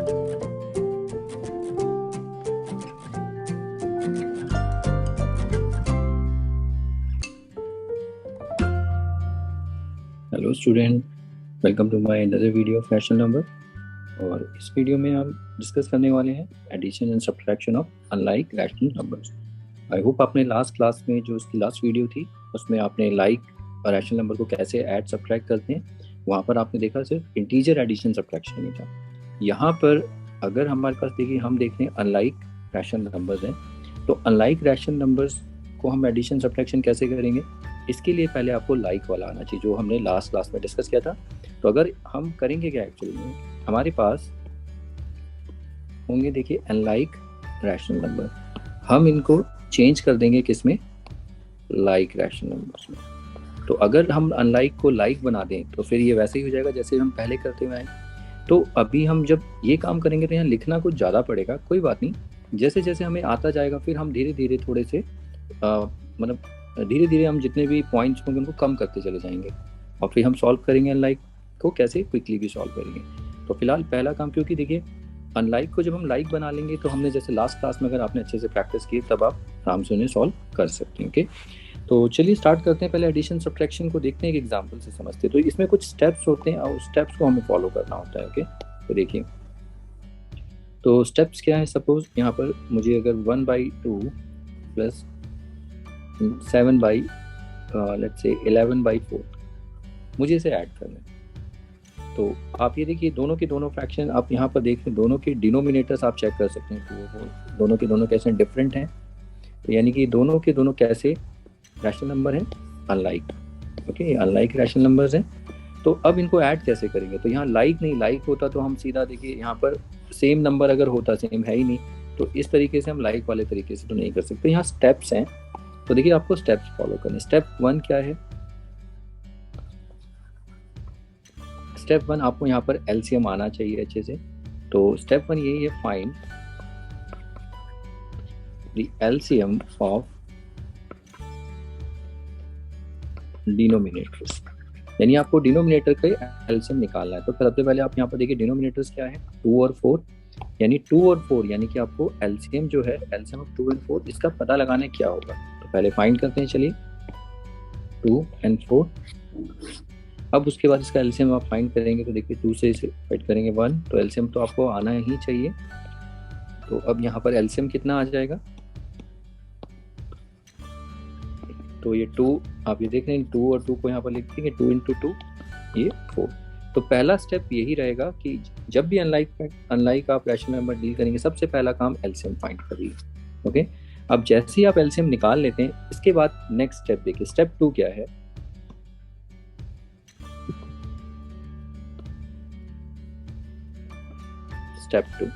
Hello student, welcome to my another video of rational number. और इस video में हम डिस्कस करने वाले हैं addition and subtraction of unlike rational numbers. I hope आपने लास्ट क्लास में जो उसकी लास्ट वीडियो थी उसमें आपने लाइक और रैशनल नंबर को कैसे ऐड सब्ट्रैक्ट करते हैं, वहाँ पर आपने देखा सिर्फ इंटीजर एडिशन सब्ट्रैक्शन नहीं था। यहाँ पर अगर हमारे पास देखिए हम देख रहे हैं अनलाइक रैशनल नंबर्स हैं, तो अनलाइक रैशनल नंबर्स को हम एडिशन सब्ट्रैक्शन कैसे करेंगे, इसके लिए पहले आपको लाइक वाला आना चाहिए जो हमने लास्ट क्लास में डिस्कस किया था। तो अगर हम करेंगे क्या, एक्चुअली में हमारे पास होंगे देखिए अनलाइक रैशनल नंबर, हम इनको चेंज कर देंगे किसमें, लाइक रैशनल नंबर्स में। तो अगर हम अनलाइक को लाइक बना दें तो फिर ये वैसे ही हो जाएगा जैसे हम पहले करते हुए आए। तो अभी हम जब ये काम करेंगे तो यहाँ लिखना कुछ ज़्यादा पड़ेगा, कोई बात नहीं, जैसे जैसे हमें आता जाएगा फिर हम धीरे धीरे थोड़े से मतलब धीरे धीरे हम जितने भी पॉइंट्स होंगे उनको कम करते चले जाएंगे और फिर हम सॉल्व करेंगे अनलाइक को कैसे क्विकली भी सॉल्व करेंगे। तो फिलहाल पहला काम, क्योंकि देखिए अनलाइक को जब हम लाइक बना लेंगे तो हमने जैसे लास्ट क्लास में अगर आपने अच्छे से प्रैक्टिस की तब आप आराम से उन्हें सॉल्व कर सकते हैं। ओके, तो चलिए स्टार्ट करते हैं। पहले एडिशन सब्ट्रैक्शन को देखते हैं, एक एग्जाम्पल से समझते हैं। तो इसमें कुछ स्टेप्स होते हैं और स्टेप्स को हमें फॉलो करना होता है। ओके, तो देखिए तो स्टेप्स क्या है। सपोज यहाँ पर मुझे अगर 1/2 प्लस 7 लेट्स से 11/4 मुझे इसे ऐड करना है। तो आप ये देखिए दोनों के दोनों फ्रैक्शन आप यहाँ पर देख रहे हैं, दोनों के डिनोमिनेटर्स आप चेक कर सकते हैं। तो दोनों के दोनों कैसे डिफरेंट हैं, तो यानी कि दोनों के दोनों कैसे रैशनल नंबर हैं, unlike. Okay, unlike rational numbers हैं। तो अब इनको ऐड कैसे करेंगे, तो यहाँ लाइक नहीं, लाइक होता तो हम सीधा देखिए यहाँ पर सेम नंबर अगर होता, सेम है ही नहीं, तो इस तरीके से हम लाइक वाले तरीके से तो नहीं कर सकते। यहाँ स्टेप्स हैं, तो देखिए आपको स्टेप्स फॉलो करने। स्टेप 1 क्या है, स्टेप 1 आपको यहाँ पर एलसीएम आना चाहिए अच्छे से। तो स्टेप 1 यही है, find the LCM of denominators, यानी आपको डिनोमिनेटर का एलसीएम निकालना है। तो सबसे पहले आप यहाँ पर देखिए डिनोमिनेटर्स क्या है, 2 और 4, यानी 2 और 4, यानी कि आपको एलसीएम जो है, एलसीएम ऑफ 2 and 4 इसका पता लगाना क्या होगा। तो पहले फाइंड करते हैं, चलिए 2 and 4। अब उसके बाद इसका एलसीएम आप फाइंड करेंगे तो देखिए 2 से इसे डिवाइड करेंगे 1, तो एलसीएम तो आपको आना ही चाहिए। तो अब यहाँ पर एलसीएम कितना आ जाएगा, तो ये 2 आप ये देख रहे हैं, 2 और 2 को यहाँ पर लिख देंगे, 2 × 2 ये 4। तो पहला स्टेप यही रहेगा कि जब भी अनलाइक आप रैशनल नंबर डील करेंगे, सबसे पहला काम एलसीएम फाइंड करिए। ओके, अब जैसे ही आप एलसीएम निकाल लेते हैं, इसके बाद नेक्स्ट स्टेप देखिए, स्टेप 2 क्या है। स्टेप 2,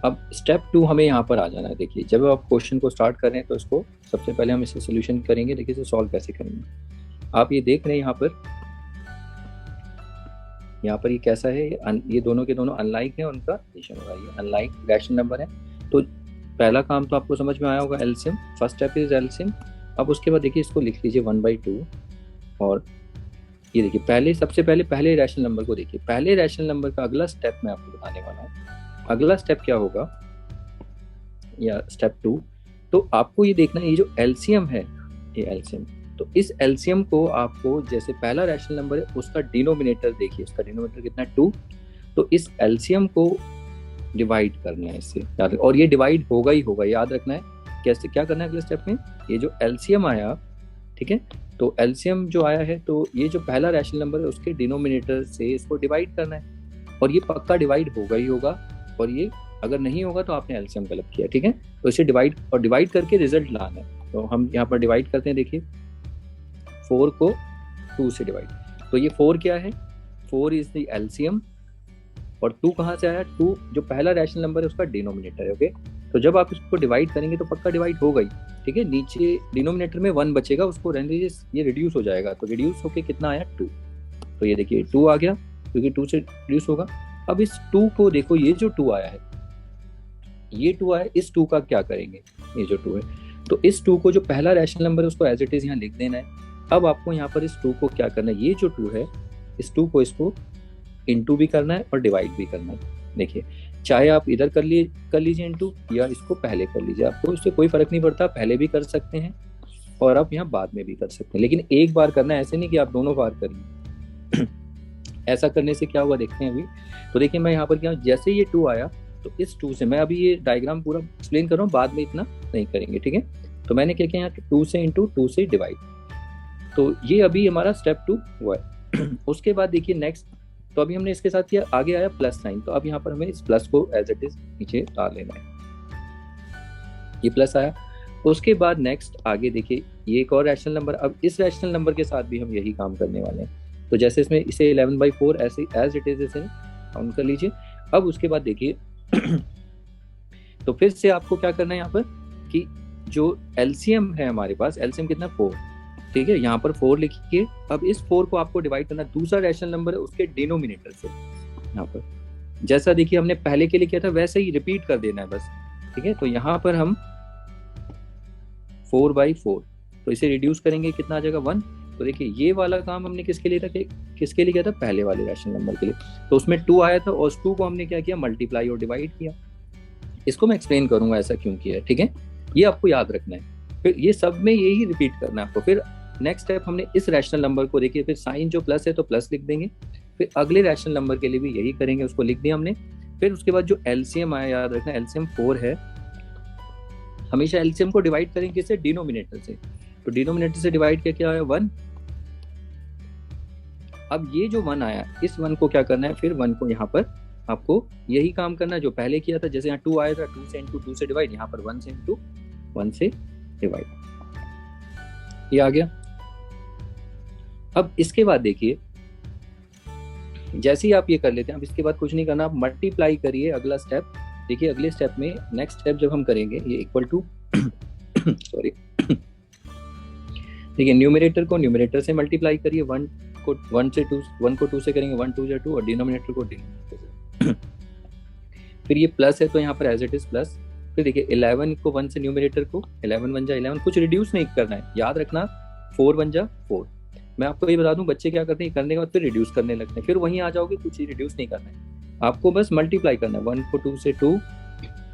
अब स्टेप 2 हमें यहाँ पर आ जाना है। देखिए जब आप क्वेश्चन को स्टार्ट कर रहे हैं तो इसको सबसे पहले हम इसे सोल्यूशन करेंगे। देखिए इसे सॉल्व कैसे करेंगे, आप ये देख रहे हैं यहाँ पर ये कैसा है, ये दोनों के दोनों अनलाइक है, उनका एडिशन होगा, ये अनलाइक रैशनल नंबर है। तो पहला काम तो आपको समझ में आया होगा, LCM, first step is LCM. अब उसके बाद देखिए इसको लिख लीजिए 1/2, और ये देखिए पहले सबसे पहले रैशनल नंबर को देखिए। पहले रैशनल नंबर का अगला स्टेप मैं आपको बताने वाला हूँ। अगला स्टेप क्या होगा, या स्टेप 2, तो आपको ये देखना है, ये जो एलसीएम है, ये एलसीएम, तो इस एलसीएम को आपको, जैसे पहला रैशनल नंबर है उसका डिनोमिनेटर देखिए, उसका डिनोमिनेटर कितना है, 2, तो इस एलसीएम को डिवाइड करना है इससे, याद, और ये डिवाइड होगा ही होगा, याद रखना है। कैसे, क्या करना है अगले स्टेप में, ये जो एलसीएम आया, ठीक है, तो एलसीएम जो आया है, तो ये जो पहला रैशनल नंबर है उसके डिनोमिनेटर से इसको डिवाइड करना है, और ये पक्का डिवाइड होगा ही होगा, और ये अगर नहीं होगा तो आपने एलसीएम गलत किया, ठीक है। तो इसे डिवाइड करके रिजल्ट लाना है। तो हम यहाँ पर डिवाइड करते हैं, देखिए 4 को 2 से डिवाइड, तो ये 4 क्या है, 4 इज द एलसीएम, और 2 कहाँ से आया, 2 जो पहला रैशनल नंबर है उसका डिनोमिनेटर है। ओके, तो जब आप इसको डिवाइड करेंगे तो पक्का डिवाइड हो गई, ठीक है। नीचे डिनोमिनेटर में 1 बचेगा, उसको रहने दीजिए, ये रिड्यूस हो जाएगा, तो रिड्यूस होके कितना आया, 2। तो ये देखिए 2 आ गया, क्योंकि 2 से रिड्यूस होगा। अब इस 2 को देखो, ये जो 2 आया है, ये 2 आया, इस 2 का क्या करेंगे, ये जो 2 है, तो इस 2 को जो पहला रैशनल नंबर है उसको एज इट इज यहाँ लिख देना है। अब आपको यहाँ पर इस 2 को क्या करना है, ये जो 2 है, इस 2 को इसको इनटू भी करना है और डिवाइड भी करना है। देखिए चाहे आप इधर कर लीजिए इनटू या इसको पहले कर लीजिए, आपको इससे कोई फर्क नहीं पड़ता, पहले भी कर सकते हैं और आप यहाँ बाद में भी कर सकते हैं, लेकिन एक बार करना है, ऐसे नहीं कि आप दोनों बार करिए। ऐसा करने से क्या हुआ देखते हैं अभी। तो देखिए मैं यहाँ पर क्या, जैसे ये 2 आया तो इस 2 से, मैं अभी ये डायग्राम पूरा एक्सप्लेन कर रहा हूँ, बाद में इतना नहीं करेंगे, ठीक है। तो मैंने क्या किया यहाँ 2 से इंटू 2 से डिवाइड, तो ये अभी हमारा स्टेप 2 हुआ है। उसके बाद देखिए नेक्स्ट, तो अभी हमने इसके साथ किया, आगे आया प्लस साइन, तो अब यहाँ पर हमें इस प्लस को एज इट इज नीचे डाल लेना है, ये प्लस आया। उसके बाद नेक्स्ट आगे देखिए ये एक और रैशनल नंबर, अब इस रैशनल नंबर के साथ भी हम यही काम करने वाले हैं। तो जैसे इसमें इसे 11/4 ऐसे एज इट इज इसे काउंट कर लीजिए। अब उसके बाद देखिए तो फिर से आपको क्या करना है यहाँ पर कि जो एलसीएम है हमारे पास, एलसीएम कितना 4, ठीक है, यहाँ पर 4 लिखिए। अब इस 4 को आपको डिवाइड करना, दूसरा रैशनल नंबर है उसके डिनोमिनेटर से, यहाँ पर जैसा देखिए हमने पहले के लिए किया था वैसे ही रिपीट कर देना है बस, ठीक है। तो यहाँ पर हम 4/4, तो इसे रिड्यूस करेंगे, कितना आ जाएगा 1। तो देखिए ये वाला काम हमने किसके लिए था, किसके लिए किया था, पहले वाले रैशनल नंबर के लिए। तो उसमें 2 आया था और उस 2 को हमने क्या किया, मल्टीप्लाई और डिवाइड किया। इसको मैं एक्सप्लेन करूंगा ऐसा क्यों किया है, ठीक है, ये आपको याद रखना है। फिर ये सब में यही रिपीट करना है आपको। फिर नेक्स्ट स्टेप हमने इस रैशनल नंबर को देखिए, फिर साइन जो प्लस है तो प्लस लिख देंगे, फिर अगले रैशनल नंबर के लिए भी यही करेंगे, उसको लिख दिया हमने। फिर उसके बाद जो एलसीएम आया, याद रखना एलसीएम 4 है, हमेशा एलसीएम को डिवाइड करेंगे किससे, डिनोमिनेटर से। तो डिनोमिनेटर से डिवाइड किया, क्या आया 1। अब ये जो 1 आया, इस 1 को क्या करना है, फिर 1 को यहाँ पर आपको यही काम करना है जो पहले किया था। जैसे यहाँ 2 आया था, 2 से इंटू 2 से डिवाइड, यहाँ पर 1 से इंटू 1 से डिवाइड, ये आ गया। अब इसके बाद देखिए जैसे ही आप ये कर लेते हैं, अब इसके बाद कुछ नहीं करना, आप मल्टीप्लाई करिए अगला स्टेप। देखिए अगले स्टेप में, नेक्स्ट स्टेप जब हम करेंगे, ये इक्वल टू सॉरी देखिए न्यूमरेटर को न्यूमरेटर से मल्टीप्लाई करिए, 1 को 1 से 2, 1 को 2 से करेंगे, 1 2 2 और डिनोमिनेटर को डिनोमिनेटर से। फिर ये प्लस है तो यहाँ पर एज इट इज प्लस। फिर देखिए 11 को 1 से न्यूमरेटर को, 11 1 जा 11, कुछ रिड्यूस नहीं करना है, याद रखना 4 1 जा 4। मैं आपको ये बता दूं बच्चे क्या करते हैं, करने के बाद फिर रिड्यूस करने लगते हैं, फिर वहीं आ जाओगे, कुछ ही रिड्यूस नहीं करना है आपको, बस मल्टीप्लाई करना है। 1 को 2 से 2,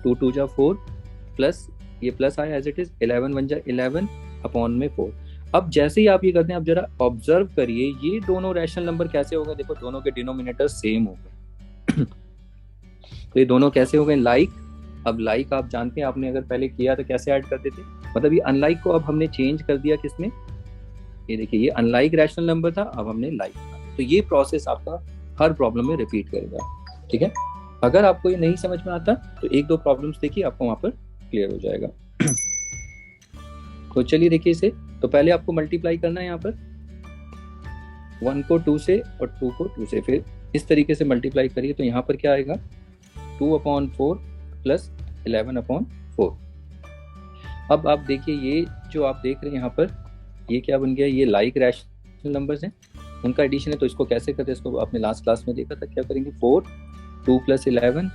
2 2 जा 4 प्लस ये प्लस आया एज इट इज, 11 1 जा 11 अपॉन में 4। अब जैसे ही आप ये करते हैं, आप जरा ऑब्जर्व करिए ये दोनों रैशनल नंबर कैसे हो गए, देखो दोनों के डिनोमिनेटर सेम हो गए। तो ये दोनों कैसे हो गए, लाइक। अब लाइक आप जानते हैं, आपने अगर पहले किया तो कैसे ऐड करते थे, मतलब ये अनलाइक को अब हमने चेंज कर दिया किसमें, ये देखिए ये अनलाइक रैशनल नंबर था, अब हमने लाइक। तो ये प्रोसेस आपका हर प्रॉब्लम में रिपीट करेगा, ठीक है। अगर आपको ये नहीं समझ में आता तो 1-2 प्रॉब्लम्स देखिए, आपको वहां पर क्लियर हो जाएगा। तो चलिए देखिए इसे, तो पहले आपको मल्टीप्लाई करना है यहाँ पर 1 को 2 से और 2 को 2 से, फिर इस तरीके से मल्टीप्लाई करिए। तो यहाँ पर क्या आएगा, 2/4 प्लस 11/4। अब आप देखिए ये जो आप देख रहे हैं यहाँ पर, ये क्या बन गया, ये लाइक रैशनल नंबर्स हैं, उनका एडिशन है। तो इसको कैसे करते हैं, इसको आपने लास्ट क्लास में देखा था, क्या करेंगे, 4 2 + 11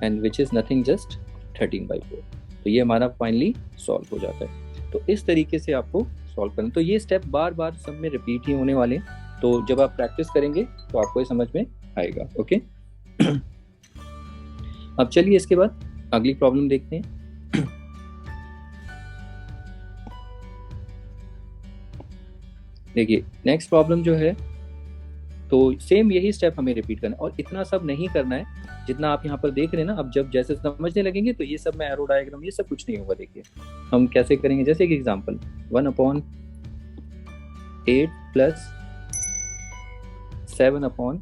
and which is nothing just 13/4। तो ये हमारा फाइनली सॉल्व हो जाता है। तो इस तरीके से आपको सॉल्व करना, तो ये स्टेप बार बार सब में रिपीट ही होने वाले, तो जब आप प्रैक्टिस करेंगे तो आपको ये समझ में आएगा, ओके। अब चलिए इसके बाद अगली प्रॉब्लम देखते हैं। देखिए नेक्स्ट प्रॉब्लम जो है, तो सेम यही स्टेप हमें रिपीट करना है और इतना सब नहीं करना है जितना आप यहाँ पर देख रहे हैं ना। अब जब जैसे समझने लगेंगे तो ये सब में एरो डायग्राम ये सब कुछ नहीं होगा। देखिए हम कैसे करेंगे, जैसे एक एग्जांपल 1/8 + 7/4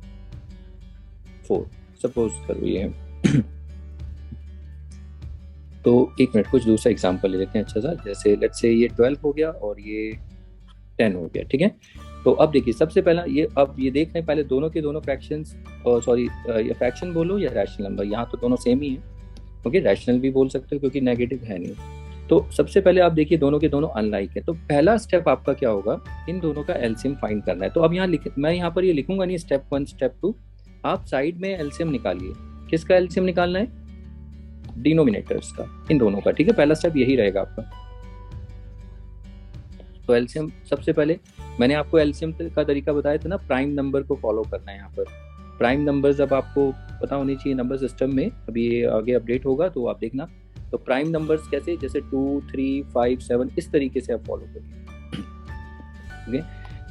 सपोज करो ये है। तो एक मिनट, कुछ दूसरा एग्जांपल ले लेते हैं अच्छा सा, जैसे लेट्स से ये 12 हो गया और ये 10 हो गया, ठीक है। तो अब देखिए सबसे पहला ये, अब ये देख रहे हैं पहले दोनों के दोनों फ्रैक्शंस, सॉरी ये फ्रैक्शन बोलो या रैशनल नंबर, यहाँ तो दोनों सेम ही है, ओके। रैशनल भी बोल सकते हो क्योंकि नेगेटिव है नहीं। तो सबसे पहले आप देखिए दोनों के दोनों अनलाइक है, तो पहला स्टेप आपका क्या होगा, इन दोनों का एलसीएम फाइंड करना है। तो अब यहाँ मैं यहाँ पर ये लिखूंगा नहीं स्टेप 1 स्टेप 2, आप साइड में एलसीएम निकालिए। किसका एलसीएम निकालना है, डिनोमिनेटर्स का, इन दोनों का, ठीक है। पहला स्टेप यही रहेगा आपका। तो एलसीएम सबसे पहले मैंने आपको एलसीएम का तरीका बताया था ना, प्राइम नंबर को फॉलो करना है यहाँ पर, प्राइम नंबर्स अब आपको पता होनी चाहिए नंबर सिस्टम में, अभी ये आगे अपडेट होगा तो आप देखना। तो प्राइम नंबर्स कैसे, जैसे 2, 3, 5, 7, इस तरीके से आप फॉलो करिए। ओके,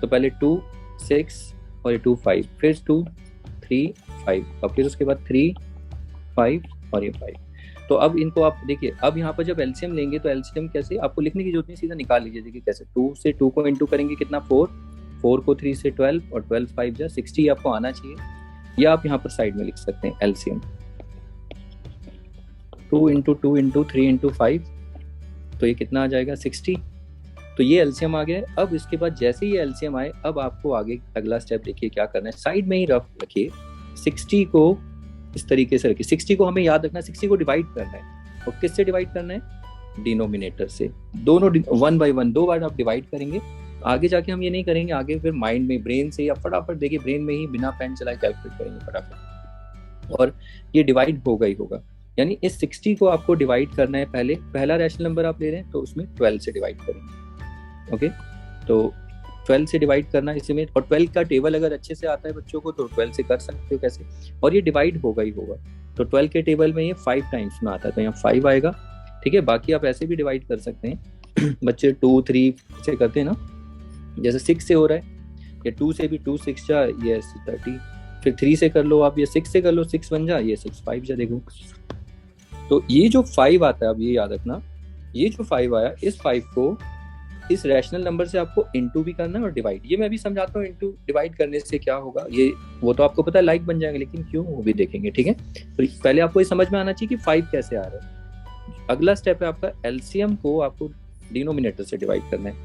तो पहले 2, 6 और ये 2, 5, फिर 2, 3, 5 और फिर उसके बाद 3, 5 और ये 5। तो अब इनको आप देखिए, अब यहाँ पर जब एलसीएम लेंगे तो एलसीएम कैसे, आपको लिखने की जरूरत नहीं, सीधा निकाल लीजिए। देखिए कैसे, 2 से 2 को इंटू करेंगे कितना, 4, 4 को 3 से 12 और 12 5 जा 60 आपको आना चाहिए। या आप यहाँ पर साइड में लिख सकते हैं एलसीएम 2 इंटू 2 इंटू 3 इंटू 5, तो ये कितना आ जाएगा 60। तो ये एलसीएम आ गया। अब इसके बाद जैसे ही एलसीएम आए, अब आपको आगे अगला स्टेप देखिए क्या करना है, साइड में ही रफ रखिए 60 को, इस तरीके से रखिए। 60 को हमें याद रखना, 60 को डिवाइड करना है, और किससे डिवाइड करना है, डिनोमिनेटर से। दोनों 1 बाय 1 2 बार आप डिवाइड करेंगे। आगे जाके हम ये नहीं करेंगे, आगे फिर माइंड में, ब्रेन से या फटाफट देखिए ब्रेन में ही बिना पेन चलाए कैलकुलेट करेंगे फटाफट, और ये डिवाइड होगा ही होगा। यानी इस 60 को आपको डिवाइड करना है। पहले पहला रैशनल नंबर आप ले रहे हैं तो उसमें 12 से डिवाइड करेंगे। ओके, तो 12 से डिवाइड करना इसमें, और 12 का टेबल अगर अच्छे से आता है बच्चों को तो 12 से कर सकते हो कैसे, और ये डिवाइड होगा ही होगा। तो 12 के टेबल में ये 5 टाइम्स में आता है, तो यहाँ 5 आएगा। ठीक है, बाकी आप ऐसे भी डिवाइड कर सकते हैं बच्चे 2, 3 से करते हैं ना, जैसे 6 से हो रहा है, या 2 से भी 2 6 जा, ये 30, फिर 3 से कर लो आप, ये 6 से कर लो, 6 1 जा, ये 6 5 जा। देखो, तो ये जो 5 आता है, अब ये याद रखना, ये जो 5 आया, इस 5 को इस रैशनल नंबर से आपको इनटू भी करना है और डिवाइड। ये मैं अभी समझाता हूँ, इनटू डिवाइड करने से क्या होगा, ये वो तो आपको पता है लाइक बन जाएगा, लेकिन क्यों वो भी देखेंगे। ठीक है, तो पहले आपको ये समझ में आना चाहिए कि 5 कैसे आ रहा है। अगला स्टेप है आपका एलसीएम को आपको डिनोमिनेटर से डिवाइड करना है।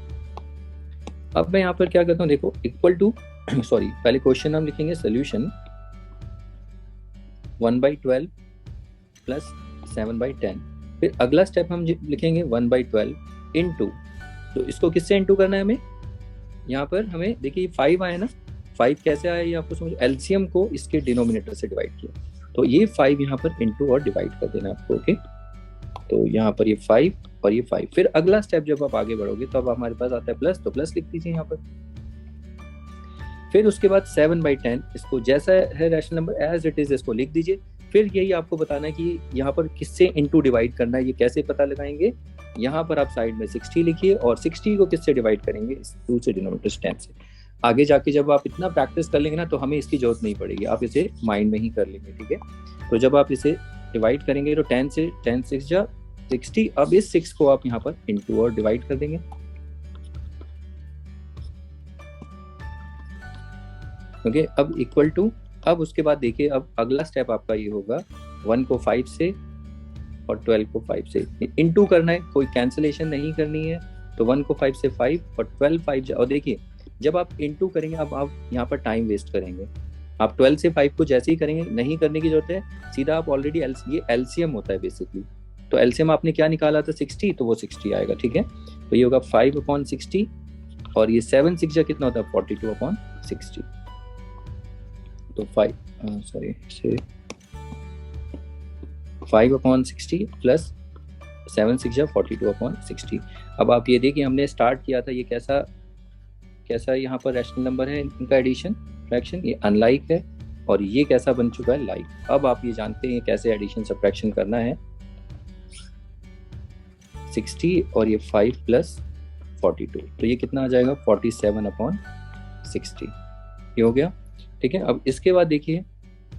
अब मैं यहाँ पर क्या करता हूँ, देखो इक्वल टू सॉरी, पहले क्वेश्चन हम लिखेंगे सोल्यूशन 1/12 प्लस 7/10। फिर अगला स्टेप हम लिखेंगे 1/12 इनटू, तो इसको किससे इनटू करना है हमें, यहाँ पर हमें देखिए 5 आया ना, 5 कैसे आया ये आपको समझ, एलसीएम को इसके डिनोमिनेटर से डिवाइड किया, तो ये 5 यहाँ पर इनटू और डिवाइड कर देना आपको। ओके, तो यहाँ पर ये 5 और ये 5। फिर अगला स्टेप जब आप आगे बढ़ोगे तो अब हमारे पास आता है प्लस, तो प्लस लिख दीजिए यहाँ पर। फिर उसके बाद 7/10, इसको जैसा है rational number as it is इसको लिख दीजिए। फिर यही आपको बताना है कि यहाँ पर किससे इनटू डिवाइड करना है, ये कैसे पता लगाएंगे। यहाँ पर आप साइड में 60 लिखिए, और 60 को किससे डिवाइड करेंगे, 2 से, डिनोमिनेटर 10 से। आगे जाके जब आप इतना प्रैक्टिस कर लेंगे ना, तो हमें इसकी जरूरत नहीं पड़ेगी, आप इसे माइंड में ही कर लेंगे। ठीक है, तो जब आप इसे डिवाइड करेंगे तो 10 से 10 6 जा 60। अब इस 6 को आप यहाँ पर इनटू और डिवाइड कर देंगे। ओके, अब इक्वल टू, अब उसके बाद देखिए, अब अगला स्टेप आपका ये होगा 1 को 5 से और 12 को 5 से इनटू करना है, कोई कैंसिलेशन नहीं करनी है। तो 1 को 5 से 5 और 12 5, और देखिए जब आप इनटू करेंगे, अब आप यहाँ पर टाइम वेस्ट करेंगे। आप 12 से 5 को जैसे ही करेंगे, नहीं करने की जरूरत है, सीधा आप ऑलरेडी ये एलसीएम होता है बेसिकली। तो एलसीएम आपने क्या निकाला था 60, तो वो 60 आएगा। ठीक है, तो ये होगा 5/60, और ये 7 6 जा कितना होता है 42/60। तो 5/60 प्लस 7 6 जा 42/60। अब आप ये देखिए, हमने स्टार्ट किया था, ये कैसा यहाँ पर रैशनल नंबर है, इनका एडिशन फ्रैक्शन, ये अनलाइक है, और ये कैसा बन चुका है, लाइक। अब आप ये जानते हैं कैसे एडिशन सब्ट्रैक्शन करना है। 60 और ये 5 प्लस 42, तो ये कितना आ जाएगा 47/60, ये हो गया। ठीक है, अब इसके बाद देखिए,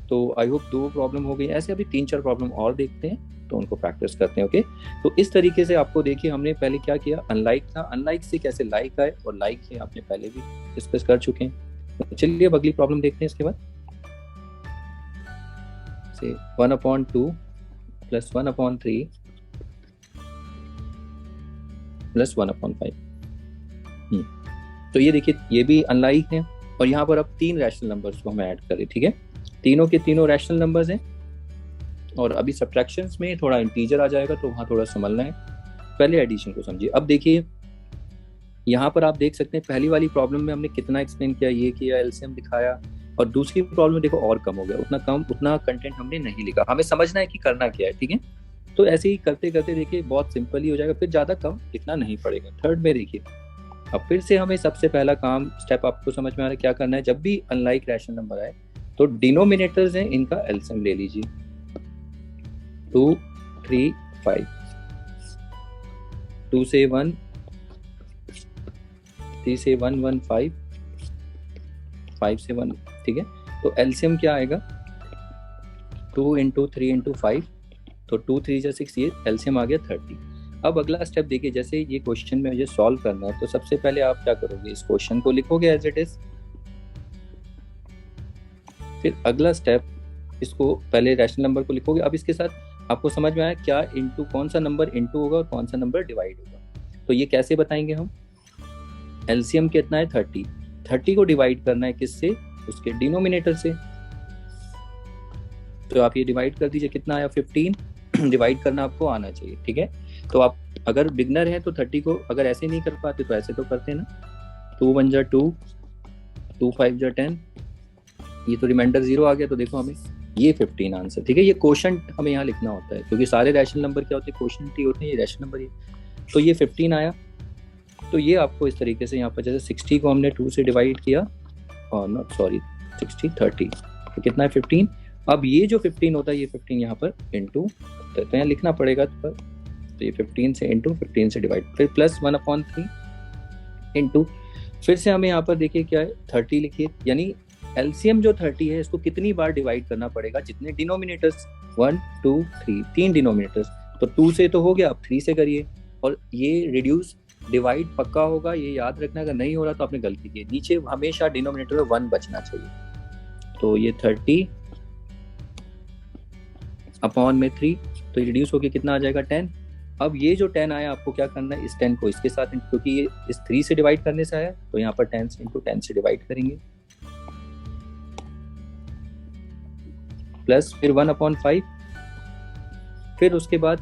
तो आई होप 2 प्रॉब्लम हो गई, ऐसे अभी 3-4 प्रॉब्लम और देखते हैं, तो उनको प्रैक्टिस करते हैं। ओके, तो इस तरीके से आपको देखिए, हमने पहले क्या किया, अनलाइक था, अनलाइक से कैसे लाइक आए, और लाइक है आपने पहले भी डिस्कस कर चुके हैं। तो चलिए अब अगली प्रॉब्लम देखते हैं। इसके बाद से 1/2 प्लस 1/3 प्लस 1/5। तो ये देखिए, ये भी अनलाइक है, और यहाँ पर अब 3 रैशनल नंबर्स को हम ऐड करें। ठीक है, तीनों के तीनों रैशनल नंबर्स हैं, और अभी सब्ट्रैक्शंस में थोड़ा इंटीजर आ जाएगा, तो वहाँ थोड़ा संभलना है। पहले एडिशन को समझिए। अब देखिए, यहाँ पर आप देख सकते हैं, पहली वाली प्रॉब्लम में हमने कितना एक्सप्लेन किया, ये किया, एलसीएम दिखाया, और दूसरी प्रॉब्लम में देखो और कम हो गया, उतना कंटेंट हमने नहीं लिखा। हमें समझना है कि करना क्या है। ठीक है, तो ऐसे ही करते करते देखिए बहुत सिंपल ही हो जाएगा, फिर ज़्यादा कम लिखना नहीं पड़ेगा। थर्ड में देखिए, अब फिर से हमें सबसे पहला काम स्टेप आपको समझ में आ रहा है क्या करना है। जब भी अनलाइक रैशनल नंबर आए तो डिनोमिनेटर्स हैं, इनका एलसीएम ले लीजिए। 2 3 5, 2 से 1, 3 से 1 1 5, 5 से 1, ठीक है। तो एलसीएम क्या आएगा, 2 इंटू 3 इंटू 5, तो 2 3 जा 6, ये एलसीएम आ गया 30। अब अगला स्टेप देखिए, जैसे ये क्वेश्चन में मुझे सॉल्व करना है, तो सबसे पहले आप क्या करोगे, इस क्वेश्चन को लिखोगे एज इट इज। फिर अगला स्टेप, इसको पहले रैशनल नंबर को लिखोगे। अब इसके साथ आपको समझ में आया क्या इंटू, कौन सा नंबर इंटू होगा और कौन सा नंबर डिवाइड होगा। तो ये कैसे बताएंगे हम, एलसीएम कितना है 30, 30 को डिवाइड करना है किससे, उसके डिनोमिनेटर से। तो आप ये डिवाइड कर दीजिए, कितना आया 15, डिवाइड करना आपको आना चाहिए, ठीक है। तो आप अगर बिगनर है तो 30 को अगर ऐसे नहीं कर पाते तो ऐसे तो करते ना, 2 1 जा 2, 2 5 जा 10, ये तो रिमाइंडर 0 आ गया, तो देखो हमें ये 15 आंसर, ठीक है। ये क्वोशंट हमें यहाँ लिखना होता है, क्योंकि सारे रैशनल नंबर क्या होते हैं, क्वोशंट ही होते हैं, ये रैशनल नंबर ही। तो ये 15 आया, तो ये आपको इस तरीके से यहाँ पर, जैसे 60 को हमने 2 से डिवाइड किया, और नॉट सॉरी 60 30, तो कितना है 15। अब ये जो 15 होता है, ये 15 यहाँ पर इंटू, तो यहाँ लिखना पड़ेगा, तो ये 15 से इंटू 15 से डिवाइड, फिर प्लस 1/3 इंटू, फिर से हमें यहाँ पर देखिए क्या है 30 लिखिए, यानी एलसीएम जो 30 है, इसको कितनी बार डिवाइड करना पड़ेगा, जितने डिनोमिनेटर्स 1 2 3, 3 डिनोमिनेटर्स, तो 2 से तो हो गया, अब 3 से करिए। और ये रिड्यूस डिवाइड पक्का होगा, ये याद रखना, अगर नहीं हो रहा तो आपने गलती की, नीचे हमेशा डिनोमिनेटर में 1 बचना चाहिए। तो ये 30 अपॉन में 3, तो रिड्यूस होके कितना आ जाएगा 10। अब ये जो 10 आया, आपको क्या करना है, इस 10 को इसके साथ, क्योंकि ये इस 3 से डिवाइड करने से आया, तो यहाँ पर 10 से इंटू 10 से डिवाइड करेंगे, प्लस फिर 1/5, फिर उसके बाद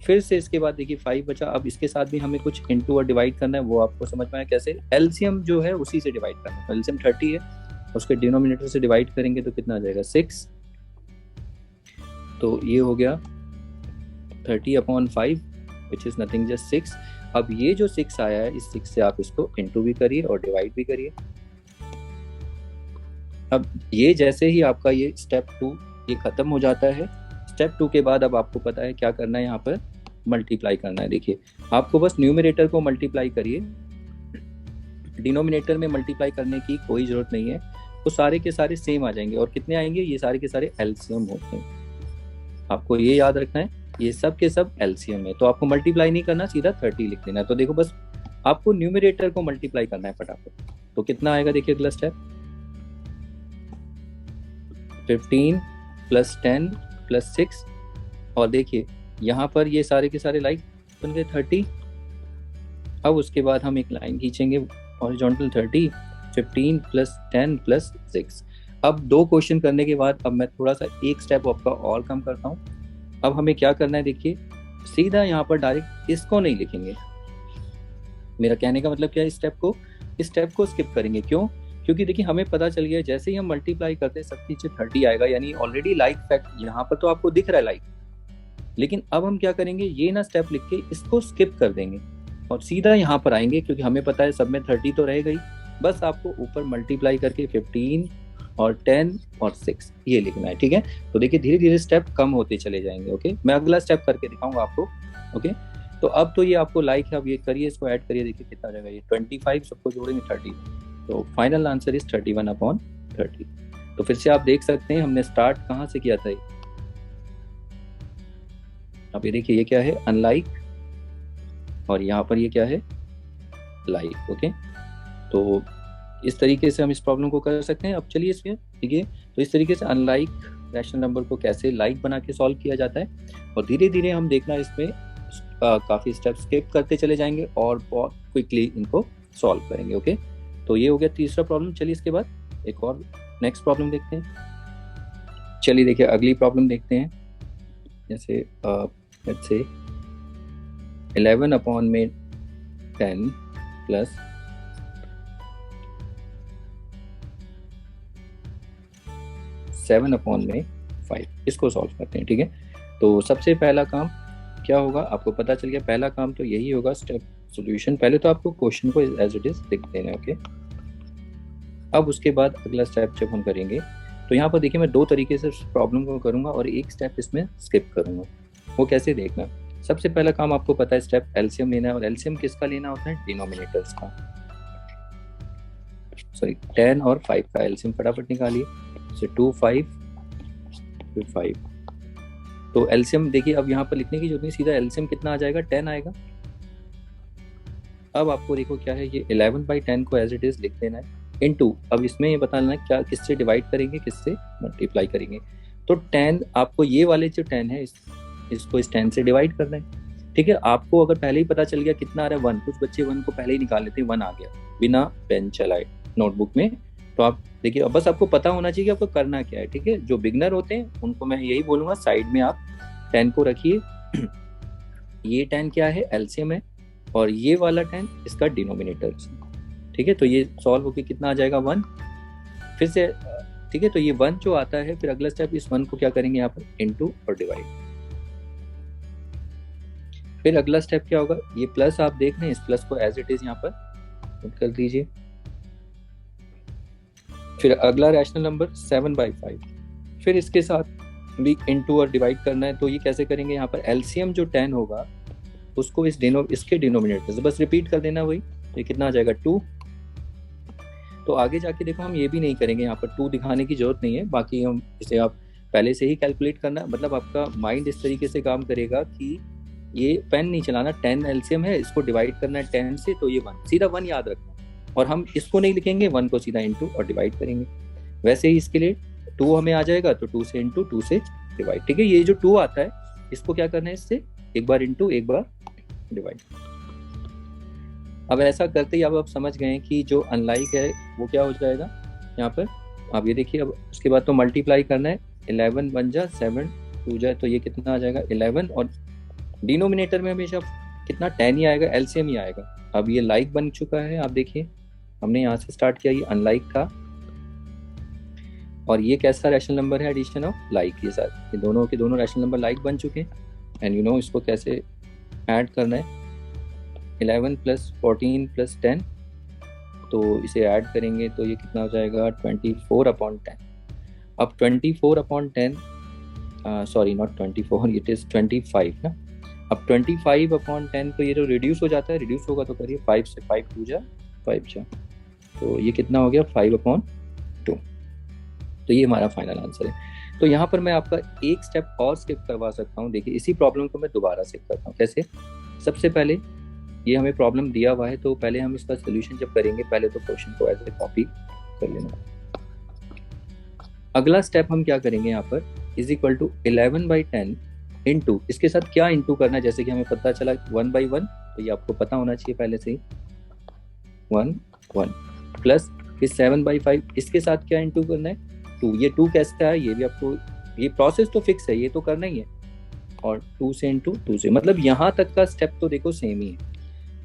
फिर से इसके बाद देखिए 5 बचा। अब इसके साथ भी हमें कुछ इंटू और डिवाइड करना है, वो आपको समझ में आया कैसे, एलसीएम जो है उसी से डिवाइड करना है। एलसीएम 30 है, उसके डिनोमिनेटर से डिवाइड करेंगे तो कितना आ जाएगा 6, तो ये हो गया 30/5 विच इज नथिंग जस्ट 6। अब ये जो 6 आया है, इस 6 से आप इसको इंटू भी करिए और डिवाइड भी करिए। अब ये जैसे ही आपका ये स्टेप 2 ये खत्म हो जाता है, स्टेप 2 के बाद अब आपको पता है क्या करना है, यहाँ पर मल्टीप्लाई करना है। देखिए आपको बस न्यूमरेटर को मल्टीप्लाई करिए, डिनोमिनेटर में मल्टीप्लाई करने की कोई जरूरत नहीं है, वो सारे के सारे सेम आ जाएंगे। और कितने आएंगे, ये सारे के सारे एलसीएम होते हैं, आपको ये याद रखना है, ये सब के सब एलसीएम है। तो आपको मल्टीप्लाई नहीं करना, सीधा 30 लिख देना है। तो देखो बस आपको न्यूमरेटर को मल्टीप्लाई करना है फटाफट। तो कितना आएगा, देखिए अगला स्टेप, 15 प्लस 10 प्लस 6, और देखिए यहाँ पर ये सारे के सारे लाइक बन गए 30। अब उसके बाद हम एक लाइन खींचेंगे हॉरिजॉन्टल 30, 15 प्लस 10 प्लस 6। अब 2 क्वेश्चन करने के बाद अब मैं थोड़ा सा एक स्टेप आपका और कम करता हूँ। अब हमें क्या करना है, देखिए सीधा यहाँ पर डायरेक्ट इसको नहीं लिखेंगे। मेरा कहने का मतलब क्या है, इस स्टेप को स्किप करेंगे। क्यों? क्योंकि देखिए हमें पता चल गया जैसे ही हम मल्टीप्लाई करते हैं सब नीचे 30 आएगा, यानी ऑलरेडी लाइक फैक्ट यहाँ पर तो आपको दिख रहा है लाइक। लेकिन अब हम क्या करेंगे, ये ना स्टेप लिख के इसको स्किप कर देंगे और सीधा यहाँ पर आएंगे, क्योंकि हमें पता है सब में 30 तो रहेगा ही। बस आपको ऊपर मल्टीप्लाई करके 15 और 10 और 6 ये लिखना है, ठीक है। तो देखिए धीरे धीरे स्टेप कम होते चले जाएंगे। ओके, मैं अगला स्टेप करके दिखाऊंगा आपको। ओके, तो अब तो ये आपको लाइक है, अब ये करिए, इसको ऐड करिए, देखिए कितना हो जाएगा, ये 25 सबको जोड़ेंगे 30, तो फाइनल आंसर इज 31/30। तो फिर से आप देख सकते हैं हमने स्टार्ट कहाँ से किया था। अब ये देखिए ये क्या है, अनलाइक, और यहाँ पर ये क्या है, लाइक। ओके, तो इस तरीके से हम इस प्रॉब्लम को कर सकते हैं। अब चलिए इसमें देखिए, तो इस तरीके से अनलाइक रैशनल नंबर को कैसे लाइक बना के सॉल्व किया जाता है, और धीरे धीरे हम देखना इसमें काफी स्टेप स्किप करते चले जाएंगे और बहुत क्विकली इनको सॉल्व करेंगे। ओके, तो ये हो गया तीसरा प्रॉब्लम। चलिए इसके बाद एक और नेक्स्ट प्रॉब्लम देखते हैं। चलिए देखिए अगली प्रॉब्लम देखते हैं। जैसे लेट्स से 11/10 प्लस 7/5, इसको सॉल्व करते हैं, ठीक है। तो सबसे पहला काम क्या होगा, आपको पता चल गया, पहला काम तो यही होगा, स्टेप सॉल्यूशन। पहले तो आपको क्वेश्चन को एज इट इज लिख देना है। ओके, अब उसके बाद अगला स्टेप जब हम करेंगे, तो यहाँ पर देखिए मैं दो तरीके से प्रॉब्लम को करूँगा और एक स्टेप इसमें स्किप करूँगा। वो कैसे देखना, सबसे पहला काम आपको पता है स्टेप एलसीएम लेना है, और एलसीएम किसका लेना होता है, डिनोमिनेटर्स का, सॉरी 10 और 5 का एलसीएम फटाफट निकालिए। से 2 5 फिर 5, तो एलसीएम देखिए अब यहाँ पर लिखने की जरूरत नहीं, सीधा एलसीएम कितना आ जाएगा, 10 आएगा। अब आपको देखो क्या है, ये 11/10 को एज इट इज लिख देना है इनटू, अब इसमें ये बताना है क्या किससे डिवाइड करेंगे, किससे मल्टीप्लाई करेंगे। तो 10 आपको ये वाले जो 10 है इसको इस 10 से डिवाइड करना है, ठीक है। आपको अगर पहले ही पता चल गया कितना आ रहा है 1, कुछ बच्चे 1 को पहले ही निकाल लेते हैं, 1 आ गया बिना पेन चलाए नोटबुक में, तो आप देखिए अब बस आपको पता होना चाहिए कि आपको करना क्या है, ठीक है। जो बिगनर होते हैं उनको मैं यही बोलूंगा, साइड में आप 10 को रखिए। ये 10 क्या है, एलसीएम है, और ये वाला 10 इसका डिनोमिनेटर, ठीक है। तो ये सॉल्व होके कितना आ जाएगा 1, फिर से, ठीक है। तो ये 1 जो आता है, फिर अगला स्टेप इस 1 को क्या करेंगे यहाँ पर, इनटू और डिवाइड। फिर अगला स्टेप क्या होगा, ये प्लस आप देख रहे हैं, इस प्लस को एज इट इज यहाँ पर नोट कर दीजिए। फिर अगला रैशनल नंबर 7/5, फिर इसके साथ भी इनटू और डिवाइड करना है। तो ये कैसे करेंगे, यहाँ पर एलसीएम जो 10 होगा उसको इसके डिनोमिनेटर से बस रिपीट कर देना वही, तो ये कितना आ जाएगा 2। तो आगे जाके देखो हम ये भी नहीं करेंगे, यहाँ पर 2 दिखाने की जरूरत नहीं है, बाकी हम इसे आप पहले से ही कैलकुलेट करना, मतलब आपका माइंड इस तरीके से काम करेगा कि ये पेन नहीं चलाना, 10 एलसीएम है, इसको डिवाइड करना है 10 से, तो ये 1 सीधा 1 याद रखना, और हम इसको नहीं लिखेंगे, 1 को सीधा इनटू और डिवाइड करेंगे। वैसे ही इसके लिए 2 हमें आ जाएगा, तो 2 से इनटू 2 से डिवाइड, ठीक है। ये जो 2 आता है इसको क्या करना है, इससे एक बार इनटू एक बार डिवाइड। अब ऐसा करते ही अब आप समझ गए कि जो अनलाइक है वो क्या हो जाएगा यहाँ पर। आप ये देखिए, अब उसके बाद तो मल्टीप्लाई करना है, 11 1 जा 7 2 जाए, तो ये कितना आ जाएगा 11, और डिनोमिनेटर में हमेशा कितना 10 ही आएगा, एलसीएम ही आएगा। अब ये लाइक बन चुका है, आप देखिए हमने यहाँ से स्टार्ट किया, ये अनलाइक था, और ये कैसा रैशनल नंबर है, एडिशन ऑफ लाइक के साथ, ये दोनों के दोनों रैशनल नंबर लाइक बन चुके हैं। एंड यू नो इसको कैसे ऐड करना है, 11 + 14 + 10, तो इसे ऐड करेंगे तो ये कितना हो जाएगा 24/10। अब 24/10, सॉरी नॉट 24, इट इज 25 ना। अब 25/10, तो ये जो रिड्यूस हो जाता है, रिड्यूस होगा तो करिए 5 से, 5 2 जा 5 जा, तो ये कितना हो गया 5/2। तो ये हमारा फाइनल आंसर है। तो यहाँ पर मैं आपका एक स्टेप और स्किप करवा सकता हूँ, देखिए इसी प्रॉब्लम को मैं दोबारा से करता हूँ। कैसे, सबसे पहले ये हमें प्रॉब्लम दिया हुआ है, तो पहले हम इसका सोल्यूशन जब करेंगे, पहले तो क्वेश्चन को ऐसे कॉपी कर लेना। अगला स्टेप हम क्या करेंगे, यहाँ पर इज इक्वल टू 11/10 इनटू, इसके साथ क्या इनटू करना है, जैसे कि हमें पता चला 1/1, तो ये आपको पता होना चाहिए पहले से ही, 1 1 प्लस फिर 7/5, इसके साथ क्या इनटू करना है 2। ये 2 कैसे है, ये भी आपको, ये प्रोसेस तो फिक्स है, ये तो करना ही है, और 2 से इनटू 2 से, मतलब यहाँ तक का स्टेप तो देखो सेम ही है।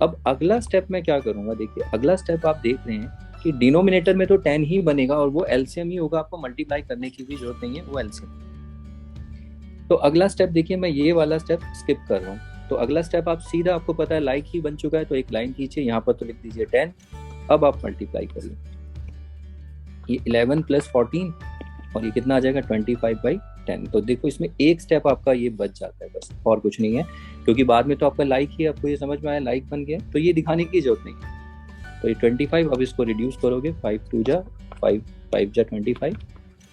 अब अगला स्टेप मैं क्या करूंगा, देखिए अगला स्टेप आप देख रहे हैं कि डिनोमिनेटर में तो 10 ही बनेगा, और वो एलसीएम ही होगा, आपको मल्टीप्लाई करने की भी जरूरत नहीं है, वो एलसीएम। तो अगला स्टेप देखिए, मैं ये वाला स्टेप स्किप कर रहा हूँ। तो अगला स्टेप आप सीधा, आपको पता है लाइक ही बन चुका है, तो एक लाइन खींचिए, यहाँ पर तो लिख दीजिए 10। अब आप मल्टीप्लाई करिए, ये 11 + 14, और ये कितना आ जाएगा 25/10। तो देखो इसमें एक स्टेप आपका ये बच जाता है, बस और कुछ नहीं है, क्योंकि बाद में तो आपका लाइक ही, आपको ये समझ में आया लाइक बन गया, तो ये दिखाने की जरूरत नहीं है। तो ये 25, अब इसको रिड्यूस करोगे, 5 2 जा 5 5 जा 25,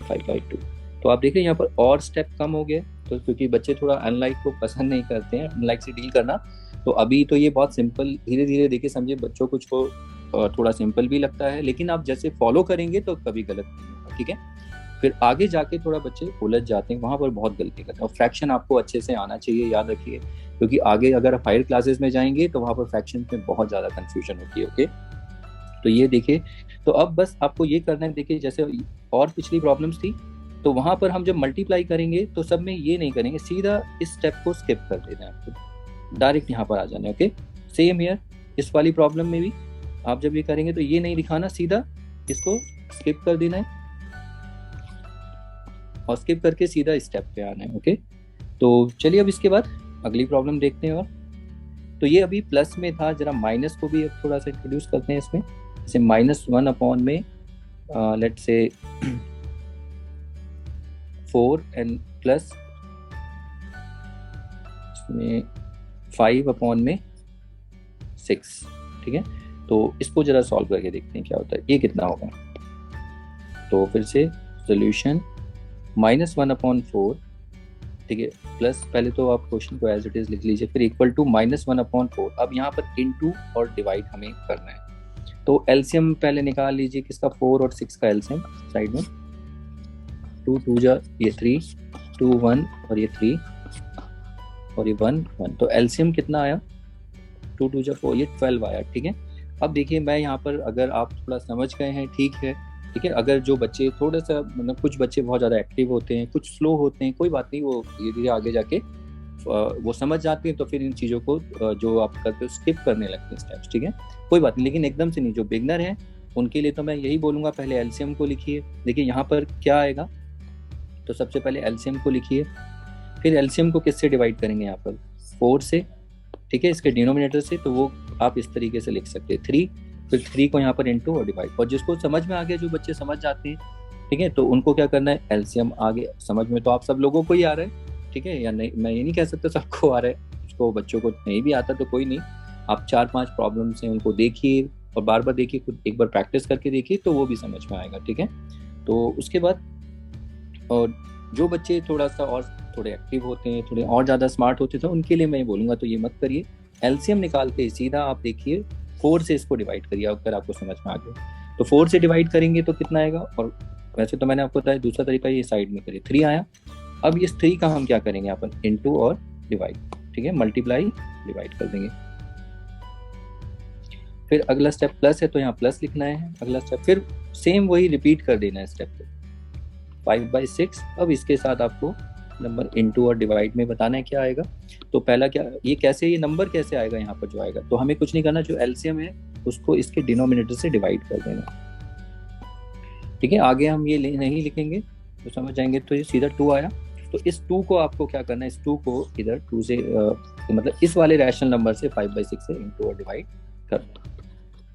5/2। तो आप देखिए यहाँ पर और स्टेप कम हो गया, तो क्योंकि बच्चे थोड़ा अनलाइक को पसंद नहीं करते हैं, अनलाइक से डील करना, तो अभी तो ये बहुत सिंपल, धीरे धीरे देखिए समझिए, बच्चों कुछ को थोड़ा सिंपल भी लगता है, लेकिन आप जैसे फॉलो करेंगे तो कभी गलत नहीं होगा, ठीक है। फिर आगे जाके थोड़ा बच्चे उलझ जाते हैं, वहां पर बहुत गलती करते हैं, और फ्रैक्शन आपको अच्छे से आना चाहिए, याद रखिए, क्योंकि आगे अगर आप हायर क्लासेस में जाएंगे तो वहां पर फ्रैक्शन में बहुत ज्यादा कंफ्यूजन होती है, ओके। तो ये देखिए, तो अब बस आपको ये करना है, देखिए जैसे और पिछली प्रॉब्लम्स थी, तो वहां पर हम जब मल्टीप्लाई करेंगे तो सब में ये नहीं करेंगे, सीधा इस स्टेप को स्किप कर देना है आपको, डायरेक्ट यहाँ पर आ जाना है, ओके। सेम हियर, इस वाली प्रॉब्लम में भी आप जब ये करेंगे तो ये नहीं दिखाना, सीधा इसको स्किप कर देना है, और स्किप करके सीधा स्टेप पे आना है, ओके। तो चलिए अब इसके बाद अगली प्रॉब्लम देखते हैं। और तो ये अभी प्लस में था, जरा माइनस को भी अब थोड़ा सा इंट्रोड्यूस करते हैं इसमें, जैसे -1 अपॉन में लेट्स से 4 एंड प्लस इसमें 5/6, ठीक है। तो इसको जरा सॉल्व करके देखते हैं क्या होता है, ये कितना होगा। तो फिर से सोल्यूशन -1/4, ठीक है, प्लस पहले तो आप क्वेश्चन को एज इट इज लिख लीजिए, फिर इक्वल टू -1/4। अब यहाँ पर इनटू और डिवाइड हमें करना है। तो एलसीएम पहले निकाल लीजिए किसका, 4 और 6 का एलसीएम साइड में। 2 2 जा ये 3, 2 1 और ये 3 और ये 1 1। तो एलसीएम कितना आया, 2 2 जा 4, ये 12 आया, ठीक है। अब देखिए मैं यहाँ पर, अगर आप थोड़ा समझ गए हैं ठीक है, ठीक है। अगर जो बच्चे थोड़ा सा, मतलब कुछ बच्चे बहुत ज़्यादा एक्टिव होते हैं, कुछ स्लो होते हैं, कोई बात नहीं, वो धीरे धीरे आगे जाके वो समझ जाते हैं, तो फिर इन चीज़ों को जो आप करते हो स्किप करने लगते हैं स्टेप्स, ठीक है, कोई बात नहीं। लेकिन एकदम से नहीं, जो बिगनर है उनके लिए तो मैं यही बोलूँगा, पहले एलसीएम को लिखिए। देखिए यहाँ पर क्या आएगा, तो सबसे पहले एलसीएम को लिखिए, फिर एलसीएम को किससे डिवाइड करेंगे, यहाँ पर 4 से, ठीक है, इसके डिनोमिनेटर से। तो वो आप इस तरीके से लिख सकते हैं 3, फिर 3 को यहाँ पर इनटू और डिवाइड। और जिसको समझ में आ गया, जो बच्चे समझ जाते हैं, ठीक है, तो उनको क्या करना है, एलसीएम आगे समझ में तो आप सब लोगों को ही आ रहा है, ठीक है, या नहीं, मैं ये नहीं कह सकता सबको आ रहा है, उसको बच्चों को नहीं भी आता तो कोई नहीं, आप 4-5 प्रॉब्लम्स हैं उनको देखिए और बार बार देखिए, खुद एक बार प्रैक्टिस करके देखिए तो वो भी समझ में आएगा, ठीक है। तो उसके बाद, और जो बच्चे थोड़ा सा और थोड़े एक्टिव होते हैं, थोड़े और ज़्यादा स्मार्ट होते थे, उनके लिए मैं बोलूँगा तो ये मत करिए, एलसीएम निकाल के सीधा आप देखिए 4 से इसको डिवाइड करिए, अगर आपको समझ में आ गया तो 4 से डिवाइड करेंगे तो कितना आएगा। और वैसे तो मैंने आपको बताया दूसरा तरीका, ये साइड में करिए, 3 आया। अब इस 3 का हम क्या करेंगे, यहाँ पर इनटू और डिवाइड, ठीक है, मल्टीप्लाई डिवाइड कर देंगे। फिर अगला स्टेप प्लस है तो यहाँ प्लस लिखना है, अगला स्टेप फिर सेम वही रिपीट कर देना है स्टेप 5/6। अब इसके साथ आपको नंबर इनटू और डिवाइड में बताना है क्या आएगा। तो पहला क्या, ये कैसे, ये नंबर कैसे आएगा यहाँ पर जो आएगा, तो हमें कुछ नहीं करना, जो एलसीएम है उसको इसके डिनोमिनेटर से डिवाइड कर देना, ठीक है। आगे हम ये नहीं लिखेंगे तो समझ जाएंगे। तो ये सीधा 2 आया, तो इस 2 को आपको क्या करना है, इस 2 को इधर 2 से मतलब इस वाले रैशनल नंबर से 5/6 से इनटू और डिवाइड करना।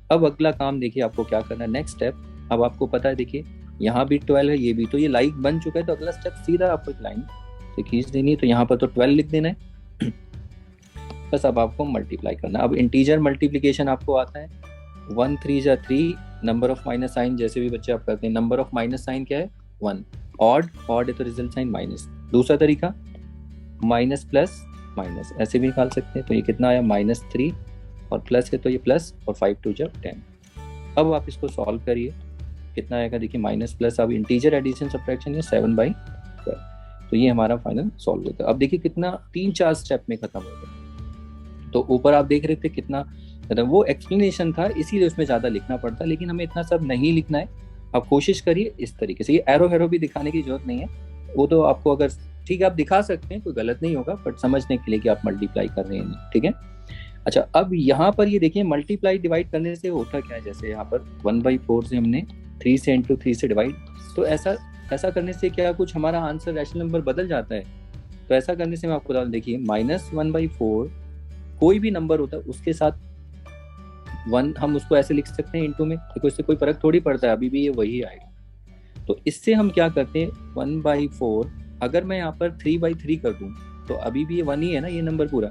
अब अगला काम देखिए आपको क्या करना है, नेक्स्ट स्टेप। अब आपको पता है, देखिए यहाँ भी 12 है, ये भी, तो ये लाइक बन चुका है। तो अगला स्टेप सीधा आपको एक लाइन से खींच देनी है, तो यहाँ पर तो 12 लिख देना है बस। अब आपको मल्टीप्लाई करना। अब इंटीजर मल्टीप्लिकेशन आपको आता है, 1 3 जा 3, नंबर ऑफ माइनस साइन जैसे भी बच्चे आप करते हैं, नंबर ऑफ माइनस साइन क्या है 1, ऑड है तो रिजल्ट साइन माइनस। दूसरा तरीका माइनस प्लस माइनस, ऐसे भी निकाल सकते हैं। तो ये कितना आया -3 और प्लस है तो ये प्लस, और 5 2 जा 10। अब आप इसको सॉल्व करिए, कितना आएगा, देखिए माइनस प्लस, अब इंटीजर एडिशन सब्ट्रैक्शन है 7/12। तो ये हमारा फाइनल सॉल्व होता है। अब देखिए कितना 3-4 स्टेप में खत्म हो गया। तो ऊपर आप देख रहे थे कितना, वो एक्सप्लेनेशन था इसीलिए उसमें ज़्यादा लिखना पड़ता, लेकिन हमें इतना सब नहीं लिखना है। आप कोशिश करिए इस तरीके से, ये एरो भी दिखाने की जरूरत नहीं है, वो तो आपको अगर ठीक है आप दिखा सकते हैं, कोई गलत नहीं होगा, बट समझने के लिए कि आप मल्टीप्लाई कर रहे हैं, ठीक है। अच्छा, अब यहाँ पर ये देखिए मल्टीप्लाई डिवाइड करने से होता क्या है, जैसे यहाँ पर 1/4 से हमने 3 से इंटू 3 से डिवाइड, तो ऐसा करने से क्या कुछ हमारा आंसर रैशनल नंबर बदल जाता है। तो ऐसा करने से मैं आपको बता दूं, देखिए -1/4 कोई भी नंबर होता है उसके साथ 1 हम उसको ऐसे लिख सकते हैं इंटू में, देखो इससे कोई फर्क थोड़ी पड़ता है, अभी भी ये वही आएगा। तो इससे हम क्या करते हैं, 1/4 अगर मैं यहाँ पर 3/3 कर दूं तो अभी भी ये 1 ही है ना, ये नंबर पूरा,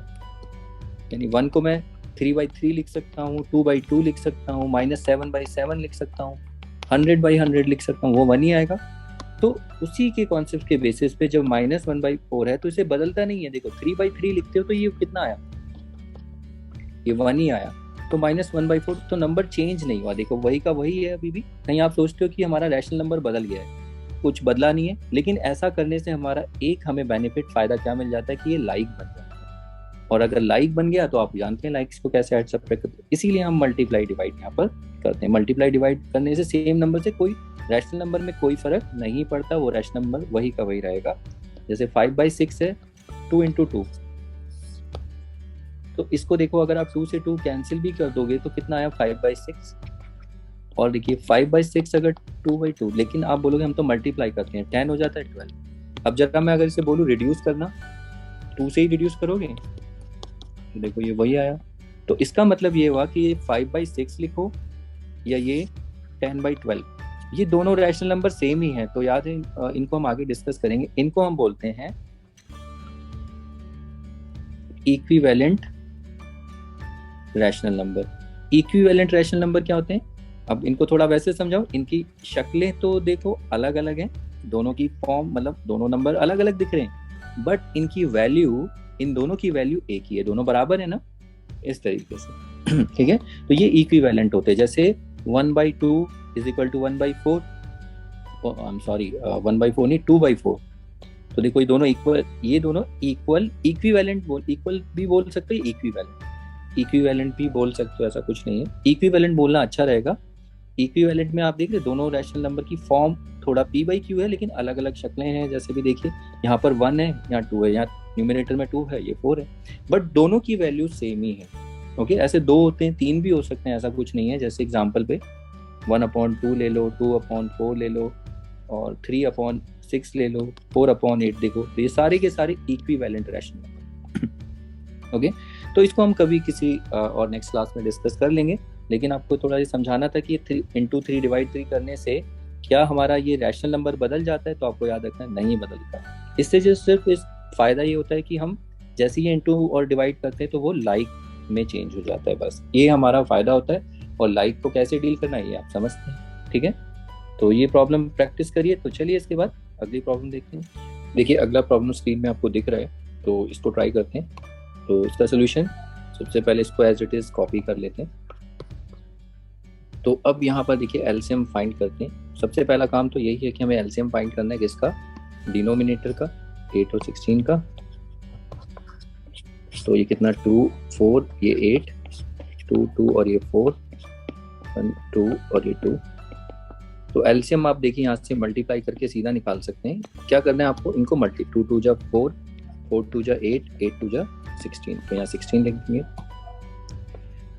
यानी 1 को मैं 3/3 लिख सकता हूँ, 2/2 लिख सकता हूँ, -7/7 लिख सकता हूँ, 100/100 लिख सकता हूँ, वो 1 ही आएगा। तो उसी के कॉन्सेप्ट के बेसिस पे जब -1/4 है तो इसे बदलता नहीं है। देखो 3/3 लिखते हो तो ये कितना आया, ये 1 ही आया। तो -1/4 तो नंबर चेंज नहीं हुआ, देखो वही का वही है अभी भी। कहीं आप सोचते हो कि हमारा रैशनल नंबर बदल गया है, कुछ बदला नहीं है। लेकिन ऐसा करने से हमारा एक हमें बेनिफिट फायदा क्या मिल जाता है कि ये लाइक बन जाता है, और अगर लाइक बन गया तो आप जानते हैं लाइक्स को कैसे ऐड सब्ट्रैक्ट करते हैं, इसीलिए हम मल्टीप्लाई डिवाइड यहाँ पर करते हैं। मल्टीप्लाई डिवाइड करने से सेम नंबर से कोई रैशनल नंबर में कोई फर्क नहीं पड़ता, वो रैशनल नंबर वही का वही रहेगा। जैसे 5/6 है 2 × 2, तो इसको देखो अगर आप 2 से 2 कैंसिल भी कर दोगे तो कितना आया 5/6। और देखिए 5/6 अगर 2/2, लेकिन आप बोलोगे हम तो मल्टीप्लाई करते हैं, 10 हो जाता है 12। अब जरा मैं अगर इसे बोलूँ रिड्यूस करना, 2 से ही रिड्यूस करोगे, तो देखो ये वही आया। तो इसका मतलब ये हुआ कि ये 5/6 लिखो या ये 10/12, ये दोनों रैशनल नंबर सेम ही हैं, तो याद है इनको हम आगे डिस्कस करेंगे। इनको हम बोलते हैं equivalent rational number. Equivalent rational number क्या होते हैं, अब इनको थोड़ा वैसे समझाओ। इनकी शक्लें तो देखो अलग अलग हैं, दोनों की फॉर्म मतलब दोनों नंबर अलग अलग दिख रहे हैं, बट इनकी वैल्यू, इन दोनों की वैल्यू एक ही है, दोनों बराबर है ना, इस तरीके से। ठीक है, तो ये इक्विवेलेंट होते हैं। जैसे 1/2 is equal to 1/4, I am sorry 1/4 नहीं 2/4। तो देखो ये दोनों इक्वल, ये दोनों इक्वल, इक्विवेलेंट बोल, इक्वल भी बोल सकते हो, इक्विवेलेंट भी बोल सकते हो, ऐसा कुछ नहीं है। इक्विवेलेंट बोलना अच्छा रहेगा। इक्विवेलेंट में आप देख रहे दोनों रैशनल नंबर की फॉर्म थोड़ा p/q है, लेकिन अलग अलग शक्लें हैं। जैसे भी देखिए यहाँ पर 1 है, यहाँ 2 है, यहाँ न्यूमरेटर में 2 है, ये 4 है, बट दोनों की वैल्यू सेम ही है। ओके, ऐसे 2 होते हैं, 3 भी हो सकते हैं, ऐसा कुछ नहीं है। जैसे एग्जांपल पे 1/2 ले लो, 2/4 ले लो, और 3/6 ले लो, 4/8 देखो, तो ये सारे के सारे इक्विवेलेंट रैशनल नंबर। ओके, तो इसको हम कभी किसी और नेक्स्ट क्लास में डिस्कस कर लेंगे, लेकिन आपको थोड़ा ये समझाना था कि 3 × 3 करने से क्या हमारा ये रैशनल नंबर बदल जाता है, तो आपको याद रखना नहीं बदलता। इससे जो सिर्फ इस फायदा ये होता है कि हम जैसे ये इंटू और डिवाइड करते हैं तो वो लाइक में चेंज हो जाता है, बस ये हमारा फायदा होता है। और लाइक को कैसे डील करना है ये आप समझते हैं, ठीक है। तो ये प्रॉब्लम प्रैक्टिस करिए। तो चलिए इसके बाद अगली प्रॉब्लम देखते हैं। देखिए अगला प्रॉब्लम स्क्रीन में आपको दिख रहा है, तो इसको ट्राई करते हैं। तो इसका सोल्यूशन, सबसे पहले इसको एज इट इज कॉपी कर लेते हैं। तो अब यहाँ पर देखिए एलसीएम फाइंड करते हैं। सबसे पहला काम तो यही है कि हमें एलसीएम फाइंड करना है, किसका, डिनोमिनेटर का, 8 और 16 का। तो ये कितना, 2 4, ये 8, 2 2 और ये 4, 1 2 और ये 2। तो एलसीएम आप देखिए यहाँ से मल्टीप्लाई करके सीधा निकाल सकते हैं। क्या करना है आपको, इनको मल्टी 2 2 जा 4, 4 2 जा 8, 8 2 जा 16, तो यहाँ 16 लिख देंगे।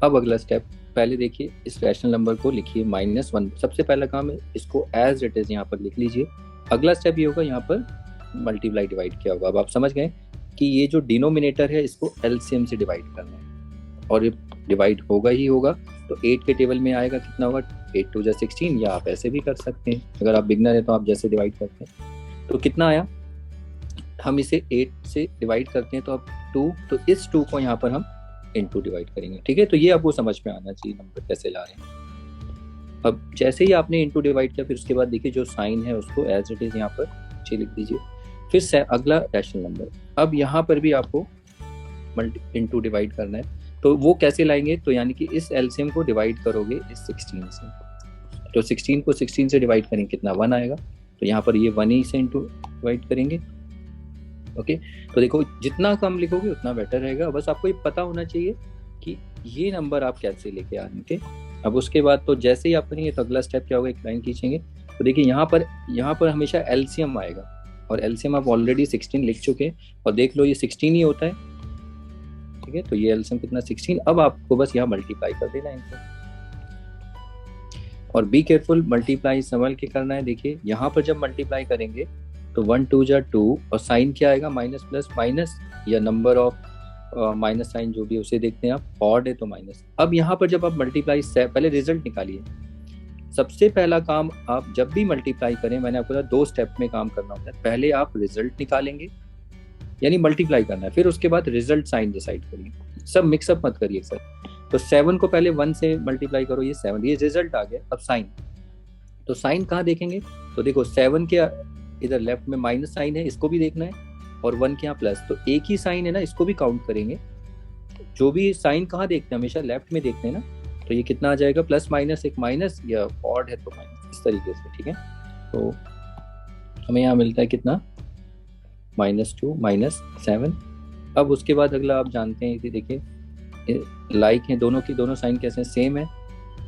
अब अगला स्टेप, पहले देखिए इस रैशनल नंबर को लिखिए -1। सबसे पहला काम है इसको एज इट इज यहाँ पर लिख लीजिए। अगला स्टेप ये होगा, यहाँ पर मल्टीप्लाई डिवाइड किया होगा। अब आप समझ गए कि ये जो डिनोमिनेटर है इसको एलसीएम से डिवाइड करना है, और ये डिवाइड होगा ही होगा। तो 8 के टेबल में आएगा, कितना होगा, 8 2 जा 16, या आप ऐसे भी कर सकते हैं। अगर आप बिगनर है तो आप जैसे डिवाइड करते हैं। तो कितना आया, हम इसे 8 से डिवाइड करते हैं तो अब 2, तो इस 2 को यहाँ पर हम इनटू डिवाइड करेंगे, ठीक है। तो ये आपको समझ में आना चाहिए नंबर कैसे ला रहे हैं। अब जैसे ही आपने इनटू डिवाइड किया, फिर उसके बाद देखिए जो साइन है उसको एज इट इज यहाँ पर नीचे लिख दीजिए। फिर से अगला रैशनल नंबर, अब यहाँ पर भी आपको इनटू डिवाइड करना है। तो वो कैसे लाएंगे, तो यानी कि इस एलसीएम को डिवाइड करोगे इस 16 से। तो 16 को 16 से डिवाइड करेंगे, कितना, 1 आएगा। तो यहाँ पर ये 1 ही से इनटू डिवाइड करेंगे। ओके, तो देखो जितना कम लिखोगे उतना बेटर रहेगा। बस आपको ये पता होना चाहिए कि ये नंबर आप कैसे लेके आएंगे। अब उसके बाद तो जैसे ही आप करेंगे तो अगला स्टेप क्या होगा, एक लाइन खींचेंगे। तो देखिए यहाँ पर हमेशा एलसीएम आएगा, और एलसीएम आप ऑलरेडी 16 लिख चुके हैं, और देख लो ये 16 ही होता है, ठीक है। तो ये एलसीएम कितना, 16। अब आपको बस यहाँ मल्टीप्लाई कर देना है इनको, और बी केयरफुल, मल्टीप्लाई संभल के करना है। देखिए यहाँ पर जब मल्टीप्लाई करेंगे तो 1 2 जा 2, और साइन क्या आएगा, माइनस प्लस माइनस, या नंबर ऑफ माइनस साइन जो भी उसे देखते हैं आप, ऑड है तो माइनस। अब यहाँ पर जब आप मल्टीप्लाई से पहले रिजल्ट निकालिए। सबसे पहला काम आप जब भी मल्टीप्लाई करें, मैंने आपको कहा 2 स्टेप में काम करना होता है। पहले आप रिजल्ट निकालेंगे, यानी मल्टीप्लाई करना है, फिर उसके बाद रिजल्ट साइन डिसाइड करिए, सब मिक्सअप मत करिए सर। तो 7 को पहले 1 से मल्टीप्लाई करो, ये 7, ये रिजल्ट आ गया। अब साइन, तो साइन कहाँ देखेंगे, तो देखो 7 के इधर लेफ्ट में माइनस साइन है, इसको भी देखना है, और 1 के यहाँ प्लस, तो एक ही साइन है ना, इसको भी काउंट करेंगे। जो भी साइन कहाँ देखते हैं, हमेशा लेफ्ट में देखते हैं ना। तो ये कितना आ जाएगा, प्लस माइनस, एक माइनस, या ऑड है तो माइनस, इस तरीके से, ठीक है। तो हमें यहाँ मिलता है कितना, -2 -7। अब उसके बाद अगला आप जानते हैं कि देखिए लाइक है, दोनों की दोनों साइन कैसे सेम है,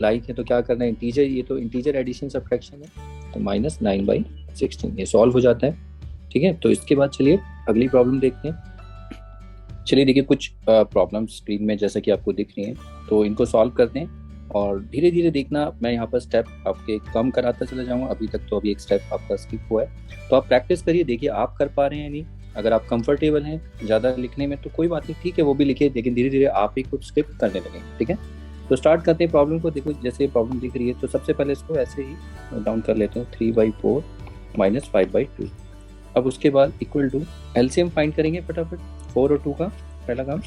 लाइक है तो क्या करना है, इंटीजर, ये तो इंटीजर एडिशन सब्ट्रैक्शन है, तो -9/16 ये सॉल्व हो जाता है, ठीक है। तो इसके बाद चलिए अगली प्रॉब्लम देखते हैं। चलिए देखिए कुछ प्रॉब्लम स्क्रीन में जैसा कि आपको दिख रही हैं, तो इनको सॉल्व करते हैं, और धीरे धीरे देखना, मैं यहाँ पर स्टेप आपके कम कराता चला जाऊँगा। अभी तक तो अभी एक स्टेप आपका स्किप हुआ है, तो आप प्रैक्टिस करिए, देखिए आप कर पा रहे हैं नहीं। अगर आप कंफर्टेबल हैं ज़्यादा लिखने में तो कोई बात नहीं, ठीक है, वो भी लिखिए, लेकिन धीरे धीरे आप ही कुछ स्किप करने लगेंगे, ठीक है। तो स्टार्ट करते हैं प्रॉब्लम को। देखो जैसे प्रॉब्लम दिख रही है, तो सबसे पहले इसको ऐसे ही डाउन कर लेते हैं, 3/4 माइनस 5/2। अब उसके बाद इक्वल टू एलसीएम फाइंड करेंगे फटाफट, 4 और 2 का पहला काम।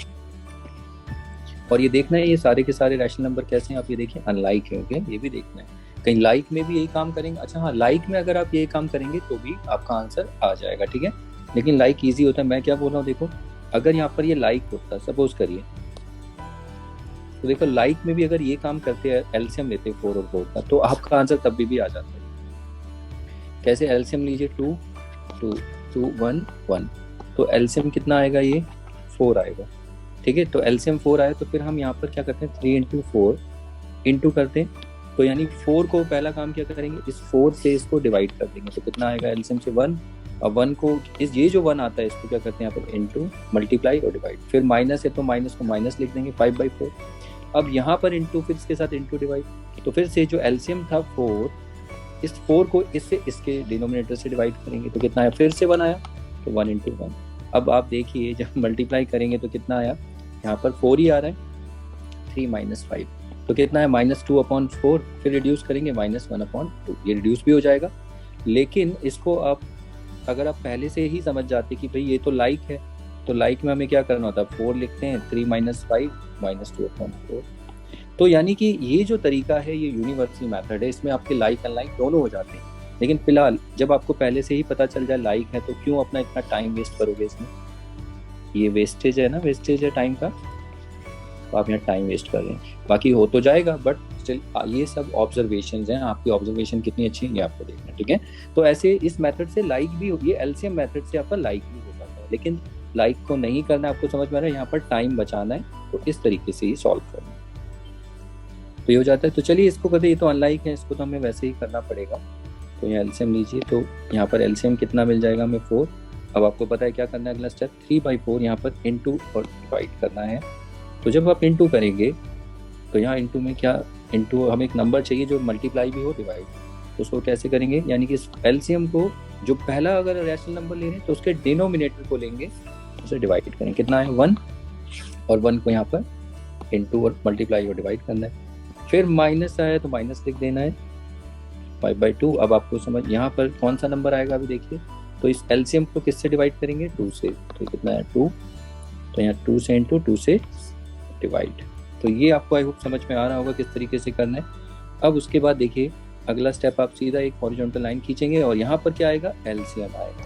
और ये देखना है ये सारे के सारे रैशनल नंबर कैसे हैं, आप ये देखिए अनलाइक है, ओके, ये भी देखना है। कहीं लाइक में भी यही काम करेंगे, अच्छा हाँ, लाइक में अगर आप यही काम करेंगे तो भी आपका आंसर आ जाएगा, ठीक है। लेकिन लाइक ईजी होता है, मैं क्या बोल रहा हूँ देखो, अगर यहाँ पर ये लाइक होता, सपोज करिए, तो देखो लाइक में भी अगर ये काम करते हैं, एलसीएम लेते हैं 4 और 4 का, तो आपका आंसर तब भी आ जाता है। कैसे? एलसीएम लीजिए, 2 2 2 1 1, तो एलसीएम कितना आएगा, ये 4 आएगा, ठीक है। तो एलसीएम 4 आया, तो फिर हम यहाँ पर क्या करते हैं, 3 × 4 इंटू करते हैं, तो यानी 4 को पहला काम क्या करेंगे, इस 4 से इसको डिवाइड कर देंगे, तो कितना आएगा एलसीएम से 1, और 1 को ये जो 1 आता है इसको क्या करते हैं यहाँ पर इंटू, मल्टीप्लाई और डिवाइड, फिर माइनस है तो माइनस को माइनस लिख देंगे, 5/4। अब यहाँ पर इंटू, फिर इसके साथ इंटू डिवाइड, तो फिर से जो एलसीएम था 4, इस 4 को इससे इसके डिनोमिनेटर से डिवाइड करेंगे, तो कितना आया, फिर से 1 आया, तो 1 × 1। अब आप देखिए जब मल्टीप्लाई करेंगे तो कितना आया, यहाँ पर 4 ही आ रहा है, 3 - 5, तो कितना है, -2/4, फिर रिड्यूस करेंगे -1/2, ये रिड्यूस भी हो जाएगा। लेकिन इसको आप अगर आप पहले से ही समझ जाते कि भाई ये तो लाइक है, तो लाइक में हमें क्या करना होता है, 4 लिखते हैं, 3 - 5 -2/4। तो यानी कि ये जो तरीका है ये यूनिवर्सल मेथड है, इसमें आपके लाइक अनलाइक दोनों हो जाते हैं। लेकिन फिलहाल जब आपको पहले से ही पता चल जाए लाइक है, तो क्यों अपना इतना टाइम वेस्ट करोगे इसमें, ये वेस्टेज है ना, वेस्टेज है टाइम का, तो आप यहाँ टाइम वेस्ट कर रहे हैं। बाकी हो तो जाएगा, बट स्टिल ये सब ऑब्जर्वेशंस हैं, आपकी ऑब्जर्वेशन कितनी अच्छी है ये आपको देखना है, ठीक है। तो ऐसे इस मेथड से लाइक भी, ये एलसीएम मेथड से आपका लाइक भी हो जाता है, लेकिन लाइक को नहीं करना, आपको समझ में आ रहा है, यहाँ पर टाइम बचाना है, तो इस तरीके से ही सॉल्व करना है, तो ये हो जाता है। तो चलिए इसको कहते, ये तो अनलाइक है, इसको तो हमें वैसे ही करना पड़ेगा। तो यहाँ एलसीएम लीजिए, तो यहाँ पर एलसीएम कितना मिल जाएगा हमें, 4। अब आपको पता है क्या करना है, अगला स्टेप 3/4 यहाँ पर इंटू और डिवाइड करना है। तो जब आप इंटू करेंगे तो यहाँ इंटू में क्या, इंटू हमें एक नंबर चाहिए जो मल्टीप्लाई भी हो डिवाइड, तो उसको कैसे करेंगे, यानी कि एलसीएम को जो पहला अगर रैशनल नंबर ले रहे हैं तो उसके डिनोमिनेटर को लेंगे, उसे डिवाइड करेंगे, कितना है 1, और 1 को यहाँ पर इंटू और मल्टीप्लाई और डिवाइड करना है। फिर माइनस आया तो माइनस लिख देना है, 5/2। अब आपको समझ यहाँ पर कौन सा नंबर आएगा अभी देखिए, तो इस एलसीएम को किससे डिवाइड करेंगे, 2 से, तो कितना है 2, तो यहाँ 2 से इंटू 2 से डिवाइड। तो ये आपको आई होप समझ में आ रहा होगा किस तरीके से करना है। अब उसके बाद देखिए अगला स्टेप, आप सीधा एक हॉरिजॉन्टल लाइन खींचेंगे और यहाँ पर क्या आएगा, एलसीएम आएगा,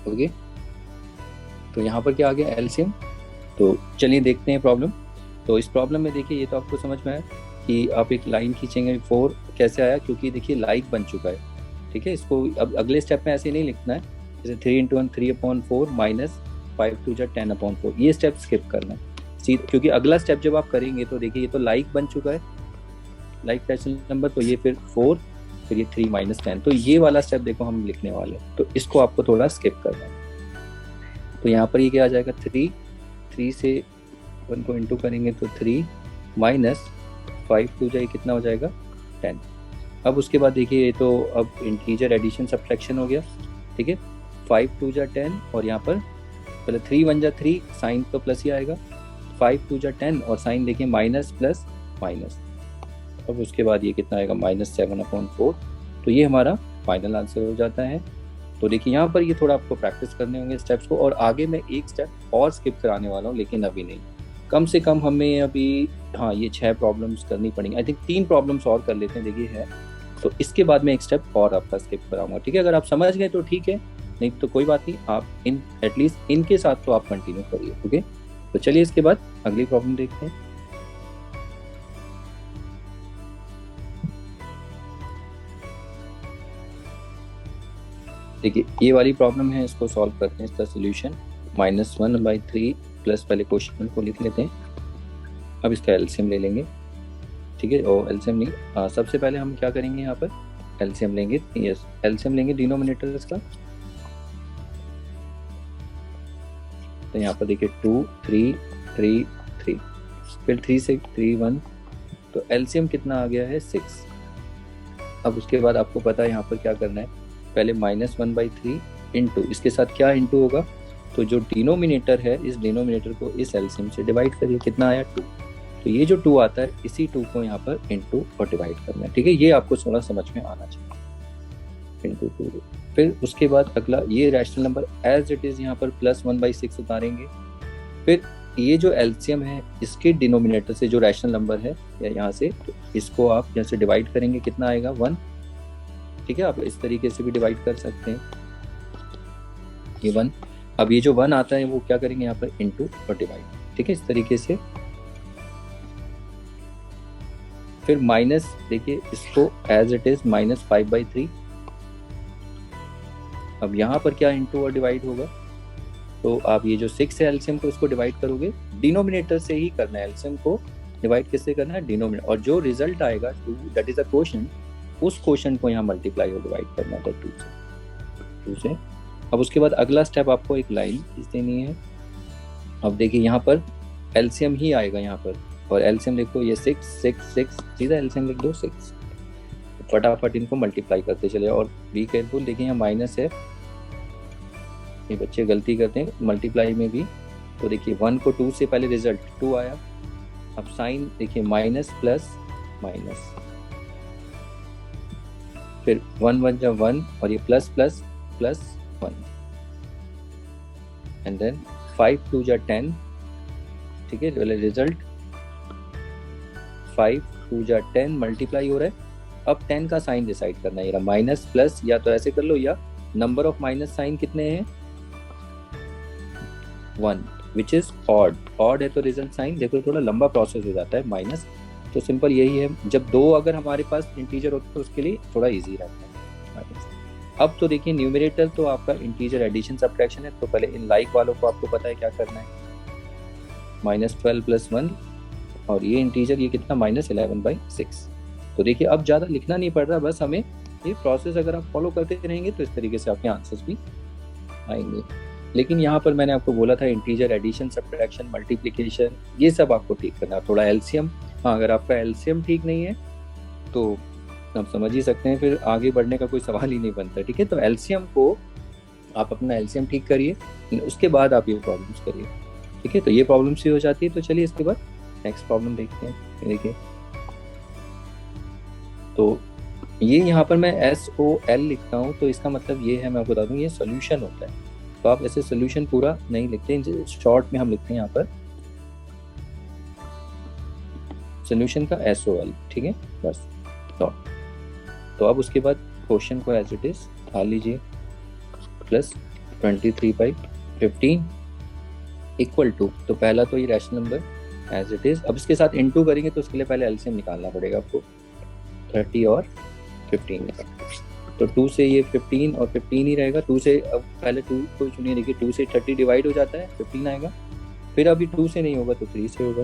ओके। तो यहाँ पर क्या आ गया, एलसीएम। तो चलिए देखते हैं प्रॉब्लम। तो इस प्रॉब्लम में देखिए, ये तो आपको समझ में आया कि आप एक लाइन खींचेंगे, 4 कैसे आया, क्योंकि देखिए लाइक बन चुका है, ठीक है। इसको अब अगले स्टेप में ऐसे नहीं लिखना है, जैसे 3 × 1 3/4 माइनस 5 × 2 = 10/4, ये स्टेप स्किप करना है, क्योंकि अगला स्टेप जब आप करेंगे तो देखिए ये तो लाइक बन चुका है, लाइक रैशनल नंबर, तो ये फिर 4, फिर ये 3 - 10, तो ये वाला स्टेप देखो हम लिखने वाले हैं, तो इसको आपको थोड़ा स्किप करना है। तो यहाँ पर ये क्या आ जाएगा, 3 से 1 को इंटू करेंगे तो 3 माइनस 5 × 2 = कितना हो जाएगा, 10। अब उसके बाद देखिए ये तो अब इंटीजर एडिशन सब्ट्रैक्शन हो गया, ठीक है। 5 × 2 = 10, और यहाँ पर पहले 3 × 1 = 3, साइन तो प्लस ही आएगा, 5 × 2 = 10, और साइन देखिए माइनस प्लस माइनस। अब उसके बाद ये कितना आएगा, -7/4। तो ये हमारा फाइनल आंसर हो जाता है। तो देखिए यहाँ पर ये थोड़ा आपको प्रैक्टिस करने होंगे स्टेप्स को, और आगे मैं एक स्टेप और स्किप कराने वाला हूँ, लेकिन अभी नहीं, कम से कम हमें अभी, हाँ, ये 6 प्रॉब्लम्स करनी पड़ेंगी, आई थिंक 3 प्रॉब्लम्स और कर लेते हैं, देखिए है, तो इसके बाद मैं एक स्टेप और आपका स्किप कराऊंगा, ठीक है। अगर आप समझ गए तो ठीक है, नहीं तो कोई बात नहीं, आप एटलीस्ट इनके साथ तो आप कंटिन्यू करिए, ओके। तो चलिए इसके बाद अगली प्रॉब्लम देखते हैं। देखिए ये वाली प्रॉब्लम है, इसको सॉल्व करते हैं। इसका सोल्यूशन -1/3 प्लस, पहले क्वेश्चन को लिख लेते हैं, अब इसका एलसीएम ले लेंगे, ठीक है। और एलसीएम नहीं, सबसे पहले हम क्या करेंगे, यहाँ पर एलसीएम लेंगे, यस एलसीएम लेंगे डिनोमिनेटर इसका। तो यहाँ पर देखिए 2 3 3 3, फिर 3 से 3 1, तो एलसीएम कितना आ गया है, 6। अब उसके बाद आपको पता है यहाँ पर क्या करना है, पहले -1/3 इंटू, इसके साथ क्या इंटू होगा, तो जो डिनोमिनेटर है इस डिनोमिनेटर को इस एलसीएम से डिवाइड करिए, कितना आया 2, तो ये जो 2 आता है, इसी 2 को यहाँ पर इंटू और डिवाइड करना है, ठीक है। ये आपको थोड़ा समझ में आना चाहिए, इंटू 2। फिर उसके बाद अगला ये rational number as it is यहाँ पर +1/6 उतारेंगे। फिर ये जो एलसीएम है इसके डिनोमिनेटर से जो रैशनल नंबर है या यहाँ से, तो इसको आप यहाँ से डिवाइड करेंगे, कितना आएगा 1, ठीक है। आप इस तरीके से भी डिवाइड कर सकते हैं, ये 1। अब ये जो 1 आता है वो क्या करेंगे यहाँ पर इंटू और डिवाइड, ठीक है, इस तरीके से। फिर माइनस, देखिए इसको एज इट इज -5/3। अब यहाँ पर क्या इंटू और डिवाइड होगा, तो आप ये जो 6 है एलसीएम को इसको डिवाइड करोगे, डिनोमिनेटर से ही करना है। एलसीएम को डिवाइड किससे करना है, डिनोमिनेटर, और जो रिजल्ट आएगा 2 दैट इज अ क्वोशंट, उस क्वोशंट को यहाँ मल्टीप्लाई और डिवाइड करना है 2 से। अब उसके बाद अगला स्टेप आपको एक लाइन खींच देनी है। अब देखिए यहाँ पर एलसीएम ही आएगा यहाँ पर, और एलसीएम देखो ये 6 6 6, सीधा एलसीएम लिख दो 6। फटाफट इनको मल्टीप्लाई करते चले, और बी केयरफुल, देखिए यहाँ माइनस है, ये बच्चे गलती करते हैं मल्टीप्लाई में भी। तो देखिए 1 को 2 से पहले रिजल्ट 2 आया, अब साइन देखिए माइनस प्लस माइनस, फिर 1 1 जा 1, और ये plus plus plus 1, and then 5 2 जा 10, ठीक है। रिजल्ट 5 2 जा 10 मल्टीप्लाई हो रहा है। अब 10 का साइन डिसाइड करना है, माइनस प्लस, या तो ऐसे कर लो, या नंबर ऑफ माइनस साइन कितने हैं 1, विच इज ऑड। ऑड है तो रिजल्ट साइन, देखो थोड़ा लंबा प्रोसेस हो जाता है माइनस, तो सिंपल यही है। जब 2 अगर हमारे पास इंटीजर होता है तो उसके लिए थोड़ा इजी रहता है। अब तो देखिए न्यूमरेटर तो आपका इंटीजर एडिशन सब्ट्रैक्शन है, तो पहले इन लाइक वालों को आपको पता है क्या करना है, -12 + 1, और ये इंटीजर ये कितना -11/6। तो देखिए अब ज़्यादा लिखना नहीं पड़ रहा, बस हमें ये प्रोसेस अगर आप फॉलो करते रहेंगे तो इस तरीके से आपके आंसर्स भी आएंगे। लेकिन यहाँ पर मैंने आपको बोला था इंटीजर एडिशन सब्ट्रैक्शन मल्टीप्लिकेशन ये सब आपको ठीक करना है। थोड़ा एलसीएम, हाँ अगर आपका एलसीएम ठीक नहीं है तो आप समझ ही सकते हैं फिर आगे बढ़ने का कोई सवाल ही नहीं बनता, ठीक है। तो एलसीएम को आप अपना एलसीएम ठीक करिए, उसके बाद आप ये प्रॉब्लम्स करिए, ठीक है। तो ये प्रॉब्लम्स ही हो जाती है। तो चलिए इसके बाद नेक्स्ट प्रॉब्लम देखते हैं। देखिए तो ये यहाँ पर मैं SOL लिखता हूँ, तो इसका मतलब ये है, मैं आपको बता दूँ ये सोल्यूशन होता है। तो आप ऐसे सोल्यूशन पूरा नहीं लिखते, शॉर्ट में हम लिखते हैं यहाँ पर सोल्यूशन का SOL, ठीक है बस। तो अब उसके बाद क्वेश्चन को एज इट इज डाल लीजिए, +23/15 इक्वल टू, तो पहला तो ये rational number as it is. अब इसके साथ इनटू करेंगे तो उसके लिए पहले एलसीएम निकालना पड़ेगा आपको, 30 और 15 निकालना। तो 2 से ये 15 और 15 ही रहेगा। 2 से अब पहले 2 को चुनिए, देखिए 2 से 30 डिवाइड हो जाता है, 15 आएगा। फिर अभी 2 से नहीं होगा तो 3 से होगा,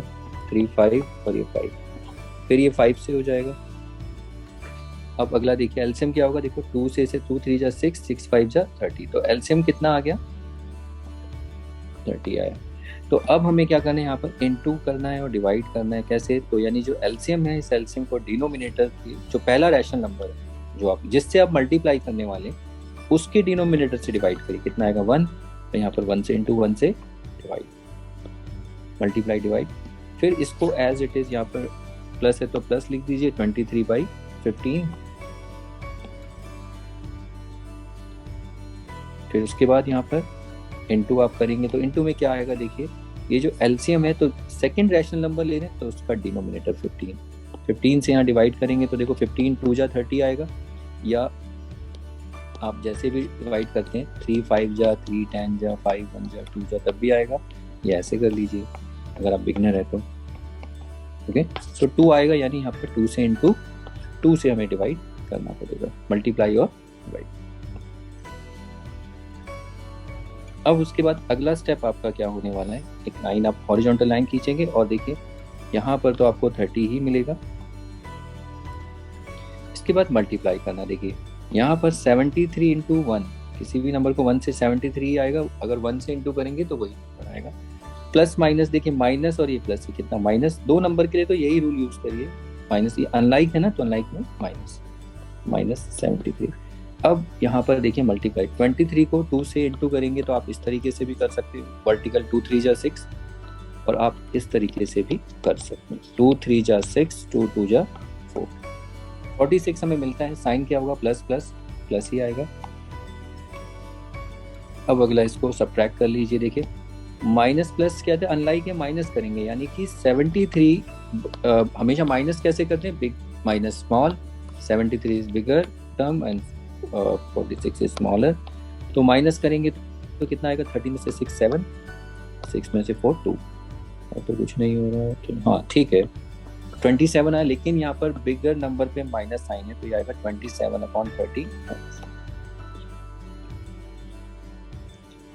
3 5 और ये 5, फिर ये 5 से हो जाएगा। अब अगला देखिए एलसीएम क्या होगा, देखो 2 से 2 3 जा 6, 6 5 जा 30, तो एलसीएम कितना आ गया 30 आया। तो अब हमें क्या करना है, यहाँ पर इनटू करना है और डिवाइड करना है। कैसे, तो यानी जो एलसीएम है इस एलसीएम को डिनोमिनेटर की जो पहला रैशनल नंबर है जो आप जिससे आप मल्टीप्लाई करने वाले उसके डिनोमिनेटर से डिवाइड करिए, कितना आएगा 1, तो यहाँ पर 1 से इंटू 1 से डिवाइड, मल्टीप्लाई डिवाइड। फिर इसको एज इट इज यहाँ पर प्लस है तो प्लस लिख दीजिए, 23/15। फिर उसके बाद यहाँ पर इनटू आप करेंगे तो इनटू में क्या आएगा, देखिए ये जो एलसीएम है तो सेकंड रैशनल नंबर ले रहे हैं तो उसका डिनोमिनेटर 15 से यहाँ डिवाइड करेंगे तो देखो 15 2 जा 30 आएगा, या आप जैसे भी डिवाइड करते हैं 3 5 जा 3 10 जा 5 1 जा 2 जा तब भी आएगा, या ऐसे कर लीजिए अगर आप बिगनर है तो, ओके। तो 2 आएगा, यानी यहाँ पर 2 से इंटू 2 से हमें डिवाइड करना पड़ेगा, मल्टीप्लाई और डिवाइड। अब उसके बाद अगला स्टेप आपका क्या होने वाला है, एक लाइन आप हॉरिजॉन्टल लाइन खींचेंगे और देखिए यहाँ पर तो आपको 30 ही मिलेगा। इसके बाद मल्टीप्लाई करना, देखिए यहाँ पर 73 इंटू 1, किसी भी नंबर को 1 से 73 आएगा, अगर 1 से इंटू करेंगे तो वही आएगा। प्लस माइनस, देखिए माइनस और ये प्लस, ये कितना माइनस, 2 नंबर के लिए तो यही रूल यूज करिए, माइनस, ये अनलाइक है ना तो अनलाइक में -73। अब यहाँ पर देखिए मल्टीप्लाई, 23 को 2 से इंटू करेंगे तो आप इस तरीके से भी कर सकते हो, वर्टिकल 2 3 जा 6, और आप इस तरीके से भी कर सकते हैं। 2 3 जा 6, 2 2 जा 4, 46 हमें मिलता है। साइन क्या होगा, प्लस प्लस प्लस ही आएगा। अब अगला इसको सब्ट्रैक्ट कर लीजिए। देखिए माइनस प्लस क्या था, अनलाइक है माइनस करेंगे, यानी कि 73 हमेशा माइनस कैसे करते हैं, big minus small, 73 is bigger term and 46 is smaller. तो माइनस करेंगे तो कितना आएगा, 30 में से 6 7, 6 में से 4 2, तो कुछ नहीं हो रहा तो हाँ ठीक है 27 आया, लेकिन यहाँ पर बिगर नंबर पे माइनस साइन है तो ये आएगा 27/30।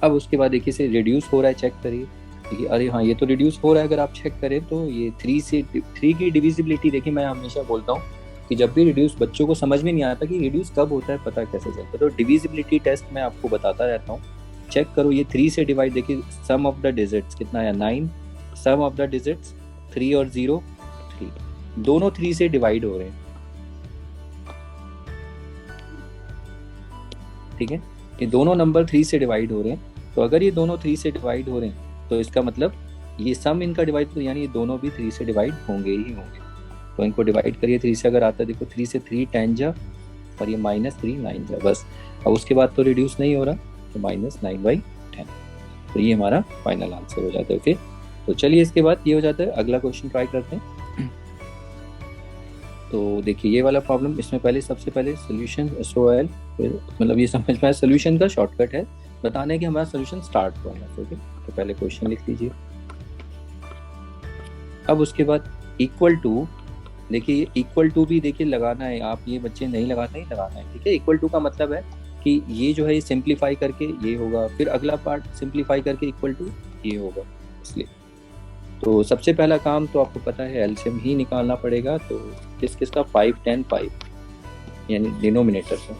अब उसके बाद देखिए इसे रिड्यूस हो रहा है, चेक करिए। देखिए अरे हाँ ये तो रिड्यूस हो रहा है, अगर आप चेक करें तो ये 3 की डिविजिबिलिटी। देखिए मैं हमेशा बोलता हूँ कि जब भी रिड्यूस, बच्चों को समझ में नहीं आता कि रिड्यूस कब होता है, पता कैसे चलता है, तो डिविजिबिलिटी टेस्ट मैं आपको बताता रहता हूँ। चेक करो ये 3 से डिवाइड, देखिए सम ऑफ द डिजिट्स कितना है 9, सम ऑफ द डिजिट्स 3 और 0 3, दोनों 3 से डिवाइड हो रहे हैं, ठीक है, ये दोनों नंबर 3 से डिवाइड हो रहे हैं। तो अगर ये दोनों 3 से डिवाइड हो रहे हैं तो इसका मतलब ये सम इनका डिवाइड, तो यानी ये दोनों भी 3 से डिवाइड होंगे ही होंगे। तो इनको डिवाइड करिए 3 से, अगर आता है देखो 3 से 3 10 जा और ये -3 9 जा, बस। अब उसके बाद तो रिड्यूस नहीं हो रहा, तो -9/10। तो ये हमारा फाइनल आंसर हो जाता है। ओके, तो चलिए इसके बाद ये हो जाता है। अगला क्वेश्चन ट्राई करते हैं। तो देखिए ये वाला प्रॉब्लम, इसमें पहले सबसे पहले सोल्यूशन SOL, फिर मतलब ये समझ में आया सोल्यूशन का शॉर्टकट है, बताने कि हमारा सोल्यूशन स्टार्ट हुआ है। ओके, तो पहले क्वेश्चन लिख लीजिए। अब उसके बाद इक्वल टू, देखिए इक्वल टू भी देखिए लगाना है, आप ये बच्चे नहीं लगाते ही लगाना है, ठीक है। इक्वल टू का मतलब है कि ये जो है ये सिंप्लीफाई करके ये होगा, फिर अगला पार्ट सिंप्लीफाई करके इक्वल टू ये होगा, इसलिए। तो सबसे पहला काम तो आपको पता है एलसीएम ही निकालना पड़ेगा। तो किस किस का, 5 10 5, यानी डिनोमिनेटर का।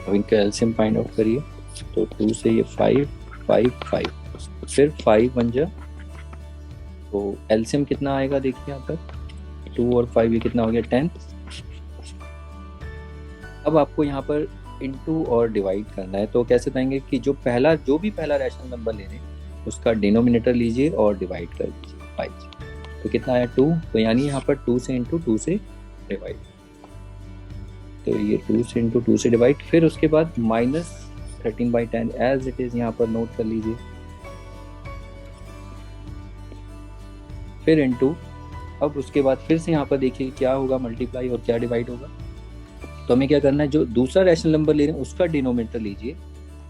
अब इनका एलसीएम फाइंड आउट करिए। तो 2 से ये 5 5 5, फिर 5 बन जा, तो एलसीएम कितना आएगा देखिए यहाँ पर 2 और 5, ये कितना हो गया 10। अब आपको यहाँ पर इनटू और डिवाइड करना है। तो कैसे बताएंगे कि जो भी पहला रैशनल नंबर ले रहे हैं उसका डिनोमिनेटर लीजिए और डिवाइड कर दीजिए 5। तो कितना आया 2, तो यानी यहाँ पर 2 से इंटू 2 से डिवाइड, तो ये 2 से इंटू 2 से डिवाइड, फिर उसके बाद -13/10 एज इट इज यहाँ पर नोट कर लीजिए, फिर इंटू। अब उसके बाद फिर से यहाँ पर देखिए क्या होगा, मल्टीप्लाई और क्या डिवाइड होगा। तो हमें क्या करना है, जो दूसरा रैशनल नंबर ले रहे हैं उसका डिनोमिनेटर लीजिए,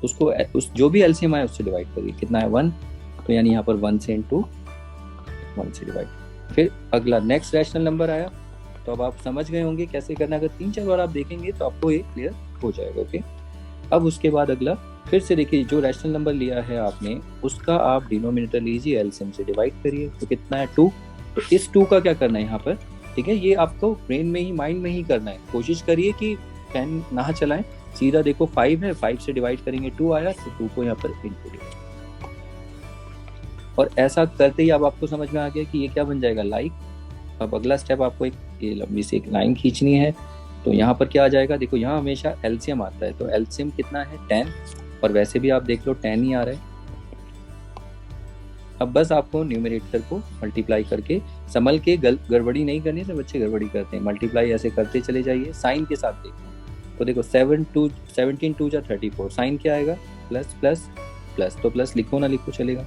उसको उस जो भी एलसीएम आए उससे डिवाइड करिए, कितना है 1, तो यानी यहाँ पर 1 से इंटू 1 से डिवाइड। फिर अगला नेक्स्ट रैशनल नंबर आया, तो अब आप समझ गए होंगे कैसे करना, अगर 3-4 बार आप देखेंगे तो आपको ये क्लियर हो जाएगा। ओके, अब उसके बाद अगला फिर से देखिए जो रैशनल नंबर लिया है आपने उसका आप डिनोमिनेटर लीजिए, एलसीएम से डिवाइड करिए, तो कितना है 2। तो इस 2 का क्या करना है यहाँ पर, ठीक है, ये आपको ब्रेन में ही, माइंड में ही करना है। कोशिश करिए कि पेन ना चलाएं, सीधा देखो 5 है, 5 से डिवाइड करेंगे 2 आया, तो 2 को यहाँ पर इनपुट, और ऐसा करते ही अब आपको समझ में आ गया कि ये क्या बन जाएगा, लाइक। अब अगला स्टेप आपको एक ये लंबी सी एक लाइन खींचनी है। तो यहाँ पर क्या आ जाएगा, देखो यहाँ हमेशा एलसीएम आता है, तो एलसीएम कितना है 10, और वैसे भी आप देख लो 10 ही आ रहा है। अब बस आपको न्यूमरेटर को मल्टीप्लाई करके संभल के, गड़बड़ी नहीं करनी, सब बच्चे गड़बड़ी करते हैं, मल्टीप्लाई ऐसे करते चले जाइए, साइन के साथ देखना। तो देखो 17 2 जा 34, साइन क्या आएगा, प्लस प्लस प्लस, तो प्लस लिखो ना लिखो चलेगा।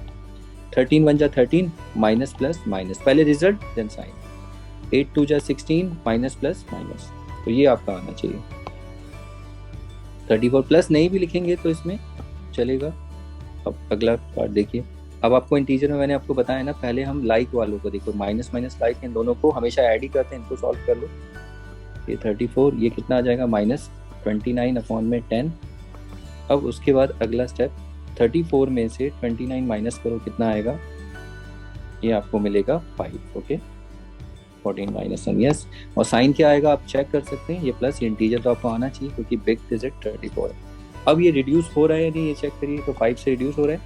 13 1 जा 13, माइनस प्लस माइनस, पहले रिजल्ट देन साइन। 8 2 जा 16, माइनस प्लस माइनस, तो ये आपका आना चाहिए। 34 प्लस नहीं भी लिखेंगे तो इसमें चलेगा। अब अगला पार्ट देखिए, अब आपको इंटीजर में मैंने आपको बताया ना, पहले हम लाइक वालों को देखो, माइनस माइनस लाइक, इन दोनों को हमेशा ऐड ही करते हैं, इनको सॉल्व कर लो। ये 34, ये कितना आ जाएगा -29/10। अब उसके बाद अगला स्टेप, 34 में से 29 माइनस करो, कितना आएगा, ये आपको मिलेगा 5। Okay, 14 - 1 yes. और साइन क्या आएगा आप चेक कर सकते हैं, ये प्लस, ये इंटीजर तो आपको आना चाहिए क्योंकि बिग डिजिट 34 है। अब ये रिड्यूस हो रहा है या नहीं ये चेक करिए, तो 5 से रिड्यूस हो रहा है,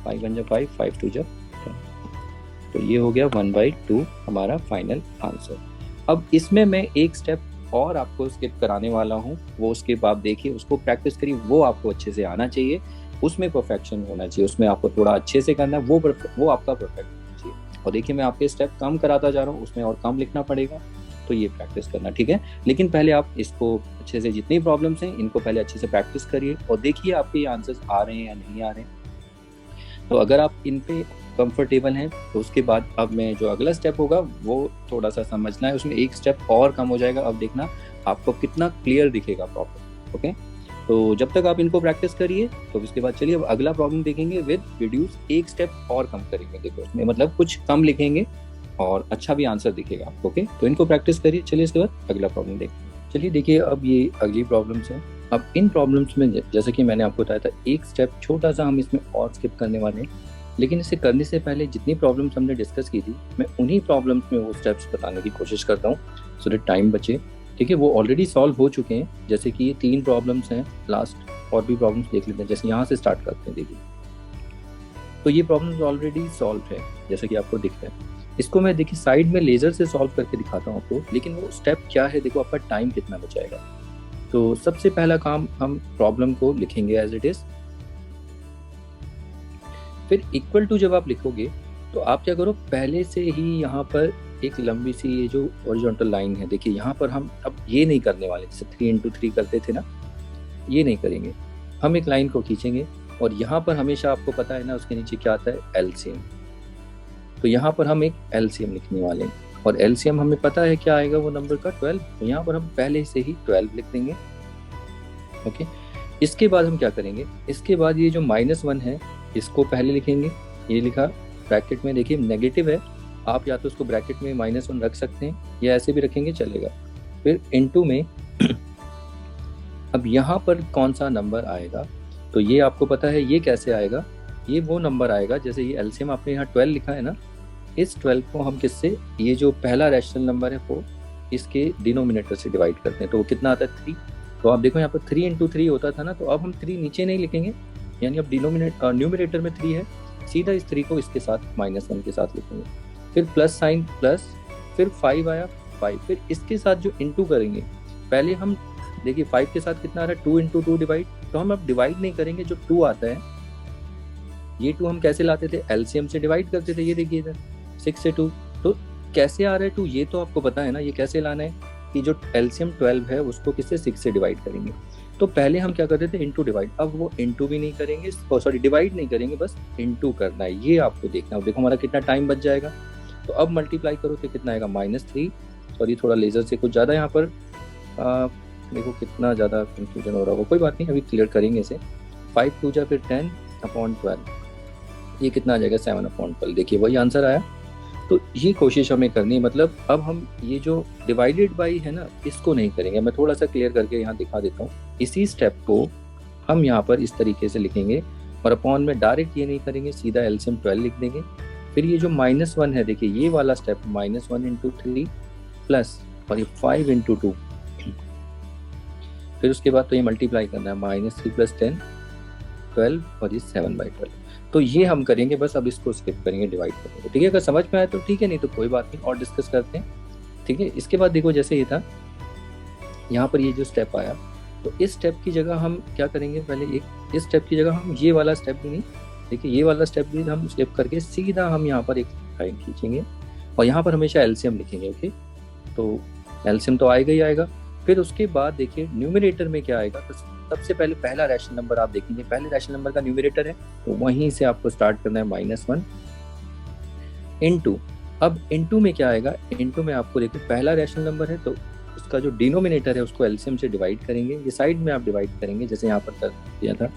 5 1 जा 5, 5 2 जा 10, तो ये हो गया 1/2 हमारा फाइनल आंसर। अब इसमें मैं एक स्टेप और आपको स्किप कराने वाला हूँ, वो स्किप आप देखिए, उसको प्रैक्टिस करिए, वो आपको अच्छे से आना चाहिए। उसमें परफेक्शन होना चाहिए, उसमें आपको थोड़ा अच्छे से करना है, वो आपका परफेक्ट होना चाहिए। और देखिए मैं आपके स्टेप कम कराता जा रहा हूँ, उसमें और कम लिखना पड़ेगा, तो ये प्रैक्टिस करना, ठीक है। लेकिन पहले आप इसको अच्छे से, जितनी प्रॉब्लम्स हैं इनको पहले अच्छे से प्रैक्टिस करिए और देखिए आपके ये आंसर्स आ रहे हैं या नहीं आ रहे हैं। तो अगर आप इन पे कंफर्टेबल हैं तो उसके बाद अब मैं जो अगला स्टेप होगा वो थोड़ा सा समझना है, उसमें एक स्टेप और कम हो जाएगा। अब देखना आपको कितना क्लियर दिखेगा प्रॉब्लम। ओके, तो जब तक आप इनको प्रैक्टिस करिए, तो उसके बाद चलिए अब अगला प्रॉब्लम देखेंगे विद रिड्यूस। एक स्टेप और कम करेंगे, देखो इसमें मतलब कुछ कम लिखेंगे और अच्छा भी आंसर दिखेगा आपको। ओके, तो इनको प्रैक्टिस करिए। चलिए इसके बाद अगला प्रॉब्लम देखते हैं। चलिए देखिए अब ये अगली प्रॉब्लम्स है। अब इन प्रॉब्लम्स में जैसे कि मैंने आपको बताया था, एक स्टेप छोटा सा हम इसमें और स्किप करने वाले हैं, लेकिन इसे करने से पहले जितनी प्रॉब्लम्स हमने डिस्कस की थी, मैं उन्हीं प्रॉब्लम्स में वो स्टेप्स बताने की कोशिश करता हूँ सो दैट टाइम बचे। ठीक है, वो ऑलरेडी सॉल्व हो चुके हैं, जैसे कि ये 3 प्रॉब्लम्स हैं लास्ट, और भी प्रॉब्लम्स देख लेते हैं। जैसे यहाँ से स्टार्ट करते हैं, देखिए तो ये प्रॉब्लम्स ऑलरेडी सॉल्व है जैसे कि आपको दिख रहा है। इसको मैं देखिए साइड में लेजर से सॉल्व करके दिखाता हूँ आपको, लेकिन वो स्टेप क्या है, देखो आपका टाइम कितना बचाएगा। तो सबसे पहला काम, हम प्रॉब्लम को लिखेंगे एज इट इज, फिर इक्वल टू जब आप लिखोगे तो आप क्या करो, पहले से ही यहाँ पर एक लंबी सी ये जो हॉरिजॉन्टल लाइन है, देखिए यहाँ पर हम अब ये नहीं करने वाले, जैसे 3x3 करते थे ना, ये नहीं करेंगे। हम एक लाइन को खींचेंगे और यहाँ पर हमेशा आपको पता है ना उसके नीचे क्या आता है, एलसीएम। तो यहाँ पर हम एक एलसीएम लिखने वाले हैं, और एलसीएम हमें पता है क्या आएगा, वो नंबर का 12। तो यहाँ पर हम पहले से ही 12 लिख देंगे। ओके, इसके बाद हम क्या करेंगे, इसके बाद ये जो -1 है इसको पहले लिखेंगे। ये लिखा ब्रैकेट में, देखिए नेगेटिव है, आप या तो उसको ब्रैकेट में -1 रख सकते हैं या ऐसे भी रखेंगे चलेगा। फिर इनटू में अब यहाँ पर कौन सा नंबर आएगा, तो ये आपको पता है ये कैसे आएगा, ये वो नंबर आएगा, जैसे ये एलसीएम आपने यहाँ 12 लिखा है ना, इस 12 को हम किससे, ये जो पहला रैशनल नंबर है वो इसके डिनोमिनेटर से डिवाइड करते हैं, तो वो कितना आता है 3। तो आप देखो यहाँ पर 3 × 3 होता था ना, तो अब हम 3 नीचे नहीं लिखेंगे, यानी अब न्यूमिनेटर में 3 है, सीधा इस 3 को इसके साथ -1 के साथ लिखेंगे। फिर प्लस साइन प्लस, फिर 5 आया 5, फिर इसके साथ जो इनटू करेंगे, पहले हम देखिए 5 के साथ कितना आ रहा है, 2 × 2 डिवाइड, तो हम अब डिवाइड नहीं करेंगे, जो 2 आता है ये 2 हम कैसे लाते थे, एलसीएम से डिवाइड करते थे। ये देखिए इधर 6 से 2, तो कैसे आ रहा है 2, ये तो आपको पता है ना, ये कैसे लाना है कि जो एलसीएम 12 है उसको किससे, 6 से डिवाइड करेंगे। तो पहले हम क्या करते थे, इनटू डिवाइड, अब वो इनटू भी नहीं करेंगे, सॉरी डिवाइड नहीं करेंगे, बस इनटू करना है, ये आपको देखना है। देखो हमारा कितना टाइम बच जाएगा। तो अब मल्टीप्लाई करो तो कितना आएगा, -3, सॉरी थोड़ा लेजर से कुछ ज़्यादा यहाँ पर देखो कितना ज़्यादा कंफ्यूजन हो रहा होगा, कोई बात नहीं, अभी क्लियर करेंगे इसे। 5 × 2 फिर 10/12, ये कितना आ जाएगा, 7/12। देखिए वही आंसर आया। तो ये कोशिश हमें करनी है, मतलब अब हम ये जो डिवाइडेड बाई है ना, इसको नहीं करेंगे। मैं थोड़ा सा क्लियर करके यहाँ दिखा देता हूँ। इसी स्टेप को हम यहाँ पर इस तरीके से लिखेंगे, और अपॉन में डायरेक्ट ये नहीं करेंगे, सीधा एलसीएम 12 लिख देंगे। फिर ये जो -1 है, देखिए ये वाला स्टेप, -1 × 3 प्लस, और ये 5 × 2, फिर उसके बाद तो ये मल्टीप्लाई करना है, -3 + 10 12, और ये 7/12। तो ये हम करेंगे बस, अब इसको स्किप करेंगे, डिवाइड करेंगे। ठीक है, अगर समझ में आए तो ठीक है, नहीं तो कोई बात नहीं, और डिस्कस करते हैं। ठीक है, इसके बाद देखो जैसे ये था, यहाँ पर ये जो स्टेप आया, तो इस स्टेप की जगह हम क्या करेंगे, पहले एक इस स्टेप की जगह हम ये वाला स्टेप भी नहीं, देखिए ये वाला स्टेप भी हम स्किप करके सीधा हम यहाँ पर एक लाइन खींचेंगे, और यहाँ पर हमेशा एलसीएम लिखेंगे। ओके, तो एलसीएम तो आएगा ही आएगा। फिर उसके बाद देखिए न्यूमरेटर में क्या आएगा, तो सबसे पहले पहला रैशनल नंबर आप देखेंगे, पहले रैशनल नंबर का न्यूमरेटर है, तो वहीं से आपको स्टार्ट करना है, -1 इनटू, अब इनटू में क्या आएगा, इनटू में आपको देखो पहला रैशनल नंबर है, तो उसका जो डिनोमिनेटर है उसको एलसीएम से डिवाइड करेंगे, ये साइड में आप डिवाइड करेंगे जैसे यहाँ पर कर दिया था।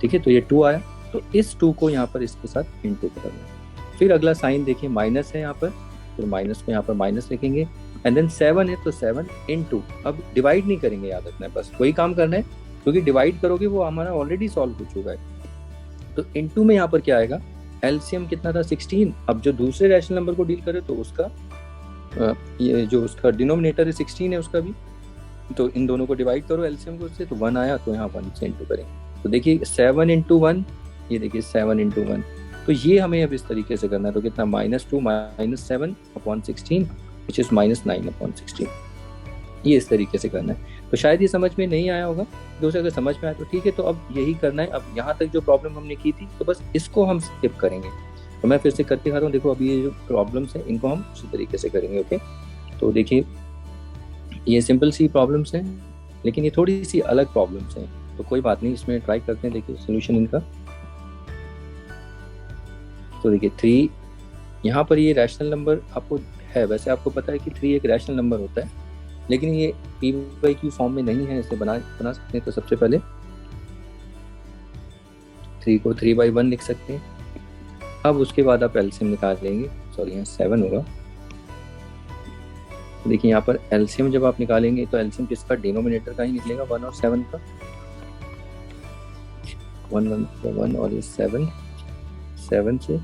ठीक है, तो ये 2 आया, तो इस 2 को यहाँ पर इसके साथ इनटू करना। फिर अगला साइन देखिए माइनस है यहाँ पर, फिर माइनस को यहाँ पर माइनस लिखेंगे, एंड देन 7 है तो 7 इनटू, अब डिवाइड नहीं करेंगे, याद रखना है, बस वही काम करना है, क्योंकि डिवाइड करोगे वो हमारा ऑलरेडी सॉल्व हो चुका है। तो इनटू में यहाँ पर क्या आएगा, एलसीएम कितना था, 16। अब जो दूसरे रैशनल नंबर को डील करे तो उसका ये जो उसका डिनोमिनेटर है 16 है उसका भी, तो इन दोनों को डिवाइड करो एलसीएम को उससे, तो 1 आया, तो यहाँ 1 से इंटू करेंगे। तो देखिए 7 × 1, ये देखिए 7 × 1, तो ये हमें अब इस तरीके से करना है। तो कितना, -2 -7/16 विच इज -9/16, ये इस तरीके से करना है। तो शायद ये समझ में नहीं आया होगा, दोस्तों अगर समझ में आया तो ठीक है। तो अब यही करना है, अब यहाँ तक जो प्रॉब्लम हमने की थी तो बस इसको हम स्किप करेंगे। तो मैं फिर से करके दिखाता हूँ, देखो अभी ये जो प्रॉब्लम्स है इनको हम उसी तरीके से करेंगे। ओके, तो देखिए ये सिंपल सी प्रॉब्लम्स हैं, लेकिन ये थोड़ी सी अलग प्रॉब्लम्स हैं, तो कोई बात नहीं, इसमें ट्राई करते हैं। देखिए सोल्यूशन इनका, तो देखिए 3 यहाँ पर ये रैशनल नंबर आपको है, वैसे आपको पता है कि 3 एक रैशनल नंबर होता है, लेकिन ये p/q फॉर्म में नहीं है, इसे बना सकते हैं। तो सबसे पहले 3 को 3/1 लिख सकते हैं। अब उसके बाद आप एलसीएम निकाल लेंगे, सॉरी यहाँ 7 होगा। देखिए यहाँ पर एलसीएम जब आप निकालेंगे तो एलसीएम किसका, डिनोमिनेटर का ही निकलेगा, 1 और 7 का। 1 और ये 7 से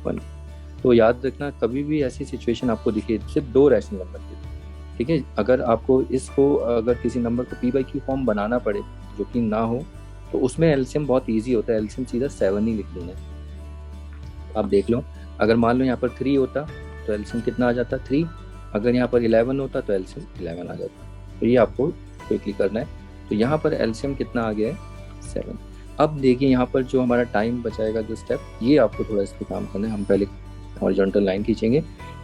1। तो याद रखना, कभी भी ऐसी सिचुएशन आपको दिखे सिर्फ 2 रैशनल नंबर के, ठीक है, अगर आपको इसको अगर किसी नंबर को p/q फॉर्म बनाना पड़े जो कि ना हो, तो उसमें एलसीएम बहुत इजी होता है, एलसीएम सीधा 7 ही लिख देना है। आप देख लो, अगर मान लो यहाँ पर 3 होता तो एलसीएम कितना आ जाता, 3। अगर यहाँ पर 11 होता तो एलसीएम 11 आ जाता। तो ये आपको क्विकली करना है। तो यहाँ पर एलसीएम कितना आ गया है, 7। अब देखिए यहाँ पर जो हमारा टाइम बचाएगा जो स्टेप, ये आपको थोड़ा इस पर काम करना है। हम पहले हॉरिजॉन्टल लाइन खींचेंगे,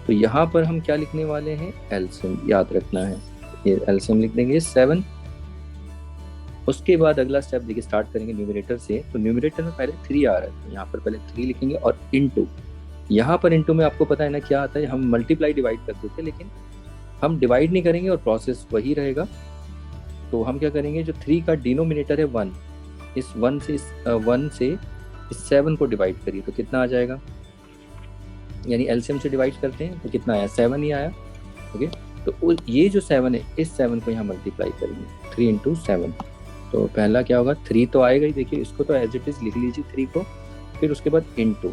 तो यहाँ पर हम क्या लिखने वाले हैं, एलसीएम याद रखना है। ये एलसीएम लिख देंगे 7। उसके बाद अगला स्टेप देखिए स्टार्ट करेंगे न्यूमरेटर से। तो न्यूमरेटर में पहले 3 आ रहा है, तो यहाँ पर पहले 3 लिखेंगे और इनटू। यहाँ पर इनटू में आपको पता है ना क्या आता है, हम मल्टीप्लाई डिवाइड करते थे, लेकिन हम डिवाइड नहीं करेंगे और प्रोसेस वही रहेगा। तो हम क्या करेंगे, जो 3 का डिनोमिनेटर है 1, इस 1 से इस 7 को डिवाइड करिए, तो कितना आ जाएगा, यानी एलसीएम से डिवाइड करते हैं तो कितना आया, 7 ही आया। ओके, तो ये जो 7 है, इस 7 को यहाँ मल्टीप्लाई करेंगे, 3 × 7। तो पहला क्या होगा, 3 तो आएगा ही, देखिए इसको तो एज इट इज लिख लीजिए 3 को, फिर उसके बाद इनटू।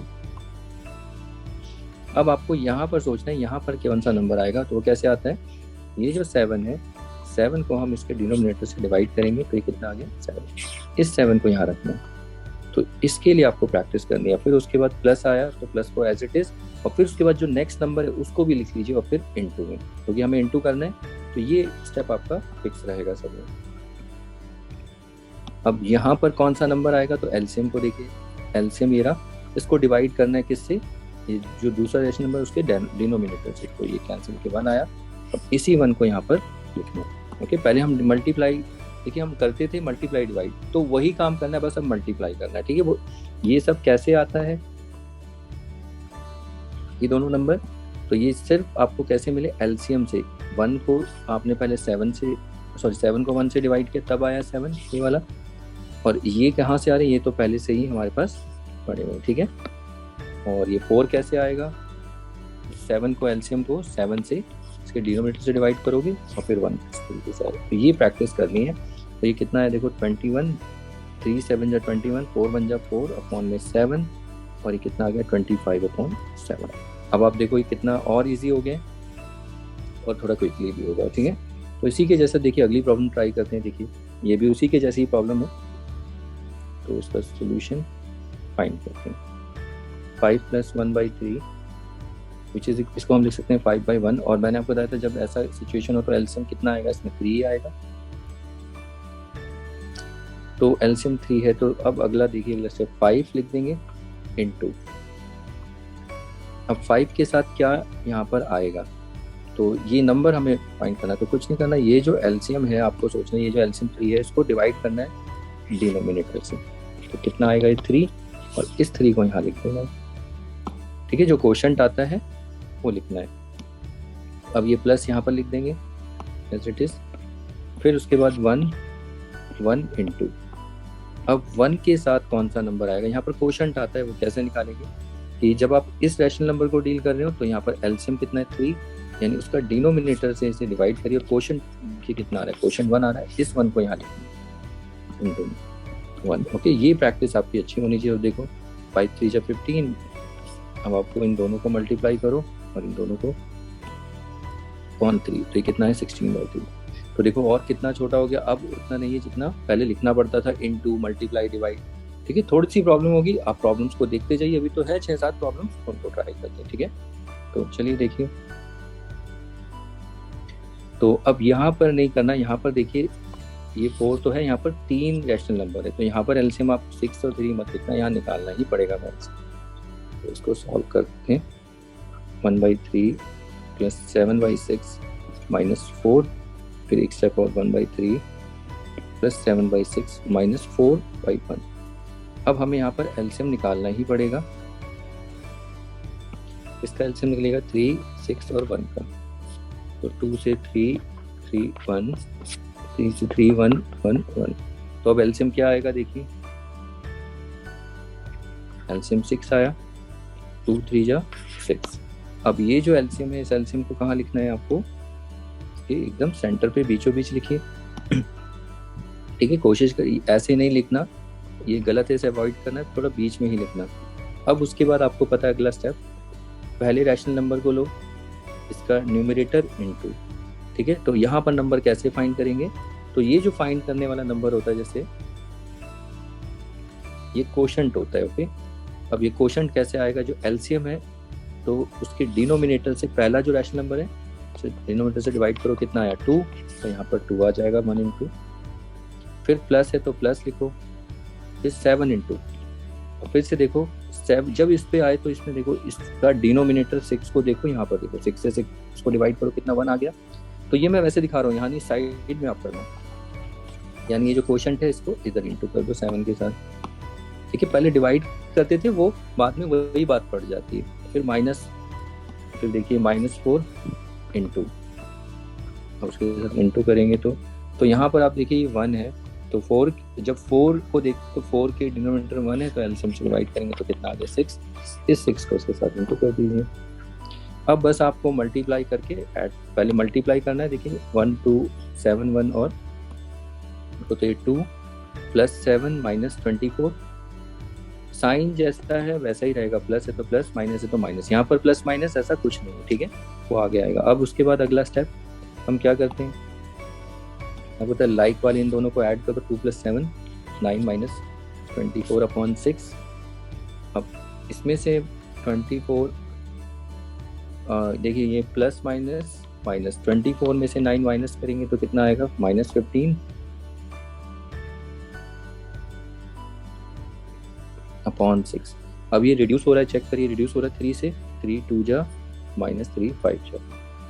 अब आपको यहाँ पर सोचना है यहाँ पर कौन सा नंबर आएगा, तो वो कैसे आता है, ये जो 7 है, 7 को हम इसके डिनोमिनेटर से डिवाइड करेंगे, तो ये कितना आ गया, 7। इस 7 को यहाँ रखना है, तो इसके लिए आपको प्रैक्टिस करनी है। फिर उसके बाद प्लस आया तो प्लस को एज इट इज, और फिर उसके बाद जो नेक्स्ट नंबर है उसको भी लिख लीजिए और फिर इनटू में, क्योंकि हमें इनटू करना है। तो ये स्टेप आपका फिक्स रहेगा सब में। अब यहाँ पर कौन सा नंबर आएगा, तो एलसीएम को देखिए, एलसीएम ये रहा, इसको डिवाइड करना है किससे, ये जो दूसरा रैशनल नंबर उसके डिनोमिनेटर से, तो ये कैंसिल के 1 आया। अब इसी 1 को यहाँ पर लिखना है। ओके, पहले हम मल्टीप्लाई, देखिए हम करते थे मल्टीप्लाई डिवाइड, तो वही काम करना है, बस अब मल्टीप्लाई करना है, ठीक है। वो ये सब कैसे आता है, ये दोनों नंबर, तो ये सिर्फ आपको कैसे मिले, एलसीएम से। 1 को आपने पहले 7 को 1 से डिवाइड किया, तब आया 7 ये वाला। और ये कहाँ से आ रहे हैं, ये तो पहले से ही हमारे पास पड़े हुए, ठीक है। और ये 4 कैसे आएगा, 7 को एलसीएम को 7 से इसके डिनोमिनेटर से डिवाइड करोगे और फिर 1 इस तरीके से आएगा। तो ये प्रैक्टिस करनी है। तो ये कितना है, देखो 21, 3 7 जा 21, 4 1 जा 4 अपॉन में 7, और ये कितना आ गया 25/7। अब आप देखो ये कितना और इजी हो गया और थोड़ा क्विकली भी होगा, ठीक है। तो इसी के जैसा देखिए अगली प्रॉब्लम ट्राई करते हैं। देखिए ये भी उसी के जैसी ही प्रॉब्लम है, तो इसका सोल्यूशन फाइंड करते हैं। 5 + 1/3 विच इज, इसको हम लिख सकते हैं 5/1। और मैंने आपको बताया था जब ऐसा सिचुएशन हो तो एलसीएम कितना आएगा, इसमें 3 आएगा। तो एलसीएम 3 है, तो अब अगला देखिए, अगला स्टेप 5 लिख देंगे इनटू। अब 5 के साथ क्या यहाँ पर आएगा, तो ये नंबर हमें फाइंड करना है। तो कुछ नहीं करना, ये जो एलसीएम है आपको सोचना है, ये जो एलसीएम 3 है इसको डिवाइड करना है डिनोमिनेटर से। तो कितना आएगा, ये 3, और इस 3 को यहाँ लिख देना है, ठीक है। जो क्वोशंट आता है वो लिखना है। अब ये प्लस यहाँ पर लिख देंगे एज इट इज, फिर उसके बाद 1 इनटू। अब 1 के साथ कौन सा नंबर आएगा, यहाँ पर क्वोशंट आता है, वो कैसे निकालेंगे कि जब आप इस रैशनल नंबर को डील कर रहे हो तो यहाँ पर एलसीएम कितना है 3, यानी उसका डिनोमिनेटर से इसे डिवाइड करिए, और क्वोशंट कितना आ रहा है, क्वोशंट 1 आ रहा है, इस 1 को यहाँ लिखना इनटू 1। ओके, ये प्रैक्टिस आपकी अच्छी होनी चाहिए। और देखो 5 3 जा 15, अब आपको इन दोनों को मल्टीप्लाई करो और इन दोनों को अपॉन 3, तो ये कितना है 16/3। तो देखो और कितना छोटा हो गया, अब उतना नहीं है जितना पहले लिखना पड़ता था, इनटू, मल्टीप्लाई, डिवाइड, ठीक है। थोड़ी सी प्रॉब्लम होगी, आप प्रॉब्लम्स को देखते जाइए, अभी तो है 6-7 प्रॉब्लम्स, उनको ट्राई करते हैं, ठीक है। तो चलिए देखिए, तो अब यहाँ पर नहीं करना, यहाँ पर देखिए ये 4 तो है, यहाँ पर 3 रैशनल नंबर है, तो यहाँ पर एलसीएम आप 6 और 3 मत लिखना, यहाँ निकालना ही पड़ेगा एलसीएम। तो इसको सॉल्व करते हैं। 1/3 प्लस 7/6 माइनस 4, फिर एक स्टेप और 1/3 प्लस 7/6 माइनस 4/1। अब हमें यहाँ पर एलसीएम निकालना ही पड़ेगा। इसका एलसीएम निकलेगा 3, 6 और 1 का। तो 2 से 3, 3, 1, 3 से 3, 1, 1, 1। तो अब एलसीएम क्या आएगा देखिए, एलसीएम 6 आया, 2, 3 जा 6। अब ये जो एलसीएम है, इस एलसीएम को कहाँ लिखना है आपको, ये एकदम सेंटर पे बीचों बीच लिखिए। ठीक है, कोशिश करिए ऐसे नहीं लिखना, ये गलत है, इसे अवॉइड करना है, थोड़ा बीच में ही लिखना। अब उसके बाद आपको पता है अगला स्टेप, पहले रैशनल नंबर को लो, इसका न्यूमरेटर इनटू। ठीक है, तो यहाँ पर नंबर कैसे फाइंड करेंगे, तो ये जो फाइंड करने वाला नंबर होता है, जैसे ये कोशेंट होता है। ओके, अब ये कोशेंट कैसे आएगा, जो एलसीएम है तो उसके डिनोमिनेटर से पहला जो रैशनल नंबर है, डिनोमिनेटर से डिवाइड करो, कितना आया 2, तो यहाँ पर 2 आ जाएगा 1 इंटू, फिर प्लस है तो प्लस लिखो, फिर 7 इंटू, और फिर से देखो 7, जब इस पे आए तो इसमें देखो इसका डिनोमिनेटर 6 को देखो, यहाँ पर देखो 6 से 6 को डिवाइड करो, कितना 1 आ गया। तो ये मैं वैसे दिखा रहा हूँ, यहाँ नहीं साइड में आप करना, यानी ये जो क्वोशंट है इसको इधर इंटू कर दो 7 के साथ। ठीक है, पहले डिवाइड करते थे वो, बाद में वही बात पड़ जाती है। फिर माइनस, फिर देखिए -4 इंटू, और उसके साथ इंटू करेंगे तो यहाँ पर आप देखिए ये 1 है, तो 4, जब 4 को देख तो 4 के डिनोमिनेटर 1 है, तो एलसीएम से डिवाइड करेंगे तो कितना आ गया 6। इस 6 को उसके साथ इंटू कर दीजिए। अब बस आपको मल्टीप्लाई करके पहले मल्टीप्लाई करना है। देखिए 1, 2, 7, 1 और तो ये 2 प्लस 7 माइनस 24, साइन जैसा है वैसा ही रहेगा, प्लस है तो प्लस, माइनस है तो माइनस, यहाँ पर प्लस माइनस ऐसा कुछ नहीं है। ठीक है, वो आगे आएगा। अब उसके बाद अगला स्टेप हम क्या करते हैं, अब होता है लाइक वाले इन दोनों को ऐड करो, 2 + 7 9 माइनस 24/6। अब इसमें से 24 देखिए ये प्लस माइनस माइनस 24 में से 9 माइनस करेंगे तो कितना आएगा -15/6। अब ये रिड्यूस हो रहा है, चेक करिए, रिड्यूस हो रहा है 3 से, 3 2 जा -3 5 जा,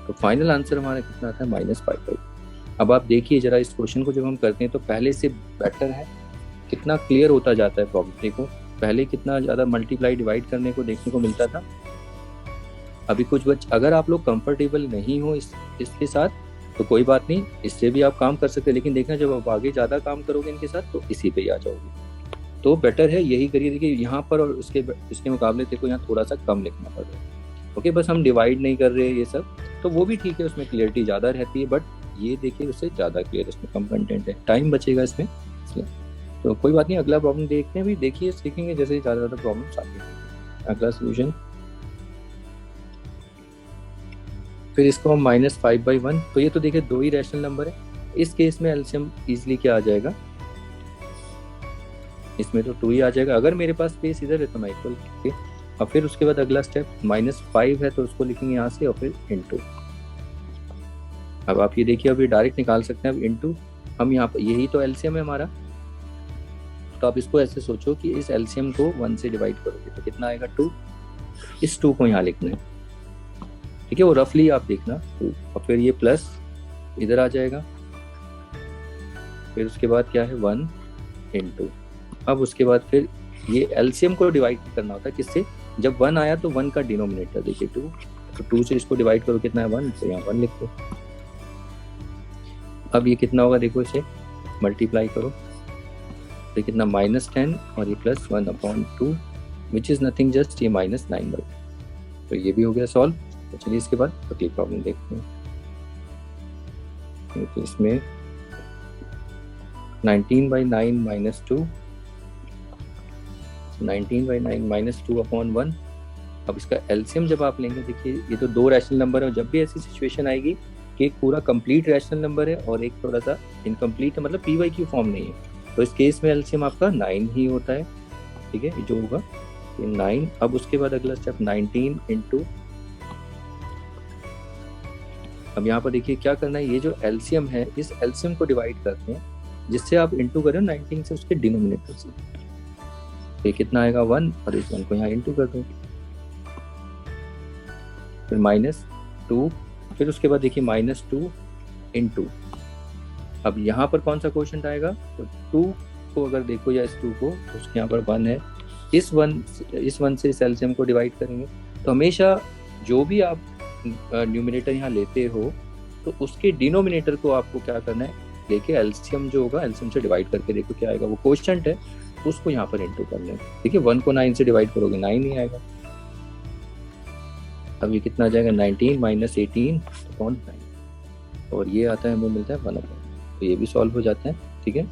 तो फाइनल आंसर हमारा कितना आता है -5/5। अब आप देखिए जरा इस क्वेश्चन को जब हम करते हैं तो पहले से बेटर है, कितना क्लियर होता जाता है प्रॉब्लम। देखो पहले कितना ज़्यादा मल्टीप्लाई डिवाइड करने को देखने को मिलता था, अभी कुछ अगर आप लोग कंफर्टेबल नहीं हो इसके साथ तो कोई बात नहीं, इससे भी आप काम कर सकते हैं, लेकिन देखना जब आप आगे ज़्यादा काम करोगे इनके साथ तो इसी पे ही आ जाओगे, तो बेटर है यही करिए। देखिए यहाँ पर और इसके मुकाबले देखो यहाँ थोड़ा सा कम लिखना पड़ रहा है। ओके, बस हम डिवाइड नहीं कर रहे ये सब, तो वो भी ठीक है, उसमें क्लियरिटी ज़्यादा रहती है, बट ये देखिए उससे ज़्यादा क्लियर, इसमें कम कंटेंट है, टाइम बचेगा इसमें, इसलिए तो कोई बात नहीं। अगला प्रॉब्लम देखते हैं, भी देखिए सीखेंगे जैसे ज़्यादा ज़्यादा प्रॉब्लम आती है। अगला सोल्यूशन, फिर इसको हम -5/1, तो ये तो देखिए 2 ही रैशनल नंबर है, इस केस में एलसीएम इजीली क्या आ जाएगा, इसमें तो 2 ही आ जाएगा। अगर मेरे पास स्पेस इधर है तो मैं इक्वल लिख, और फिर उसके बाद अगला स्टेप -5 है तो उसको लिखेंगे यहाँ से, और फिर इनटू। अब आप ये देखिए, अब ये डायरेक्ट निकाल सकते हैं, अब इनटू हम यहाँ पर, यही तो एलसीएम है हमारा, तो आप इसको ऐसे सोचो कि इस एलसीएम को 1 से डिवाइड करोगे तो कितना आएगा 2, इस 2 को यहाँ लिखना है। ठीक है, वो रफली आप देखना 2, और फिर ये प्लस इधर आ जाएगा, फिर उसके बाद क्या है 1 इंटू। अब उसके बाद फिर ये एलसीएम को डिवाइड करना होता है किससे, जब 1 आया तो 1 का डिनोमिनेटर देखिए 2, तो 2 से इसको डिवाइड करो कितना है 1, तो यहाँ 1 लिख दो। अब ये कितना होगा देखो, इसे मल्टीप्लाई करो तो कितना -10 और ये +1/2 विच इज़ नथिंग जस्ट ये -9/2। तो ये भी हो गया सॉल्व। तो चलिए इसके बाद अगली प्रॉब्लम देखते हैं। तो इसमें 19/9 - 2, 19/9 - 2/1। अब इसका एलसीएम जब आप लेंगे, देखिए ये तो 2 रैशनल नंबर है, और जब भी ऐसी सिचुएशन आएगी कि एक पूरा कंप्लीट रैशनल नंबर है और एक थोड़ा सा इनकम्प्लीट है, मतलब PYQ फॉर्म नहीं है, तो इस केस में एलसीएम आपका 9 ही होता है। ठीक है, जो होगा ये 9। अब उसके बाद अगला स्टेप 19 इंटू, अब यहाँ पर देखिए क्या करना है, ये जो एलसीएम है इस एलसीएम को डिवाइड करते हैं जिससे आप इंटू करें 19 से उसके डिनोमिनेटर से, ये कितना आएगा 1, और इस 1 को यहाँ इंटू कर दो, फिर -2, फिर उसके बाद देखिए -2 इंटू, अब यहाँ पर कौन सा क्वेश्चन आएगा, तो 2 को अगर देखो या इस 2 को, तो उसके यहाँ पर 1 है, इस 1 से इस एलसीएम को डिवाइड करेंगे। तो हमेशा जो भी आप न्यूमरेटर यहाँ लेते हो तो उसके डिनोमिनेटर को आपको क्या करना है, लेके एलसीएम जो होगा एलसीएम से डिवाइड करके देखो क्या आएगा, वो क्वोशिएंट है उसको यहाँ पर इंटू कर लें। ठीक है, 1 को 9 से डिवाइड करोगे 9 ही आएगा। अब ये कितना आ जाएगा, 19 - 18/9, और ये आता है हमें मिलता है 1/, तो ये भी सॉल्व हो जाता है। ठीक है,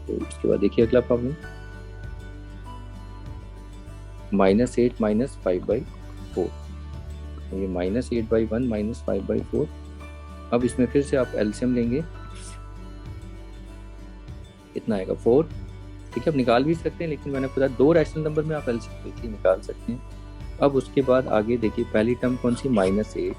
तो उसके बाद देखिए अगला प्रॉब्लम, -8 - 5/4, ये -8/1 - 5/4। अब इसमें फिर से आप एलसीएम लेंगे, कितना आएगा 4। ठीक है, आप निकाल भी सकते हैं, लेकिन मैंने पता 2 रैशनल नंबर में आप एलसीएम लेके निकाल सकते हैं। अब उसके बाद आगे देखिए पहली टर्म कौन सी, -8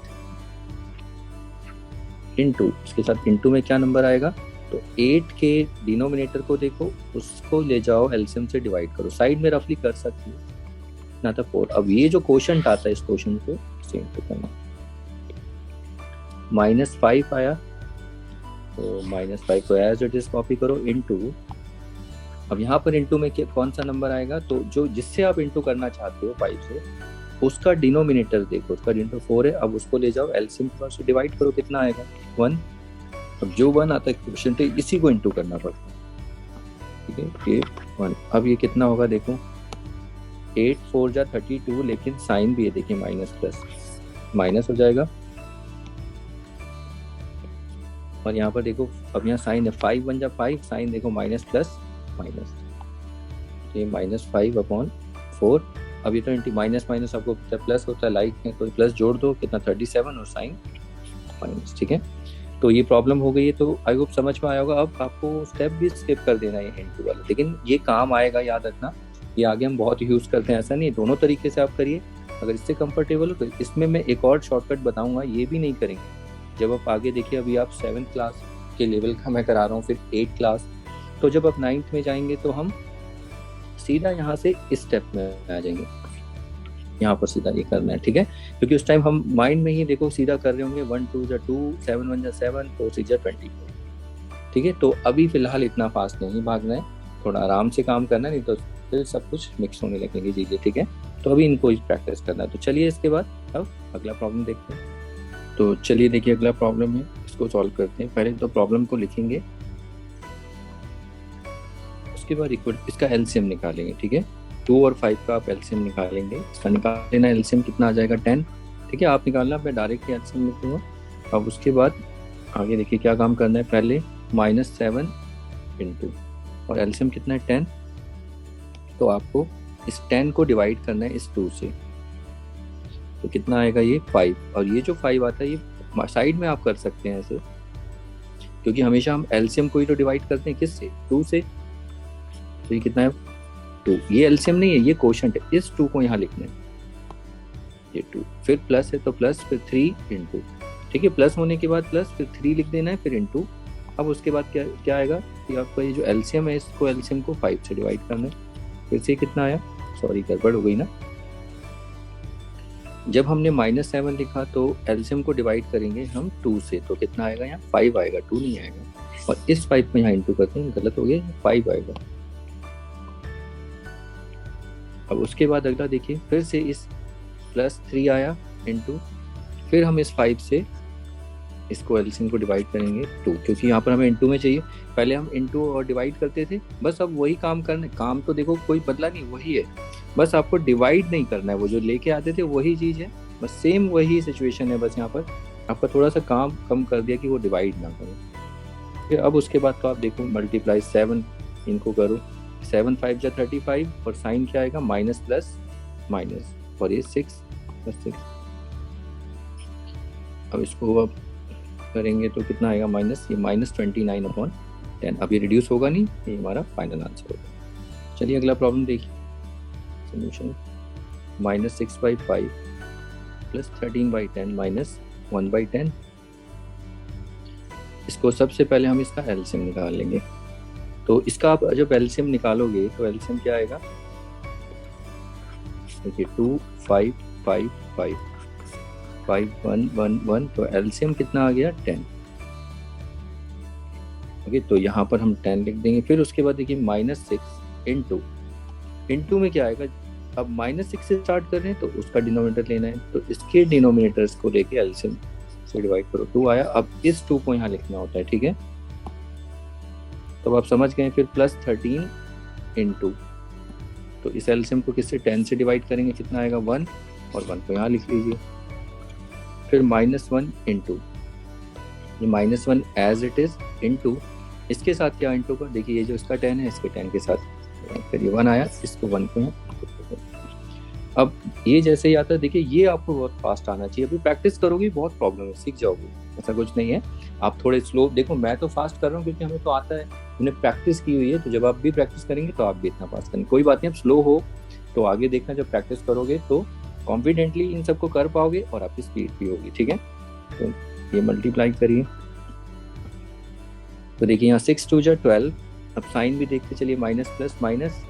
इंटू, उसके साथ इंटू में क्या नंबर आएगा, तो 8 के डिनोमिनेटर को देखो, उसको ले जाओ एलसीएम से डिवाइड करो, साइड में रफली कर सकते हो, ना था 4। अब ये जो क्वोशिएंट आता है इस क्वोशिएंट को इसे इंटू करना, -5 आया, तो -5 को एज इट इज कॉपी करो इंटू, अब यहाँ पर इंटू में कौन सा नंबर आएगा, तो जो जिससे आप इंटू करना चाहते हो 5 से, उसका डिनोमिनेटर देखो, उसका डिनोमिनेटर 4 है, अब उसको ले जाओ एलसीएम से डिवाइड करो, कितना आएगा 1। अब जो 1 आता है क्वोशिएंट इसी को इंटू करना पड़ता है। ठीक है, ये 1, अब ये कितना होगा देखो, 8 × 4 = 32, लेकिन साइन भी है देखिए माइनस प्लस, माइनस हो जाएगा, और यहाँ पर देखो अब यहाँ साइन है, 5 × 1 = 5, साइन देखो माइनस प्लस माइनस, ये -5/4। अब ये तो माइनस माइनस आपको प्लस होता है, लाइक है तो प्लस जोड़ दो, कितना 37, और साइन माइनस। ठीक है, तो ये प्रॉब्लम हो गई है, तो आई होप समझ में आया होगा। अब आपको स्टेप भी स्किप कर देना है इंटू वाला, लेकिन ये काम आएगा, याद रखना, ये आगे हम बहुत यूज़ करते हैं, ऐसा नहीं, दोनों तरीके से आप करिए। अगर इससे कंफर्टेबल हो तो इसमें मैं एक और शॉर्टकट बताऊंगा, ये भी नहीं करेंगे जब आप आगे देखिए, अभी आप 7th क्लास के लेवल का मैं करा रहा हूँ, फिर 8th क्लास, तो जब आप 9th में जाएंगे तो हम सीधा यहाँ से इस स्टेप में आ जाएंगे, यहाँ पर सीधा ये करना है। ठीक है, क्योंकि उस टाइम हम माइंड में ही देखो सीधा कर रहे होंगे, 1 2 = 2, 7 1 = 7, 4 6 = 24। ठीक है, तो अभी फिलहाल इतना फास्ट नहीं भागना है, थोड़ा आराम से काम करना है, नहीं तो फिर सब कुछ मिक्स होने लगेंगे चीज़ें। ठीक है, तो अभी इनको ही प्रैक्टिस करना है। तो चलिए इसके बाद अब अगला प्रॉब्लम देखते हैं। तो चलिए देखिए अगला प्रॉब्लम है, इसको सॉल्व करते हैं। पहले तो प्रॉब्लम को लिखेंगे, उसके बाद इसका एलसीएम निकालेंगे। ठीक है, 2 और 5 का आप एलसीएम निकालेंगे, इसका निकाल लेना एलसीएम कितना आ जाएगा 10। ठीक है, आप निकालना, मैं डायरेक्ट एलसीएम लिखूंगा। अब उसके बाद आगे देखिए क्या काम करना है, पहले -7 इंटू, और एलसीएम कितना है 10, तो आपको इस 10 को डिवाइड करना है इस 2 से, तो कितना आएगा ये 5, और ये जो 5 आता है ये साइड में आप कर सकते हैं ऐसे, क्योंकि हमेशा हम एलसीएम को ही तो डिवाइड करते हैं किससे, 2 से, तो ये कितना है 2, ये एलसीएम नहीं है, ये क्वोशिएंट है, इस 2 को यहाँ लिखना है, ये 2, फिर प्लस है तो प्लस, फिर 3 इंटू। ठीक है, प्लस होने के बाद प्लस, फिर 3 लिख देना है, फिर इंटू। अब उसके बाद क्या आएगा कि आपका ये जो एलसीएम है, इसको एलसीएम को 5 से डिवाइड करना है, फिर से कितना आया, सॉरी गड़बड़ हो गई ना, जब हमने -7 लिखा तो एलसीएम को डिवाइड करेंगे हम 2 से, तो कितना आएगा यहाँ 5 आएगा, 2 नहीं आएगा, और इस 5 को यहाँ इंटू करते हैं, गलत हो गया, 5 आएगा। अब उसके बाद अगला देखिए, फिर से इस +3 आया इंटू, फिर हम इस 5 से इसको एलसीएम को डिवाइड करेंगे 2, क्योंकि यहाँ पर हमें इंटू में चाहिए, पहले हम इंटू और डिवाइड करते थे, बस अब वही काम करना है, काम तो देखो कोई बदला नहीं, वही है, बस आपको डिवाइड नहीं करना है, वो जो लेके आते थे वही चीज़ है, बस सेम वही सिचुएशन है, बस यहाँ पर आपका थोड़ा सा काम कम कर दिया कि वो डिवाइड ना करो। फिर अब उसके बाद तो आप देखो मल्टीप्लाई 7 इनको करो, 7 5 = 35, और साइन क्या आएगा माइनस प्लस माइनस, और ये 6 + 6। अब इसको अब करेंगे तो कितना आएगा माइनस, ये -29/10। अब ये रिड्यूस होगा नहीं, ये हमारा फाइनल आंसर होगा। चलिए अगला प्रॉब्लम देखिए, सोल्यूशन -6/5 + 13/10 - 1/10। इसको सबसे पहले हम इसका एलसीएम निकाल लेंगे, तो इसका आप जब एलसीएम निकालोगे तो एलसीएम क्या आएगा, देखिए 2 5 5 5 5 1 1 1, तो एलसीएम कितना आ गया 10। ओके, तो यहाँ पर हम 10 लिख देंगे। फिर उसके बाद देखिए -6 इंटू में क्या आएगा, अब -6 से स्टार्ट कर रहे हैं तो उसका डिनोमिनेटर लेना है, तो इसके डिनोमिनेटर्स को लेके एलसीएम से डिवाइड करो, 2 आया। अब इस 2 को यहाँ लिखना होता है, ठीक है। तो आप समझ गए। फिर +13 इंटू, तो इस एलसीएम को किससे 10 से डिवाइड करेंगे, कितना आएगा 1, और 1 को यहाँ लिख लीजिए। फिर -1 इंटू, ये -1 एज इट इज इंटू इसके साथ क्या इंटू का, देखिए ये जो इसका 10 है इसके 10 के साथ, फिर ये 1 आया, इसको 1 को यहाँ। अब ये जैसे ही आता है, देखिए ये आपको बहुत फास्ट आना चाहिए। अभी प्रैक्टिस करोगे बहुत प्रॉब्लम है, सीख जाओगे, ऐसा कुछ नहीं है। आप थोड़े स्लो, देखो मैं तो फास्ट कर रहा हूँ क्योंकि हमें तो आता है, हमने प्रैक्टिस की हुई है। तो जब आप भी प्रैक्टिस करेंगे तो आप भी इतना फास्ट करेंगे, कोई बात नहीं। आप स्लो हो तो आगे देखना, जब प्रैक्टिस करोगे तो कॉन्फिडेंटली इन सबको कर पाओगे और आपकी स्पीड भी होगी, ठीक है। तो ये मल्टीप्लाई करिए, तो देखिए यहाँ 6 2 जा 12। अब साइन भी देखते चलिए, माइनस प्लस माइनस,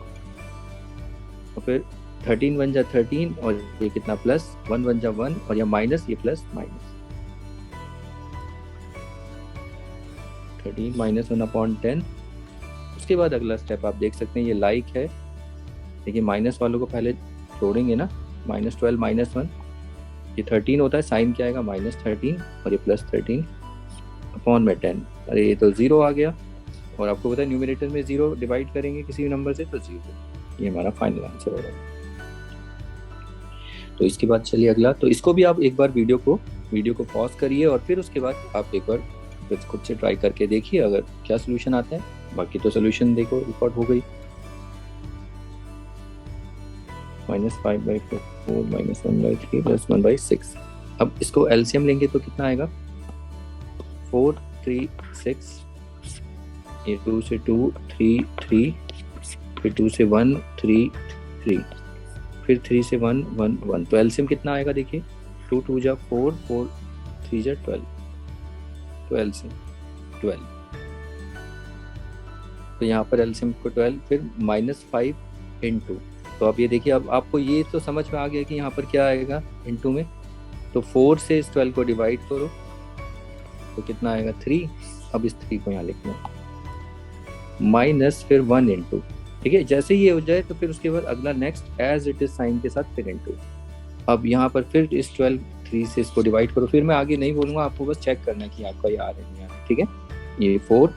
और फिर 13 1 जा 13, और ये कितना प्लस, 1 1 जा 1, और यह माइनस, ये प्लस माइनस 13 -1/10। उसके बाद अगला स्टेप आप देख सकते हैं, ये लाइक है। देखिए माइनस वालों को पहले जोड़ेंगे ना, -12 -1, ये 13 होता है, साइन क्या आएगा -13, और ये +13/10। अरे ये तो 0 आ गया, और आपको पता है न्यूमरेटर में 0 डिवाइड करेंगे किसी भी नंबर से तो 0, ये हमारा फाइनल आंसर होगा। तो इसके बाद चलिए अगला, तो इसको भी आप एक बार वीडियो को पॉज करिए, और फिर उसके बाद आप एक बार खुद से ट्राई करके देखिए अगर क्या सोल्यूशन आता है। बाकी तो सोल्यूशन देखो रिकॉर्ड हो गई, -5/4 -1/3 +1/6। अब इसको एलसीएम लेंगे तो कितना आएगा, 4 3 6, ये 2 से 2 3 3, फिर 2 से 1 3 3, फिर 3 से 1 1 1, तो एलसीएम कितना आएगा, देखिए 2 2 जा 4 4 3 जा 12, तो एलसीएम 12। तो यहाँ पर एलसीएम को 12, फिर -5 इंटू, तो अब ये देखिए, अब आपको ये तो समझ में आ गया कि यहाँ पर क्या आएगा इंटू में, तो 4 से इस 12 को डिवाइड करो तो कितना आएगा 3। अब इस 3 को यहाँ लिखना, माइनस फिर 1 इंटू, ठीक है। जैसे ये हो जाए तो फिर उसके बाद अगला next as it is sign के साथ फिर इंटू। अब यहाँ पर फिर इस 12 3 से इसको डिवाइड करो, फिर मैं आगे नहीं बोलूँगा, आपको बस चेक करना कि आपका ये आ रहा है नहीं आ रहा है, ठीक है। ये 4,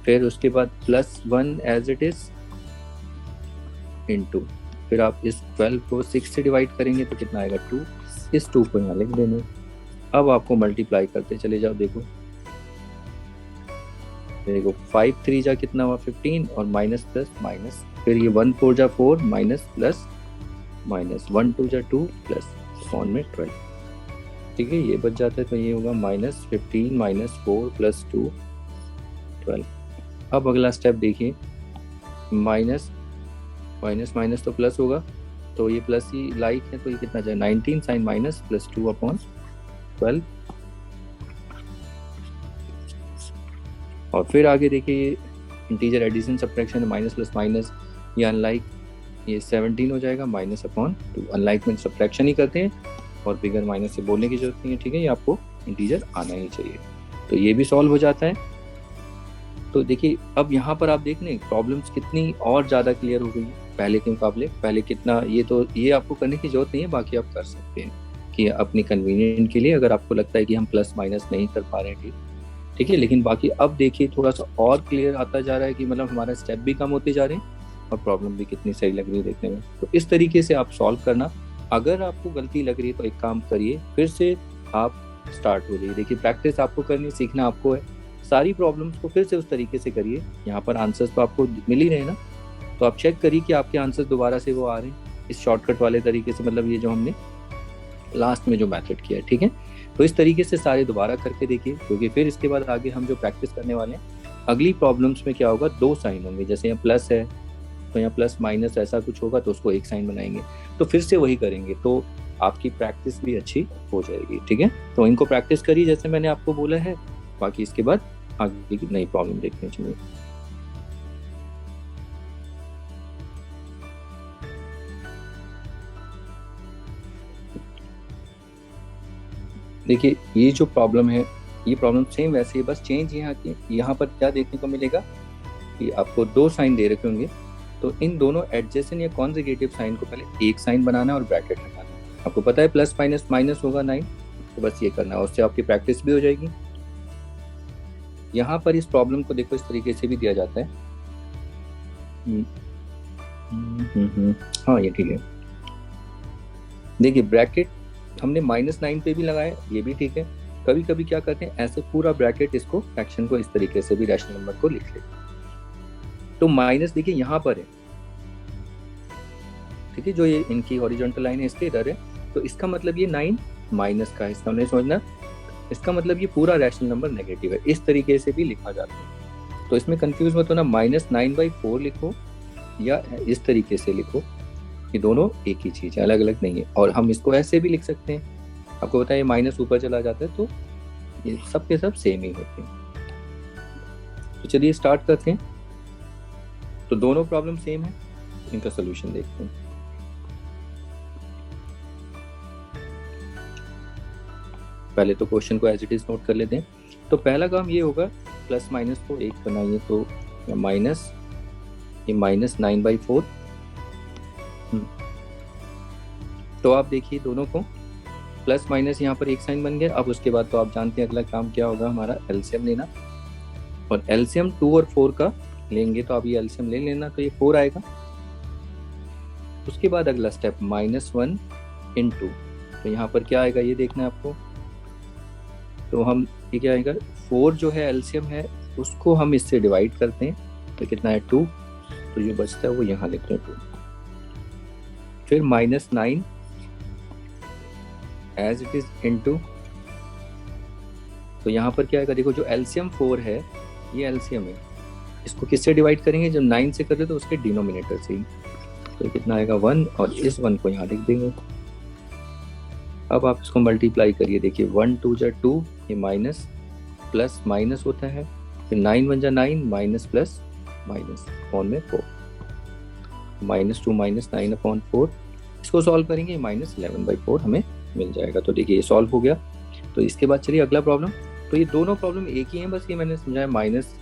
फिर उसके बाद +1 एज इट इज इंटू, फिर आप इस 12 को 6 से डिवाइड करेंगे तो कितना आएगा 2, इस 2 को यहाँ लिख देना। अब आपको मल्टीप्लाई करते चले जाओ, देखो 5 3 जा कितना हुआ 15, और माइनस प्लस माइनस, फिर ये 1 4 जा 4, माइनस प्लस माइनस, 1 2 जा 2, प्लस अपॉन में 12, ठीक है। ये बच जाता है, तो ये होगा -15 -4 + 2 12। अब अगला स्टेप देखिए, माइनस माइनस तो प्लस होगा, तो ये प्लस ही लाइक है, तो ये कितना जाए 19 sin माइनस +2/12। और फिर आगे देखिए integer addition subtraction, minus plus minus, ये अनलाइक, ये 17 हो जाएगा -/2। अनलाइक में सब्ट्रैक्शन ही करते हैं और बिगर माइनस से बोलने की जरूरत नहीं है, ठीक है। ये आपको इंटीजर आना ही चाहिए, तो ये भी सॉल्व हो जाता है। तो देखिए अब यहाँ पर आप देख लें प्रॉब्लम्स कितनी और ज़्यादा क्लियर हो गई पहले के मुकाबले। पहले कितना, ये आपको करने की जरूरत नहीं है, बाकी आप कर सकते हैं कि अपनी कन्वीनियंट के लिए, अगर आपको लगता है कि हम प्लस माइनस नहीं कर पा रहे हैं, ठीक है। लेकिन बाकी अब देखिए थोड़ा सा और क्लियर आता जा रहा है कि मतलब हमारा स्टेप भी कम होते जा रहे हैं और प्रॉब्लम भी कितनी सही लग रही है देखने में। तो इस तरीके से आप सॉल्व करना। अगर आपको गलती लग रही है तो एक काम करिए, फिर से आप स्टार्ट हो जाइए। देखिए प्रैक्टिस आपको करनी, सीखना आपको है। सारी प्रॉब्लम्स को फिर से उस तरीके से करिए। यहाँ पर आंसर्स तो आपको मिल ही रहे हैं ना, तो आप चेक करिए कि आपके आंसर्स दोबारा से वो आ रहे हैं इस शॉर्टकट वाले तरीके से, मतलब ये जो हमने लास्ट में जो मेथड किया है, ठीक है। तो इस तरीके से सारे दोबारा करके देखिए, क्योंकि फिर इसके बाद आगे हम जो प्रैक्टिस करने वाले हैं अगली प्रॉब्लम्स में क्या होगा, 2 साइन होंगे। जैसे यहाँ प्लस है तो यहाँ प्लस माइनस ऐसा कुछ होगा तो उसको 1 साइन बनाएंगे, तो फिर से वही करेंगे, तो आपकी प्रैक्टिस भी अच्छी हो जाएगी, ठीक है। तो इनको प्रैक्टिस करिए जैसे मैंने आपको बोला है। बाकी इसके बाद आगे की नई प्रॉब्लम देखते हैं। चलिए देखिए, ये जो प्रॉब्लम है, ये प्रॉब्लम सेम वैसे ही, बस चेंज यहाँ की, यहाँ पर क्या देखने को मिलेगा कि आपको दो साइन दे रखे होंगे, तो इन दोनों एडजेसेंट या कॉन्जिगेटिव साइन को पहले एक साइन बनाना है और ब्रैकेट लगाना है। आपको पता है प्लस माइनस माइनस होगा 9, तो बस ये करना है, उससे आपकी प्रैक्टिस भी हो जाएगी। यहाँ पर इस प्रॉब्लम को देखो, इस तरीके से भी दिया जाता है। हाँ ये ठीक है। देखिए ब्रैकेट हमने -9 पे भी लगाया, ये भी ठीक है। कभी कभी क्या करते हैं, ऐसे पूरा ब्रैकेट इसको फ्रैक्शन को इस तरीके से भी रैशनल नंबर को लिख लेते हैं। तो माइनस देखिए यहाँ पर है, ठीक है, जो ये इनकी हॉरिजॉन्टल लाइन है इसके इधर है, तो इसका मतलब ये 9 माइनस का है, इसका नहीं समझना। इसका मतलब ये पूरा रैशनल नंबर नेगेटिव है, इस तरीके से भी लिखा जाता है। तो इसमें कंफ्यूज मत होना, -9/4 लिखो या इस तरीके से लिखो, ये दोनों एक ही चीज है, अलग अलग नहीं है। और हम इसको ऐसे भी लिख सकते हैं, आपको पता है माइनस ऊपर चला जाता है, तो ये सब के सब सेम ही होते हैं। तो चलिए स्टार्ट करते हैं। तो दोनों प्रॉब्लम सेम है, इनका सोल्यूशन देखते हैं। पहले तो क्वेश्चन को एज इट इज नोट कर लेते हैं। तो पहला काम ये होगा, प्लस माइनस को एक बनाइए, तो माइनस, ये -9/4। तो आप देखिए दोनों को प्लस माइनस यहाँ पर एक साइन बन गया। अब उसके बाद तो आप जानते हैं अगला काम क्या होगा हमारा, एलसीएम लेना। और एलसीएम 2 और 4 का लेंगे, तो आप ये एलसीएम ले लेना, तो ये 4 आएगा। उसके बाद अगला स्टेप -1 × 2, तो यहाँ पर क्या आएगा ये देखना है आपको। तो हम ये क्या आएगा, 4 जो है एलसीएम है, उसको हम इससे डिवाइड करते हैं, तो कितना है 2, तो जो बचता है वो यहाँ लिखते हैं 2। फिर -9 एज इट इज इनटू, तो यहाँ पर क्या आएगा, देखो जो एलसीएम 4 है, ये एलसीएम है, इसको किससे डिवाइड करेंगे, जब 9 से कर रहे तो उसके डिनोमिनेटर से ही, तो कितना आएगा 1, और इस 1 को यहाँ लिख देंगे। अब आप इसको मल्टीप्लाई करिए, देखिए 1 2 जा 2, ये माइनस प्लस माइनस होता है, फिर 9 1 जा 9, माइनस प्लस माइनस अपॉन में 4, -2 -9/4। इसको सॉल्व करेंगे, -11/4 हमें मिल जाएगा। तो देखिए ये सॉल्व हो गया। तो इसके बाद चलिए अगला प्रॉब्लम। तो ये दोनों प्रॉब्लम एक ही हैं, बस ये मैंने समझाया, माइनस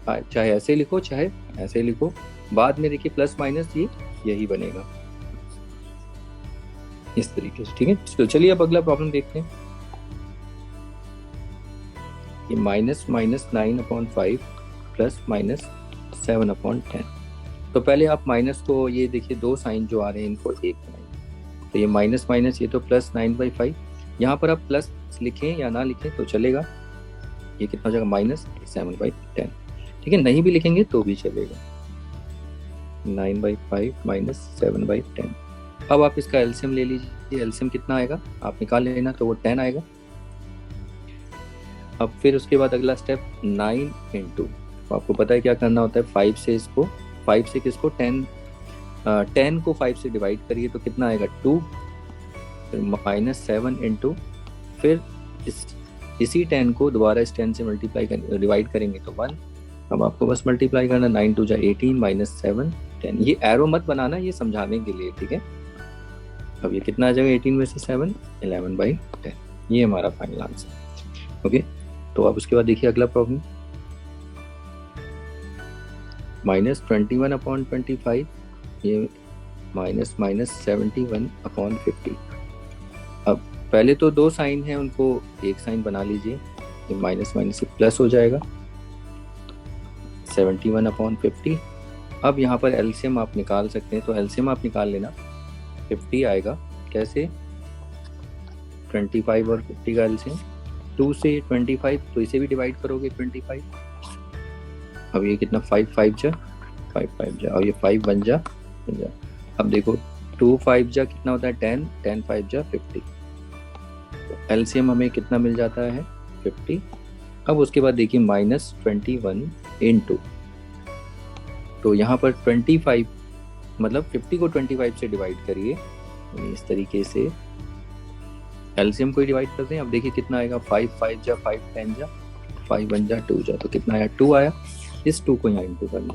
चाहे ऐसे लिखो चाहे ऐसे लिखो, बाद में देखिए प्लस माइनस ये यही बनेगा इस तरीके से, ठीक है। तो चलिए अब अगला प्रॉब्लम देखते हैं। ये -9/5 प्लस -7/10। तो पहले आप माइनस को, ये देखिए दो साइन जो आ रहे हैं इनको एक बनाइए, तो ये माइनस माइनस, ये तो +9/5। यहाँ पर आप प्लस लिखें या ना लिखें तो चलेगा, ये कितना हो जाएगा -7/10, ठीक है। नहीं भी लिखेंगे तो भी चलेगा, 9/5 -7/10। अब आप इसका एलसीएम ले लीजिए, एलसीएम कितना आएगा आप निकाल लेना, तो वो 10 आएगा। अब फिर उसके बाद अगला स्टेप 9 × आपको पता है क्या करना होता है, 5 से किसको 10 को 5 से डिवाइड करिए, तो कितना आएगा 2, फिर -7 × फिर इसी 10 को दोबारा इस 10 से डिवाइड करेंगे तो 1। अब आपको बस मल्टीप्लाई करना, 9 2 जा 18 -7 10। ये एरो मत बनाना, ये समझाने के लिए, ठीक है। अब ये कितना आ जाएगा, 18 में से 7 11/10, ये हमारा फाइनल आंसर। ओके, तो अब उसके बाद देखिए अगला प्रॉब्लम, -21/25, ये -71/50। अब पहले तो दो साइन है, उनको एक साइन बना लीजिए, ये माइनस माइनस से प्लस हो जाएगा, 71/50। अब यहाँ पर एलसीएम आप निकाल सकते हैं, तो एलसीएम आप निकाल लेना, 50 आएगा। कैसे, 25 और 50 का एलसीएम, 2 से 25, तो इसे भी डिवाइड करोगे 25। अब ये कितना, 5 5 जा 5 5 जा, और ये 5 1 जा। अब देखो 2 5 जा कितना होता है 10, 10 5 जा 50। एलसीएम हमें कितना मिल जाता है 50। अब उसके बाद देखिए -21 × तो यहाँ पर 25 मतलब 50 को 25 से डिवाइड करिए, इस तरीके से एलसीएम को ही डिवाइड करते हैं। अब देखिए कितना आएगा, 5 5 जा 5 10 जा 5 1 जा 2 जा, तो कितना आया 2 आया। इस 2 को यहाँ इंटू कर लो,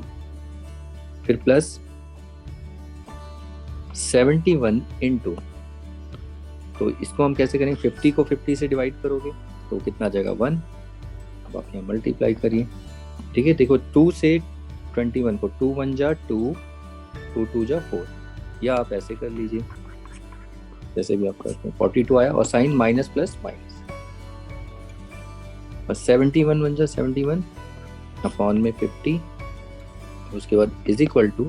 फिर प्लस 71 इंटू, तो इसको हम कैसे करेंगे, 50 को 50 से डिवाइड करोगे तो कितना आ जाएगा 1। अब आप यहाँ मल्टीप्लाई करिए, ठीक है। देखो 2 से 21 को 2 1 जा 2, 2 2 जा 4, या आप ऐसे कर लीजिए जैसे भी आप करते हैं। 42 आया और साइन माइनस प्लस माइनस, और 71 1 जा 71 अपॉन में 50, उसके बाद इज इक्वल टू,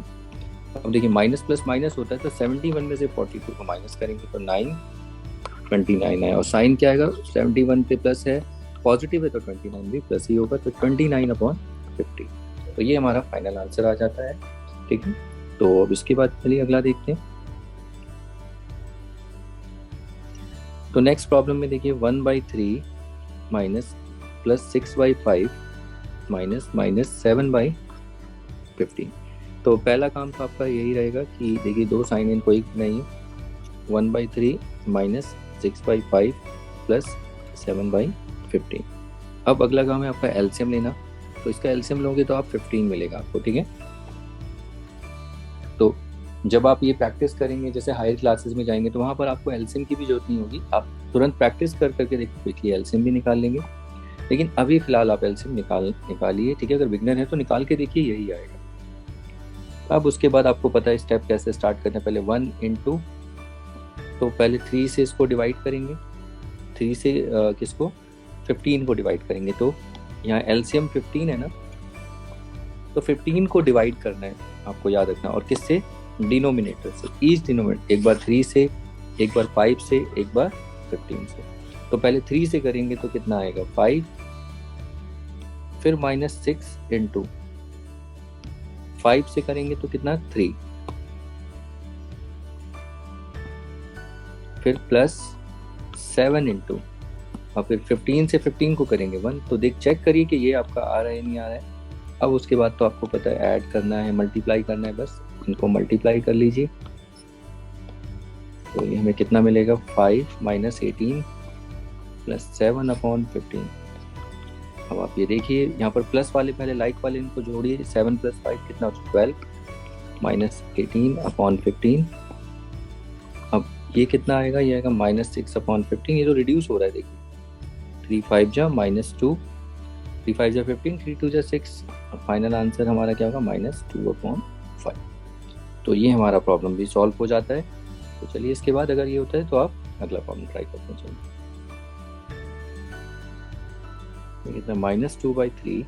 अब देखिए माइनस प्लस माइनस होता है तो 71 में से 42 को माइनस करेंगे तो 929 आया, और साइन क्या आएगा, 71 पे प्लस है, पॉजिटिव है तो 29 भी प्लस ही होगा, तो 29 अपॉन 50। तो ये हमारा फाइनल आंसर आ जाता है, ठीक है। तो अब इसके बाद चलिए अगला देखते हैं। तो नेक्स्ट प्रॉब्लम में देखिए 1/3 माइनस प्लस 6/5 माइनस माइनस 7/15। तो पहला काम तो आपका यही रहेगा कि देखिए दो साइन इन कोई नहीं है, 1/3 माइनस 6/5 प्लस 7/15। अब अगला काम है आपका एलसीएम लेना, तो इसका एलसीएम लोगे तो आप 15 मिलेगा आपको, ठीक है। तो जब आप ये प्रैक्टिस करेंगे, जैसे हायर क्लासेस में जाएंगे तो वहाँ पर आपको एलसीएम की भी जरूरत नहीं होगी, आप तुरंत प्रैक्टिस कर करके देखो क्विकली एलसीएम भी निकाल लेंगे। लेकिन अभी फिलहाल आप एलसीएम निकालिए, ठीक है। अगर बिगनर है तो निकाल के देखिए, यही आएगा। अब उसके बाद आपको पता है स्टेप कैसे स्टार्ट करना है। पहले 1 इंटू, तो पहले 3 से इसको डिवाइड करेंगे, 3 से किसको 15 को डिवाइड करेंगे, तो यहाँ एलसीएम 15 है ना, तो 15 को डिवाइड करना है आपको याद रखना, और किससे, डिनोमिनेटर से, ईच डिनोमिनेटर, एक बार 3 से, एक बार 5 से, एक बार 15 से। तो पहले 3 से करेंगे तो कितना आएगा 5, फिर माइनस 6 इंटू 5 से करेंगे तो कितना 3, फिर प्लस 7 इंटू, और फिर 15 से 15 को करेंगे 1। तो देख चेक करिए कि ये आपका आ रहा है नहीं आ रहा है। अब उसके बाद तो आपको पता है ऐड करना है, मल्टीप्लाई करना है, बस इनको मल्टीप्लाई कर लीजिए। तो ये हमें कितना मिलेगा, 5 माइनस 18 प्लस 7 अपॉन 15। अब आप ये देखिए यहाँ पर प्लस वाले पहले लाइक वाले इनको जोड़िए, 7 प्लस 5 कितना, 12 माइनस 18 अपॉन 15। अब ये कितना आएगा, ये आएगा माइनस 6 अपॉन 15। ये तो रिड्यूस हो रहा है, देखिए 3 5 जा माइनस 2, 3 5 जा 15, 3 2 जा 6। फाइनल आंसर हमारा क्या होगा, -2 अपॉन 5। तो ये हमारा प्रॉब्लम भी सॉल्व हो जाता है। तो चलिए इसके बाद अगर ये होता है तो आप अगला प्रॉब्लम ट्राई करते हैं। चलिए कितना, -2/3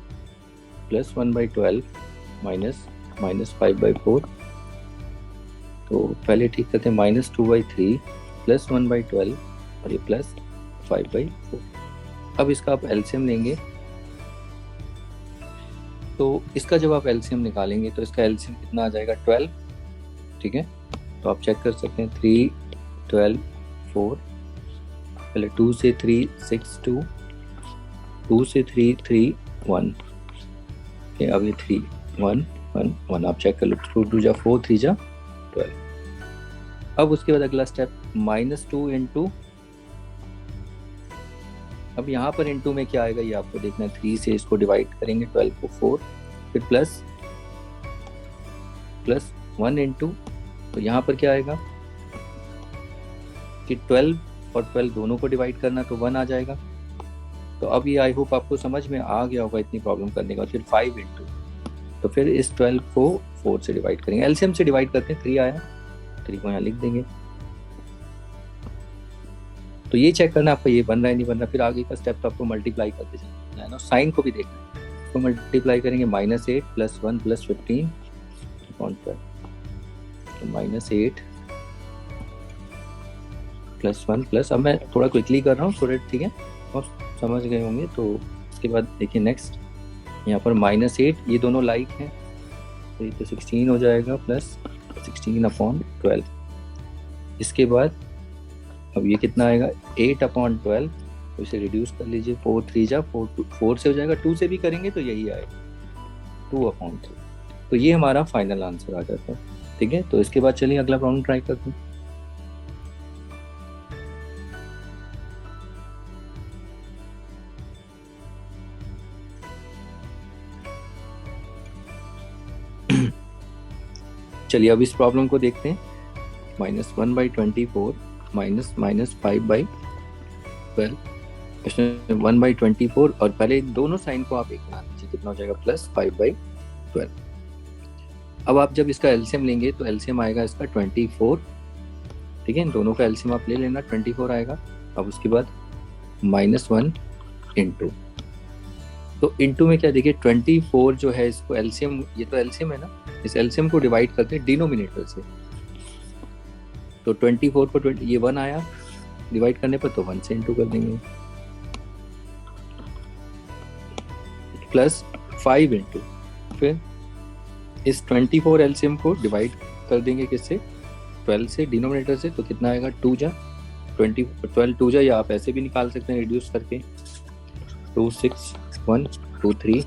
प्लस 1/12 माइनस 5/4। तो पहले ठीक करते हैं, -2/3 प्लस 1/12 और ये प्लस 5/4। अब इसका आप एलसीएम लेंगे, तो इसका जब आप एलसीएम निकालेंगे तो इसका एलसीएम कितना आ जाएगा 12, ठीक है। तो आप चेक कर सकते हैं 3 12 4, पहले 2 से 3 6 2, 2 से 3 3 1, अब ये 3 1 1 1, आप चेक कर लो, 2 2 जा 4, 3 जा 12। अब उसके बाद अगला स्टेप -2 इंटू, अब यहाँ पर इंटू में क्या आएगा ये आपको देखना है, 3 से इसको डिवाइड करेंगे 12 को 4, फिर प्लस 1 इंटू, तो यहाँ पर क्या आएगा कि 12 और 12 दोनों को डिवाइड करना, तो 1 आ जाएगा। तो अब ये आई होप आपको समझ में आ गया होगा इतनी प्रॉब्लम करने का। फिर 5 इंटू, तो फिर इस 12 को 4 से डिवाइड करेंगे, एलसीएम से डिवाइड करते हैं, 3 आया, 3 को यहाँ लिख देंगे। तो ये चेक करना आपका ये बन रहा है नहीं बन रहा। फिर आगे का स्टेप तो आपको मल्टीप्लाई करते चलना है ना, साइन को भी देखना है। तो मल्टीप्लाई करेंगे -8 प्लस 1 प्लस 15 अपॉन 12, तो -8 प्लस 1 प्लस, अब मैं थोड़ा क्विकली कर रहा हूँ थोड़ा, ठीक है, और समझ गए होंगे। तो इसके बाद देखिए नेक्स्ट यहाँ पर -8, ये दोनों लाइक हैं, तो ये तो 16 हो जाएगा, प्लस 16 अपॉन 12। इसके बाद अब ये कितना आएगा 8 अपॉन 12, तो इसे रिड्यूस कर लीजिए, 4 3 जा 4 से हो जाएगा, 2 से भी करेंगे तो यही आएगा 2 अपॉन 3। तो ये हमारा फाइनल आंसर आ जाता है, ठीक है। तो इसके बाद चलिए अगला प्रॉब्लम ट्राई करते हैं। चलिए अब इस प्रॉब्लम को देखते हैं। -1/24 माइनस -5/12, 1/24, और पहले दोनों साइन को आप एक बना दीजिए, कितना हो जाएगा +5/12। अब आप जब इसका एलसीएम लेंगे तो एलसीएम आएगा इसका 24, ठीक है, दोनों का एलसीएम आप ले लेना, 24 आएगा। अब उसके बाद -1 इंटू, तो इंटू में क्या देखिए 24 जो है इसको एलसीएम, ये तो एलसीएम है ना, इस एलसीएम को डिवाइड करते हैं डिनोमिनेटर से, तो 24 को 20, ये 1 आया डिवाइड करने पर, तो 1 से इंटू कर देंगे, +5 इंटू, फिर इस 24 एलसीएम को डिवाइड कर देंगे किससे, 12 से, डिनोमिनेटर से, तो कितना आएगा 2 जा 20, 12 2 जा, या आप ऐसे भी निकाल सकते हैं रिड्यूस करके, 2 6 1 2 3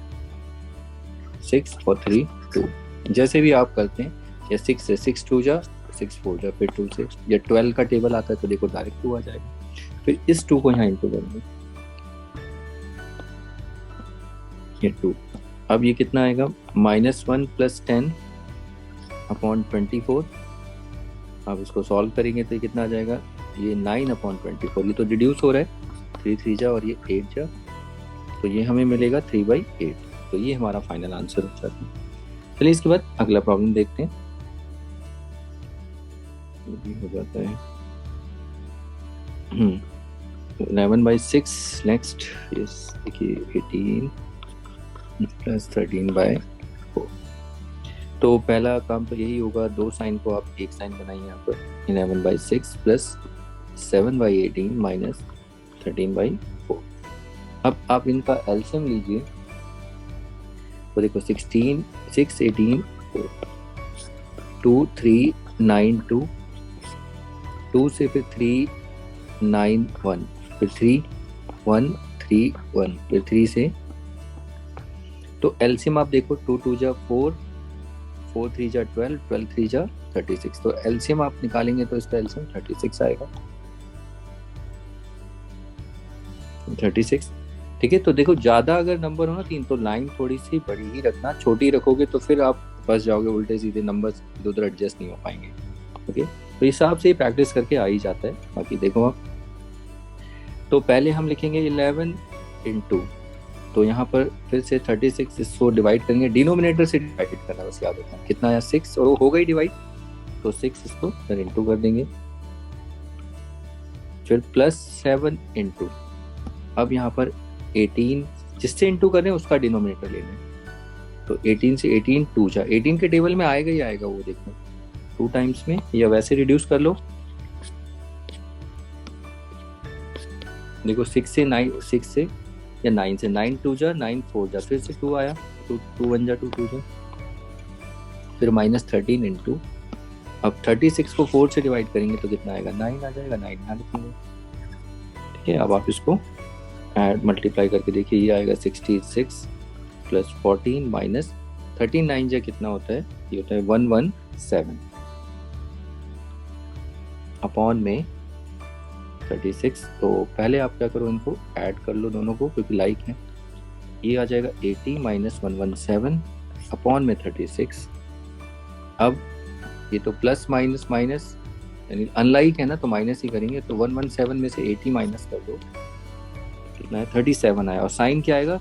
6 और 3 2, जैसे भी आप करते हैं, या 6 से 6 2 जा 6 4 जा, फिर 2 से, या 12 का टेबल आता है तो देखो डायरेक्ट 2 आ जाएगा, फिर इस 2 को यहाँ इंटू करेंगे, ये 2, अब ये कितना आएगा -1 + 10/24, अब इसको सॉल्व करेंगे तो ये कितना आ जाएगा, ये 9/24, ये तो रिड्यूस हो रहा है, 3 3 जा और ये 8 जा, तो ये हमें मिलेगा 3/8, तो ये हमारा फाइनल आंसर हो जाता है। चलिए इसके बाद अगला प्रॉब्लम देखते हैं, ये भी हो जाता है 11/6, नेक्स्ट यस देखिए 18 + 13/4, तो पहला काम तो यही होगा, दो साइन को आप एक साइन बनाइए यहाँ पर, 11/6 + 7/18 - 13/4। अब आप इनका एलसीएम लीजिए, तो देखो 16 6 18 4, 2 3 9 2, 2 से फिर 3 9 1, फिर 3 1 3 1, फिर 3 से, तो एलसीएम आप देखो 2 2 जा 4, 4 3 जा 12, 12 3 जा 36, तो एलसीएम आप निकालेंगे तो इसका एलसीएम 36 आएगा, 36, ठीक है। तो देखो ज्यादा अगर नंबर हो ना 3, तो लाइन थोड़ी सी बड़ी ही रखना, छोटी रखोगे तो फिर आप फंस जाओगे, उल्टे सीधे नंबर्स इधर उधर एडजस्ट नहीं हो पाएंगे, ओके। तो इस हिसाब से प्रैक्टिस करके आ ही जाता है। बाकी देखो आप, तो पहले हम लिखेंगे 11 इंटू, तो यहाँ पर फिर से 36, इसको डिवाइड करेंगे, डिनोमिनेटर से डिवाइड करना, बस याद रखना कितना आया 6, और वो हो गई डिवाइड, तो 6 इसको फिर इंटू कर देंगे, फिर +7 इंटू, अब यहाँ पर 18 जिससे इंटू कर रहे हैं उसका डिनोमिनेटर ले लें, तो 18 से 18 2 जा, 18 के टेबल में आएगा ही आएगा, वो देखो 2 टाइम्स में, या वैसे रिड्यूस कर लो, देखो 6 से 9, 6 से या 9 से, 9 2 जा 9 4 जा, फिर से 2 आया, 2 1 जा 2 2 जा, फिर -13 इंटू, अब 36 को 4 से डिवाइड करेंगे तो कितना आएगा 9 आ जाएगा, 9 यहाँ लिखेंगे, ठीक है। अब आप इसको ऐड मल्टीप्लाई करके देखिए, ये आएगा 66 + 14 - 13 9 जा कितना होता है, ये होता है 117 अपॉन में 36, तो पहले आप क्या करो, इनको ऐड कर लो दोनों को, क्योंकि लाइक है, ये आ जाएगा 80 - 117 अपॉन में 36, अब ये तो प्लस माइनस माइनस यानी अनलाइक है ना, तो माइनस ही करेंगे, तो 117 में से 80 माइनस कर दो, कितना है 37 आया, और साइन क्या आएगा,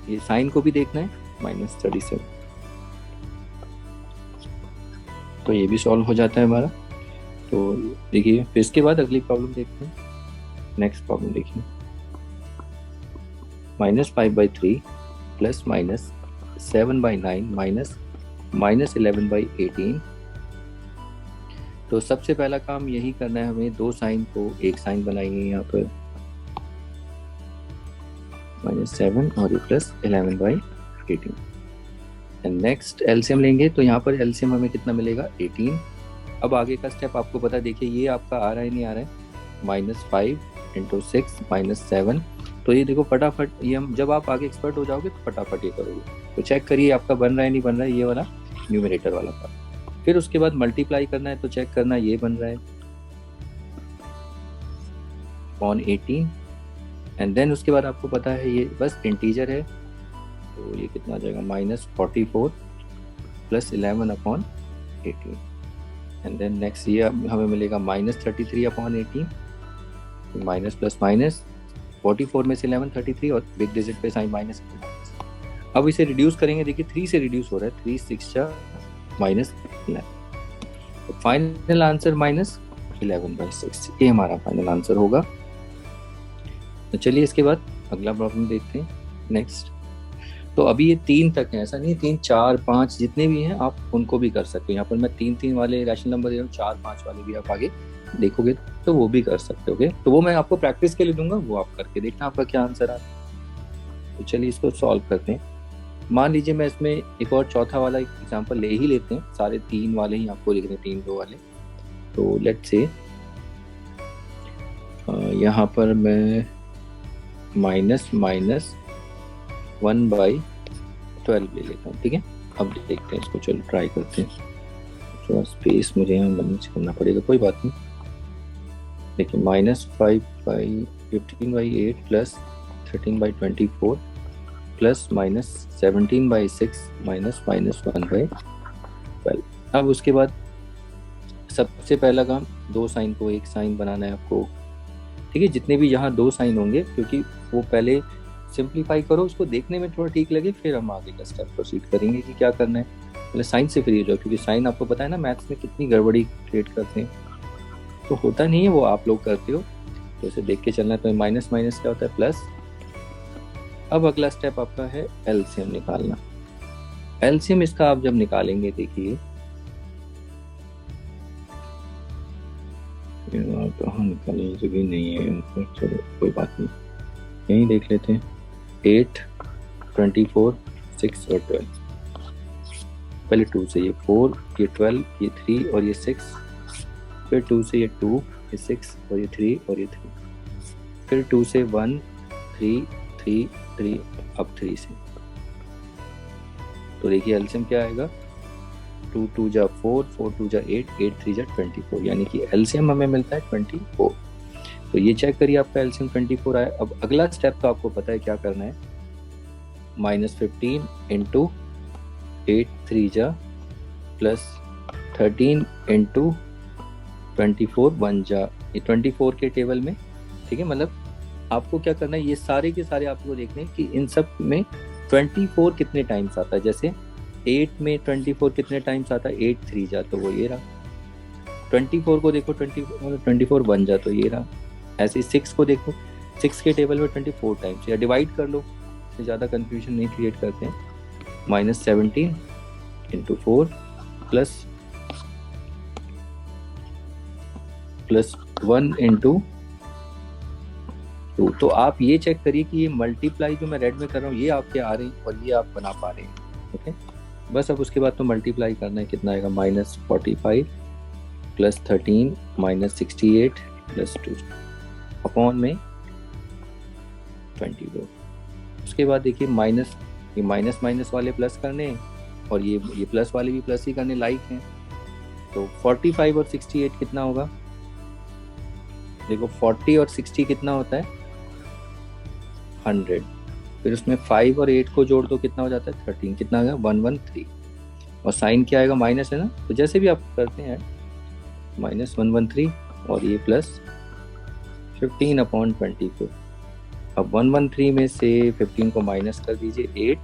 ये साइन को भी देखना है, -37, तो ये भी सॉल्व हो जाता है हमारा। तो देखिए फिर इसके बाद अगली प्रॉब्लम देखते हैं, नेक्स्ट प्रॉब्लम देखिए, -5/3 + -7/9 -11/18, तो सबसे पहला काम यही करना है हमें, दो साइन को एक साइन बनाएंगे यहाँ पर, -7 और ये +11/18, एंड नेक्स्ट एलसीएम लेंगे, तो यहाँ पर एलसीएम हमें कितना मिलेगा 18। अब आगे का स्टेप आपको पता, देखिए ये आपका आ रहा है नहीं आ रहा है, -5 × 6 -7, तो ये देखो फटाफट, ये हम जब आप आगे एक्सपर्ट हो जाओगे तो फटाफट ये करोगे, तो चेक करिए आपका बन रहा है नहीं बन रहा है, ये वाला न्यूमरेटर वाला पार्ट। फिर उसके बाद मल्टीप्लाई करना है, तो चेक करना ये बन रहा है अपॉन 18, एंड देन उसके बाद आपको पता है ये बस इंटीजर है, तो ये कितना आ जाएगा -44 + 11 अपॉन 18 एंड देन नेक्स्ट ये हमें मिलेगा -33/18, माइनस प्लस माइनस 44 में से 11 33 और बिग डिजिट पे साइन माइनस। अब इसे रिड्यूस करेंगे, देखिए 3 से रिड्यूस हो रहा है, 3 6 -11, तो फाइनल आंसर -11/6, ये हमारा फाइनल आंसर होगा। तो चलिए इसके बाद अगला प्रॉब्लम देखते हैं नेक्स्ट। तो अभी ये 3 तक है, ऐसा नहीं है 3 4 5 जितने भी हैं आप उनको भी कर सकते हो। यहाँ पर मैं 3 वाले रैशनल नंबर दे रहा हूँ, 4 5 वाले भी आप आगे देखोगे तो वो भी कर सकते हो। तो वो मैं आपको प्रैक्टिस के लिए दूंगा, वो आप करके देखना आपका क्या आंसर आता है। तो चलिए इसको सॉल्व करते हैं। मान लीजिए मैं इसमें एक और चौथा वाला एग्जांपल ले ही लेते हैं, सारे 3 वाले ही आपको लिखने 3 2 वाले। तो लेट्स से यहाँ पर मैं -1/12 ले लेता हूँ, ठीक है। अब देखते हैं इसको, चलो ट्राई करते हैं। थोड़ा स्पेस मुझे यहाँ मैनेज करना पड़ेगा, कोई बात नहीं। देखिए -5/15/8 प्लस 13/24 प्लस -17/6 -1/12। अब उसके बाद सबसे पहला काम 2 साइन को 1 साइन बनाना है आपको, ठीक है। जितने भी यहाँ 2 साइन होंगे, क्योंकि वो पहले सिंप्लीफाई करो, उसको देखने में थोड़ा ठीक लगे, फिर हम आगे का स्टेप प्रोसीड करेंगे कि क्या करना है। पहले साइन से फ्री हो जाओ, क्योंकि साइन आपको पता है ना मैथ्स में कितनी गड़बड़ी क्रिएट करते हैं, तो होता नहीं है वो, आप लोग करते हो, तो इसे देख के चलना है। तो माइनस माइनस क्या होता है, प्लस। अब अगला स्टेप आपका है एलसीएम निकालना। एलसीएम इसका आप जब निकालेंगे, देखिए कहाँ निकाले, जगह नहीं है, चलो कोई बात नहीं, यहीं देख लेते हैं। 8 24 6 और 12, पहले 2 से ये 4, ये 12, ये 3 और ये 6, फिर 2 से ये 2, ये 6 और ये 3 और ये 3, फिर 2 से 1 3 3 3, अब 3 से। तो देखिए एलसीएम क्या आएगा, 2 2 जा 4, 4 2 जा 8, 8 3 जा 24, यानी कि एलसीएम हमें मिलता है 24। तो ये चेक करिए आपका एलसीएम 24 आया। अब अगला स्टेप तो आपको पता है क्या करना है, -15 इंटू 8 3 जा प्लस 13 इंटू 24 1 जा, ये 24 के टेबल में, ठीक है। मतलब आपको क्या करना है, ये सारे के सारे आपको देखने हैं कि इन सब में 24 कितने टाइम्स आता है। जैसे 8 में 24 कितने टाइम्स आता है, 8 3 जा, तो वो ये रहा। 24 को देखो, 24 1 जा, तो ये रहा। ऐसे 6 को देखो, 6 के टेबल में 24 टाइम्स, या डिवाइड कर लो, इससे ज़्यादा कंफ्यूजन नहीं क्रिएट करते हैं। -17 इंटू 4 प्लस 1 इंटू 2। तो आप ये चेक करिए कि ये मल्टीप्लाई जो मैं रेड में कर रहा हूँ, ये आपके आ रहे हैं और ये आप बना पा रहे हैं, ओके। बस अब उसके बाद तो मल्टीप्लाई करना है, कितना आएगा, -45 प्लस 13 -68 प्लस 2 अपॉन में 22। उसके बाद देखिए माइनस, ये माइनस माइनस वाले प्लस करने, और ये प्लस वाले भी प्लस ही करने लाइक हैं। तो 45 और 68 कितना होगा, देखो 40 और 60 कितना होता है, 100। फिर उसमें 5 और 8 को जोड़ दो, कितना हो जाता है 13, कितना आएगा 113। और साइन क्या आएगा, माइनस है ना, तो जैसे भी आप करते हैं -113 और ये प्लस 15 अपॉन 24। अब 113 में से 15 को माइनस कर दीजिए 8,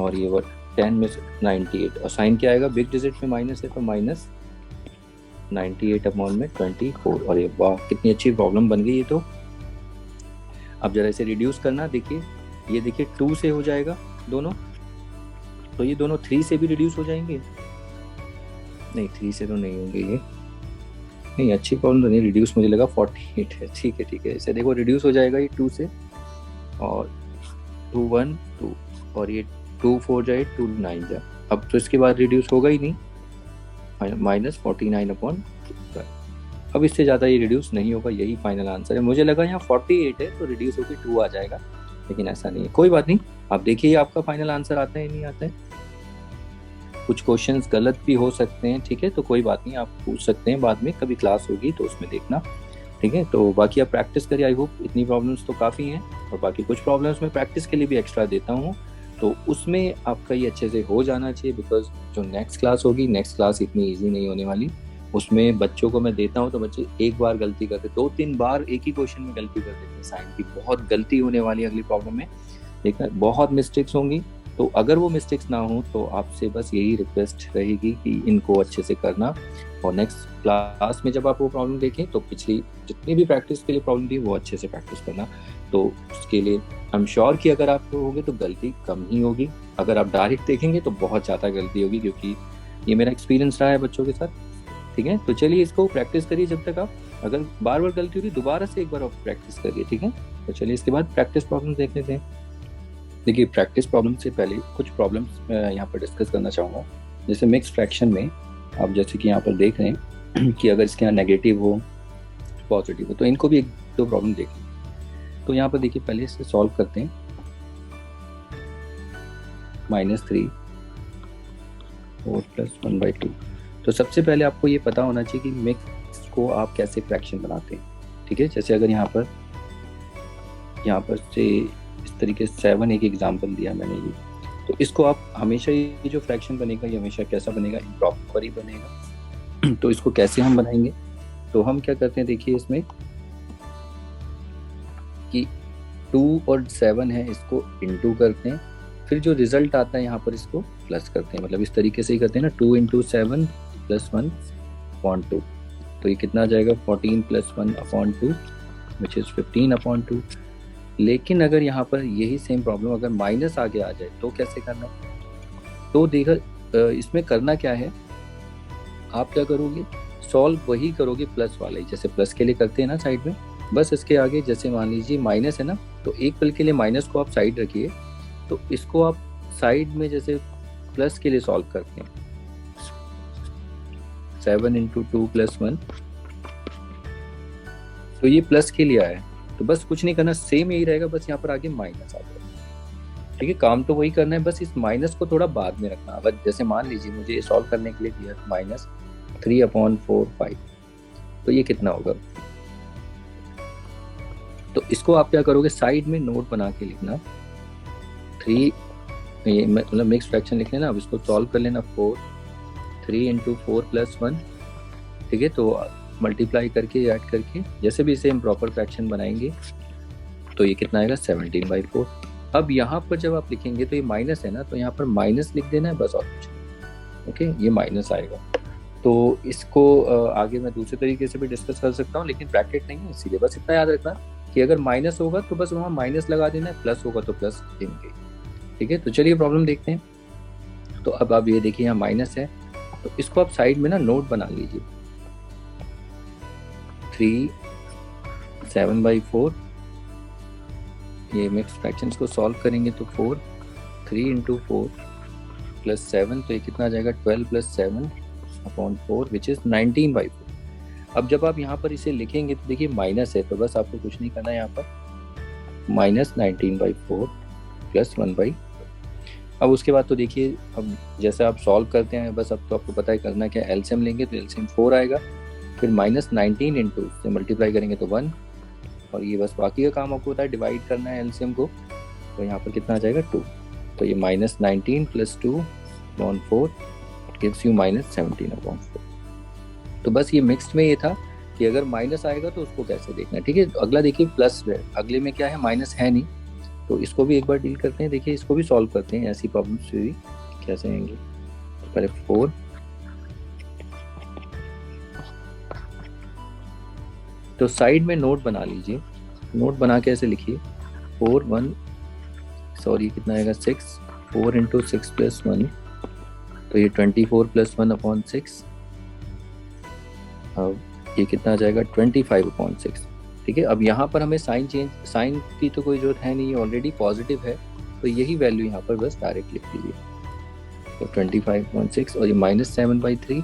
और ये 10 में से 98, और साइन क्या आएगा, बिग डिजिट में माइनस है तो -98 अपॉन में 24। और ये वाह कितनी अच्छी प्रॉब्लम बन गई ये तो। अब जरा इसे रिड्यूस करना, देखिए ये देखिए 2 से हो जाएगा दोनों, तो ये दोनों 3 से भी रिड्यूस हो जाएंगे, नहीं 3 से तो नहीं होंगे ये, नहीं अच्छी प्रॉब्लम तो नहीं, रिड्यूस मुझे लगा 48 है, ठीक है। इसे देखो रिड्यूस हो जाएगा ये 2 से, और 2 1 2, और ये 2 4 जाए 2 9 जा। अब तो इसके बाद रिड्यूस होगा ही नहीं, -49 अपॉन 12। अब इससे ज़्यादा ये रिड्यूस नहीं होगा, यही फाइनल आंसर है। मुझे लगा यहाँ 48 है तो रिड्यूस होकर 2 आ जाएगा, लेकिन ऐसा नहीं है। कोई बात नहीं, आप देखिए आपका फाइनल आंसर आता है नहीं आता है। कुछ क्वेश्चंस गलत भी हो सकते हैं, ठीक है, तो कोई बात नहीं, आप पूछ सकते हैं बाद में, कभी क्लास होगी तो उसमें देखना, ठीक है। तो बाकी आप प्रैक्टिस करिए, आई होप इतनी प्रॉब्लम्स तो काफ़ी हैं, और बाकी कुछ प्रॉब्लम्स मैं प्रैक्टिस के लिए भी एक्स्ट्रा देता हूँ, तो उसमें आपका ये अच्छे से हो जाना चाहिए, बिकॉज जो नेक्स्ट क्लास होगी, नेक्स्ट क्लास इतनी ईजी नहीं होने वाली। उसमें बच्चों को मैं देता हूँ तो बच्चे एक बार गलती करते, 2-3 बार एक ही क्वेश्चन में गलती कर देते हैं। साइन की बहुत गलती होने वाली है अगली प्रॉब्लम में, देखना बहुत मिस्टेक्स होंगी। तो अगर वो मिस्टेक्स ना हो तो आपसे बस यही रिक्वेस्ट रहेगी कि इनको अच्छे से करना, और नेक्स्ट क्लास में जब आप वो प्रॉब्लम देखें तो पिछली जितनी भी प्रैक्टिस के लिए प्रॉब्लम थी वो अच्छे से प्रैक्टिस करना। तो उसके लिए आई एम श्योर कि अगर आप होगे तो गलती कम ही होगी, अगर आप डायरेक्ट देखेंगे तो बहुत ज़्यादा गलती होगी, क्योंकि ये मेरा एक्सपीरियंस रहा है बच्चों के साथ। ठीक है, तो चलिए इसको प्रैक्टिस करिए जब तक आप, अगर बार बार गलती होगी दोबारा से एक बार आप प्रैक्टिस करिए। ठीक है, तो चलिए इसके बाद प्रैक्टिस प्रॉब्लम देख लेते हैं। देखिए, प्रैक्टिस प्रॉब्लम से पहले कुछ प्रॉब्लम्स मैं यहाँ पर डिस्कस करना चाहूँगा। जैसे मिक्स फ्रैक्शन में आप जैसे कि यहाँ पर देख रहे हैं कि अगर इसके यहाँ नेगेटिव हो पॉजिटिव हो, तो इनको भी एक दो प्रॉब्लम देख लें। तो यहाँ पर देखिए पहले इसे सॉल्व करते हैं। -3 4 + 1/2। तो सबसे पहले आपको ये पता होना चाहिए कि मिक्स को आप कैसे फ्रैक्शन बनाते हैं। ठीक है, जैसे अगर यहाँ पर से इस तरीके से 7 एक एग्जांपल दिया मैंने ये, तो इसको आप हमेशा ये जो फ्रैक्शन बनेगा ये हमेशा कैसा बनेगा, इम्प्रॉपर ही बनेगा। तो इसको कैसे हम बनाएंगे, तो हम क्या करते हैं, देखिए इसमें कि 2 और 7 है, इसको इनटू करते हैं, फिर जो रिजल्ट आता है यहाँ पर इसको प्लस करते हैं, मतलब इस तरीके से ही करते हैं ना, 2 × 7 + 1/2। तो ये कितना आ जाएगा, 14 + 1/2 विच इज 15/2। लेकिन अगर यहाँ पर यही सेम प्रॉब्लम अगर माइनस आगे आ जाए तो कैसे करना, तो देखा इसमें करना क्या है, आप क्या करोगे, सॉल्व वही करोगे प्लस वाला ही, जैसे प्लस के लिए करते हैं ना साइड में, बस इसके आगे जैसे मान लीजिए माइनस है ना, तो एक पल के लिए माइनस को आप साइड रखिए, तो इसको आप साइड में जैसे प्लस के लिए सॉल्व करते हैं, 7 × 2 + 1, तो ये प्लस के लिए आया, तो बस कुछ नहीं करना, सेम यही रहेगा, बस यहाँ पर आगे माइनस आ जाएगा। ठीक है, काम तो वही करना है, बस इस माइनस को थोड़ा बाद में रखना। अगर जैसे मान लीजिए मुझे ये सॉल्व करने के लिए दिया -3/4/5, तो ये कितना होगा, तो इसको आप क्या करोगे, साइड में नोट बना के लिखना 3, ये मतलब मिक्स फ्रैक्शन लिख लेना। अब इसको सॉल्व कर लेना, 3 × 4 + 1। ठीक है, तो मल्टीप्लाई करके ऐड करके जैसे भी इसे हम प्रॉपर फ्रैक्शन बनाएंगे तो ये कितना आएगा, 17/4। अब यहाँ पर जब आप लिखेंगे तो ये माइनस है ना, तो यहाँ पर माइनस लिख देना है बस, और कुछ नहीं। ओके, ये माइनस आएगा। तो इसको आगे मैं दूसरे तरीके से भी डिस्कस कर सकता हूँ, लेकिन ब्रैकेट नहीं है, इसीलिए बस इतना याद रखना कि अगर माइनस होगा तो बस वहाँ माइनस लगा देना है, प्लस होगा तो प्लस देंगे। ठीक है, तो चलिए प्रॉब्लम देखते हैं। तो अब आप ये देखिए यहाँ माइनस है, तो इसको आप साइड में ना नोट बना लीजिए, 3 7/4, ये मिक्स फ्रैक्शंस को सॉल्व करेंगे तो 4 3 × 4 + 7, तो ये कितना आ जाएगा, 12 + 7/4 विच इज 19/4। अब जब आप यहाँ पर इसे लिखेंगे तो देखिए माइनस है, तो बस आपको कुछ नहीं करना है, यहाँ पर -19/4 + 1/2। अब उसके बाद तो देखिए, अब जैसे आप सॉल्व करते हैं, बस अब तो आपको पता है करना क्या, एलसीएम लेंगे तो एलसीएम 4 आएगा, फिर -19 × से मल्टीप्लाई करेंगे तो 1, और ये बस बाकी का काम आपको पता है, डिवाइड करना है एलसीएम को, तो यहाँ पर कितना आ जाएगा, 2। तो ये -19 + 2/4 गिव्स यू -17/4। तो बस ये मिक्स्ड में ये था कि अगर माइनस आएगा तो उसको कैसे देखना है। ठीक है, अगला देखिए प्लस है, अगले में क्या है, माइनस है नहीं, तो इसको भी एक बार डील करते हैं। देखिए इसको भी सॉल्व करते हैं, ऐसी प्रॉब्लम्स भी कैसे आएंगे। तो पहले 4, तो साइड में नोट बना लीजिए, नोट बना के ऐसे लिखिए कितना आएगा, 6 4 × 6 + 1, तो ये 24 + 1/6, अब ये कितना आ जाएगा, 25/6। ठीक है, अब यहाँ पर हमें साइन की तो कोई जरूरत है नहीं, ऑलरेडी पॉजिटिव है, तो यही वैल्यू यहाँ पर बस डायरेक्ट लिख लीजिए, तो 25/6, और ये -7/3,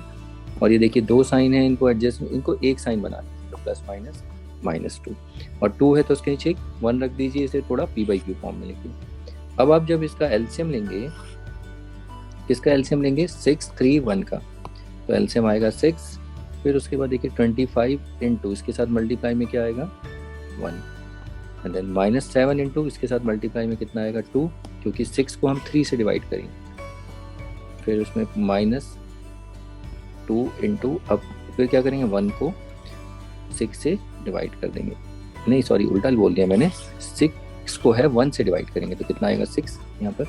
और ये देखिए 2 साइन है, इनको एडजस्ट, इनको एक साइन बना दीजिए, तो +-2, और 2 है तो उसके नीचे 1 रख दीजिए, इसे थोड़ा p/q फॉर्म में लिखिए। अब आप जब इसका एलसीएम लेंगे, किसका एलसीएम लेंगे, 6 3 1 का, तो एलसीएम आएगा 6, फिर उसके बाद देखिए 25 × इसके साथ मल्टीप्लाई में क्या आएगा, 1, एंड देन -7 × इसके साथ मल्टीप्लाई में कितना आएगा, 2, क्योंकि 6 को हम 3 से डिवाइड करेंगे, फिर उसमें -2 इंटू, अब फिर क्या करेंगे 1 को 6 से डिवाइड कर देंगे, नहीं सॉरी उल्टा बोल दिया मैंने, 6 को है 1 से डिवाइड करेंगे तो कितना आएगा 6 यहाँ पर।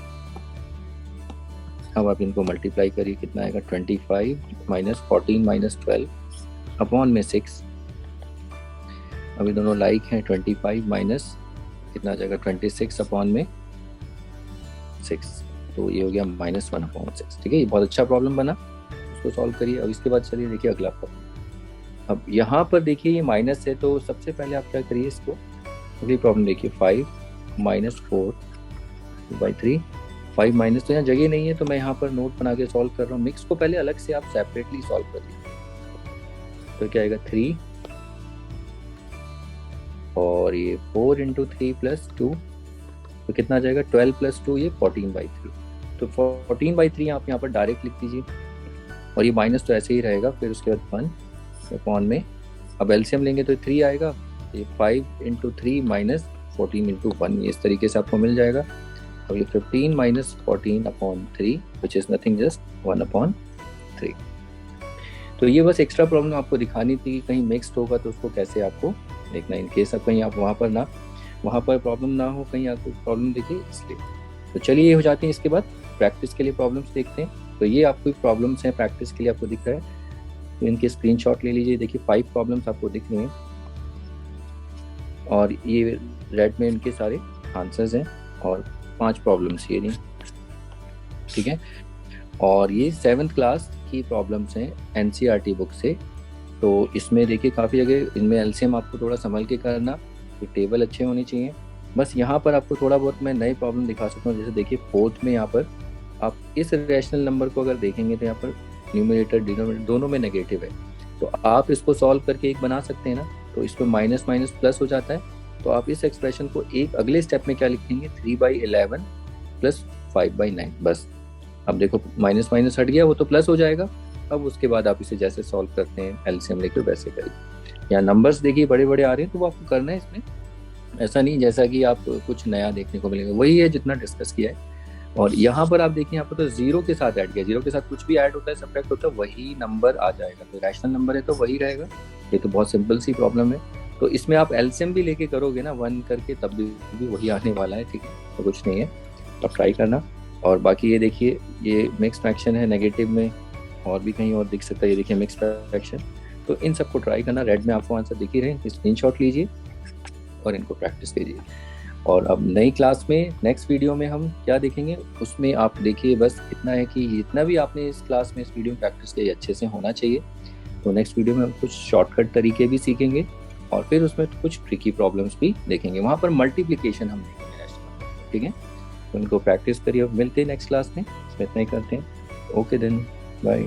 अब आप इनको मल्टीप्लाई करिए, कितना आएगा 25 -14 -12 अपॉन में 6। अभी दोनों लाइक हैं, 25 माइनस कितना आ जाएगा 26 अपॉन में 6, तो ये हो गया -1 अपॉन 6। ठीक है, ये बहुत अच्छा प्रॉब्लम बना, उसको सॉल्व करिए। अब इसके बाद चलिए देखिए अगला प्रॉब्लम। अब यहाँ पर देखिए ये माइनस है, तो सबसे पहले आप क्या करिए, इसको अगली प्रॉब्लम देखिए 5 -4/3। 5 माइनस, तो यहाँ जगह नहीं है तो मैं यहाँ पर नोट बना के सॉल्व कर रहा हूँ। मिक्स को पहले अलग से आप सेपरेटली सॉल्व कर लीजिए, तो क्या आएगा 3 और ये 4 इंटू 3 प्लस 2, तो कितना आ जाएगा 12 प्लस 2, ये 14/3। तो 14/3 आप यहाँ पर डायरेक्ट लिख दीजिए, और ये माइनस तो ऐसे ही रहेगा। फिर उसके बाद 1 अपॉन में, अब एलसीएम लेंगे तो 3 आएगा, ये 5 इंटू 3 माइनस 14 इंटू 1, इस तरीके से आपको मिल जाएगा। अब ये 15 minus 14 upon 3 which is nothing just 1 upon 3। तो ये बस एक्स्ट्रा प्रॉब्लम आपको दिखानी थी, कहीं मिक्स्ड होगा तो उसको कैसे आपको देखना, इन केस अब कहीं आप वहाँ पर प्रॉब्लम ना हो, कहीं आपको प्रॉब्लम देखिए इसलिए। तो चलिए ये हो जाती है, इसके बाद प्रैक्टिस के लिए प्रॉब्लम्स देखते हैं। तो ये आपको प्रॉब्लम्स हैं प्रैक्टिस के लिए, आपको दिख रहा है, तो इनके स्क्रीनशॉट ले लीजिए। देखिए 5 प्रॉब्लम्स आपको दिख रहे हैं, और ये रेड में इनके सारे आंसर्स हैं, और 5 प्रॉब्लम्स ये नहीं, ठीक है। और ये 7th क्लास की प्रॉब्लम्स हैं एनसीईआरटी बुक से। तो इसमें देखिए काफ़ी जगह इनमें एलसीएम आपको थोड़ा संभल के करना, तो टेबल अच्छे होने चाहिए। बस यहाँ पर आपको थोड़ा बहुत मैं नए प्रॉब्लम दिखा सकता हूँ, जैसे देखिए 4th में यहाँ पर आप इस रैशनल नंबर को अगर देखेंगे तो यहाँ पर न्यूमरेटर डिनोमिनेटर दोनों में नेगेटिव है, तो आप इसको सॉल्व करके एक बना सकते हैं ना, तो इसमें माइनस माइनस प्लस हो जाता है। तो आप इस एक्सप्रेशन को एक अगले स्टेप में क्या लिखेंगे, 3/11 प्लस 5/9, बस। अब देखो माइनस माइनस हट गया, वो तो प्लस हो जाएगा। अब उसके बाद आप इसे जैसे सॉल्व करते हैं एलसीएम लेके वैसे करिए। यहाँ नंबर्स देखिए बड़े बड़े आ रहे हैं, तो वो आपको करना है इसमें, ऐसा नहीं जैसा कि आप कुछ नया देखने को मिलेगा, वही है जितना डिस्कस किया है। और यहाँ पर आप देखिए, यहाँ पर तो जीरो के साथ ऐड किया, जीरो के साथ कुछ भी ऐड होता है, सब्ट्रैक्ट होता है, वही नंबर आ जाएगा, तो रैशनल नंबर है तो वही रहेगा। ये तो बहुत सिंपल सी प्रॉब्लम है। तो इसमें आप एलसीएम भी लेके करोगे ना 1 करके, तब भी वही आने वाला है, ठीक है, तो कुछ नहीं है, आप ट्राई करना। और बाकी ये देखिए, ये मिक्स फ्रैक्शन है नेगेटिव में, और भी कहीं और दिख सकता है, ये देखिए मिक्स फ्रैक्शन। तो इन सबको ट्राई करना, रेड में आपको आंसर दिख ही रहे, स्क्रीनशॉट लीजिए और इनको प्रैक्टिस कीजिए। और अब नई क्लास में नेक्स्ट वीडियो में हम क्या देखेंगे, उसमें आप देखिए बस इतना है कि जितना भी आपने इस क्लास में इस वीडियो में प्रैक्टिस किया अच्छे से होना चाहिए। तो नेक्स्ट वीडियो में हम कुछ शॉर्टकट तरीके भी सीखेंगे, और फिर उसमें कुछ ट्रिकी प्रॉब्लम्स भी देखेंगे, वहाँ पर मल्टीप्लिकेशन हम देखेंगे, ठीक है। तो इनको प्रैक्टिस करिए, मिलते हैं नेक्स्ट क्लास में, इसमें इतना ही करते हैं। Okay then, bye.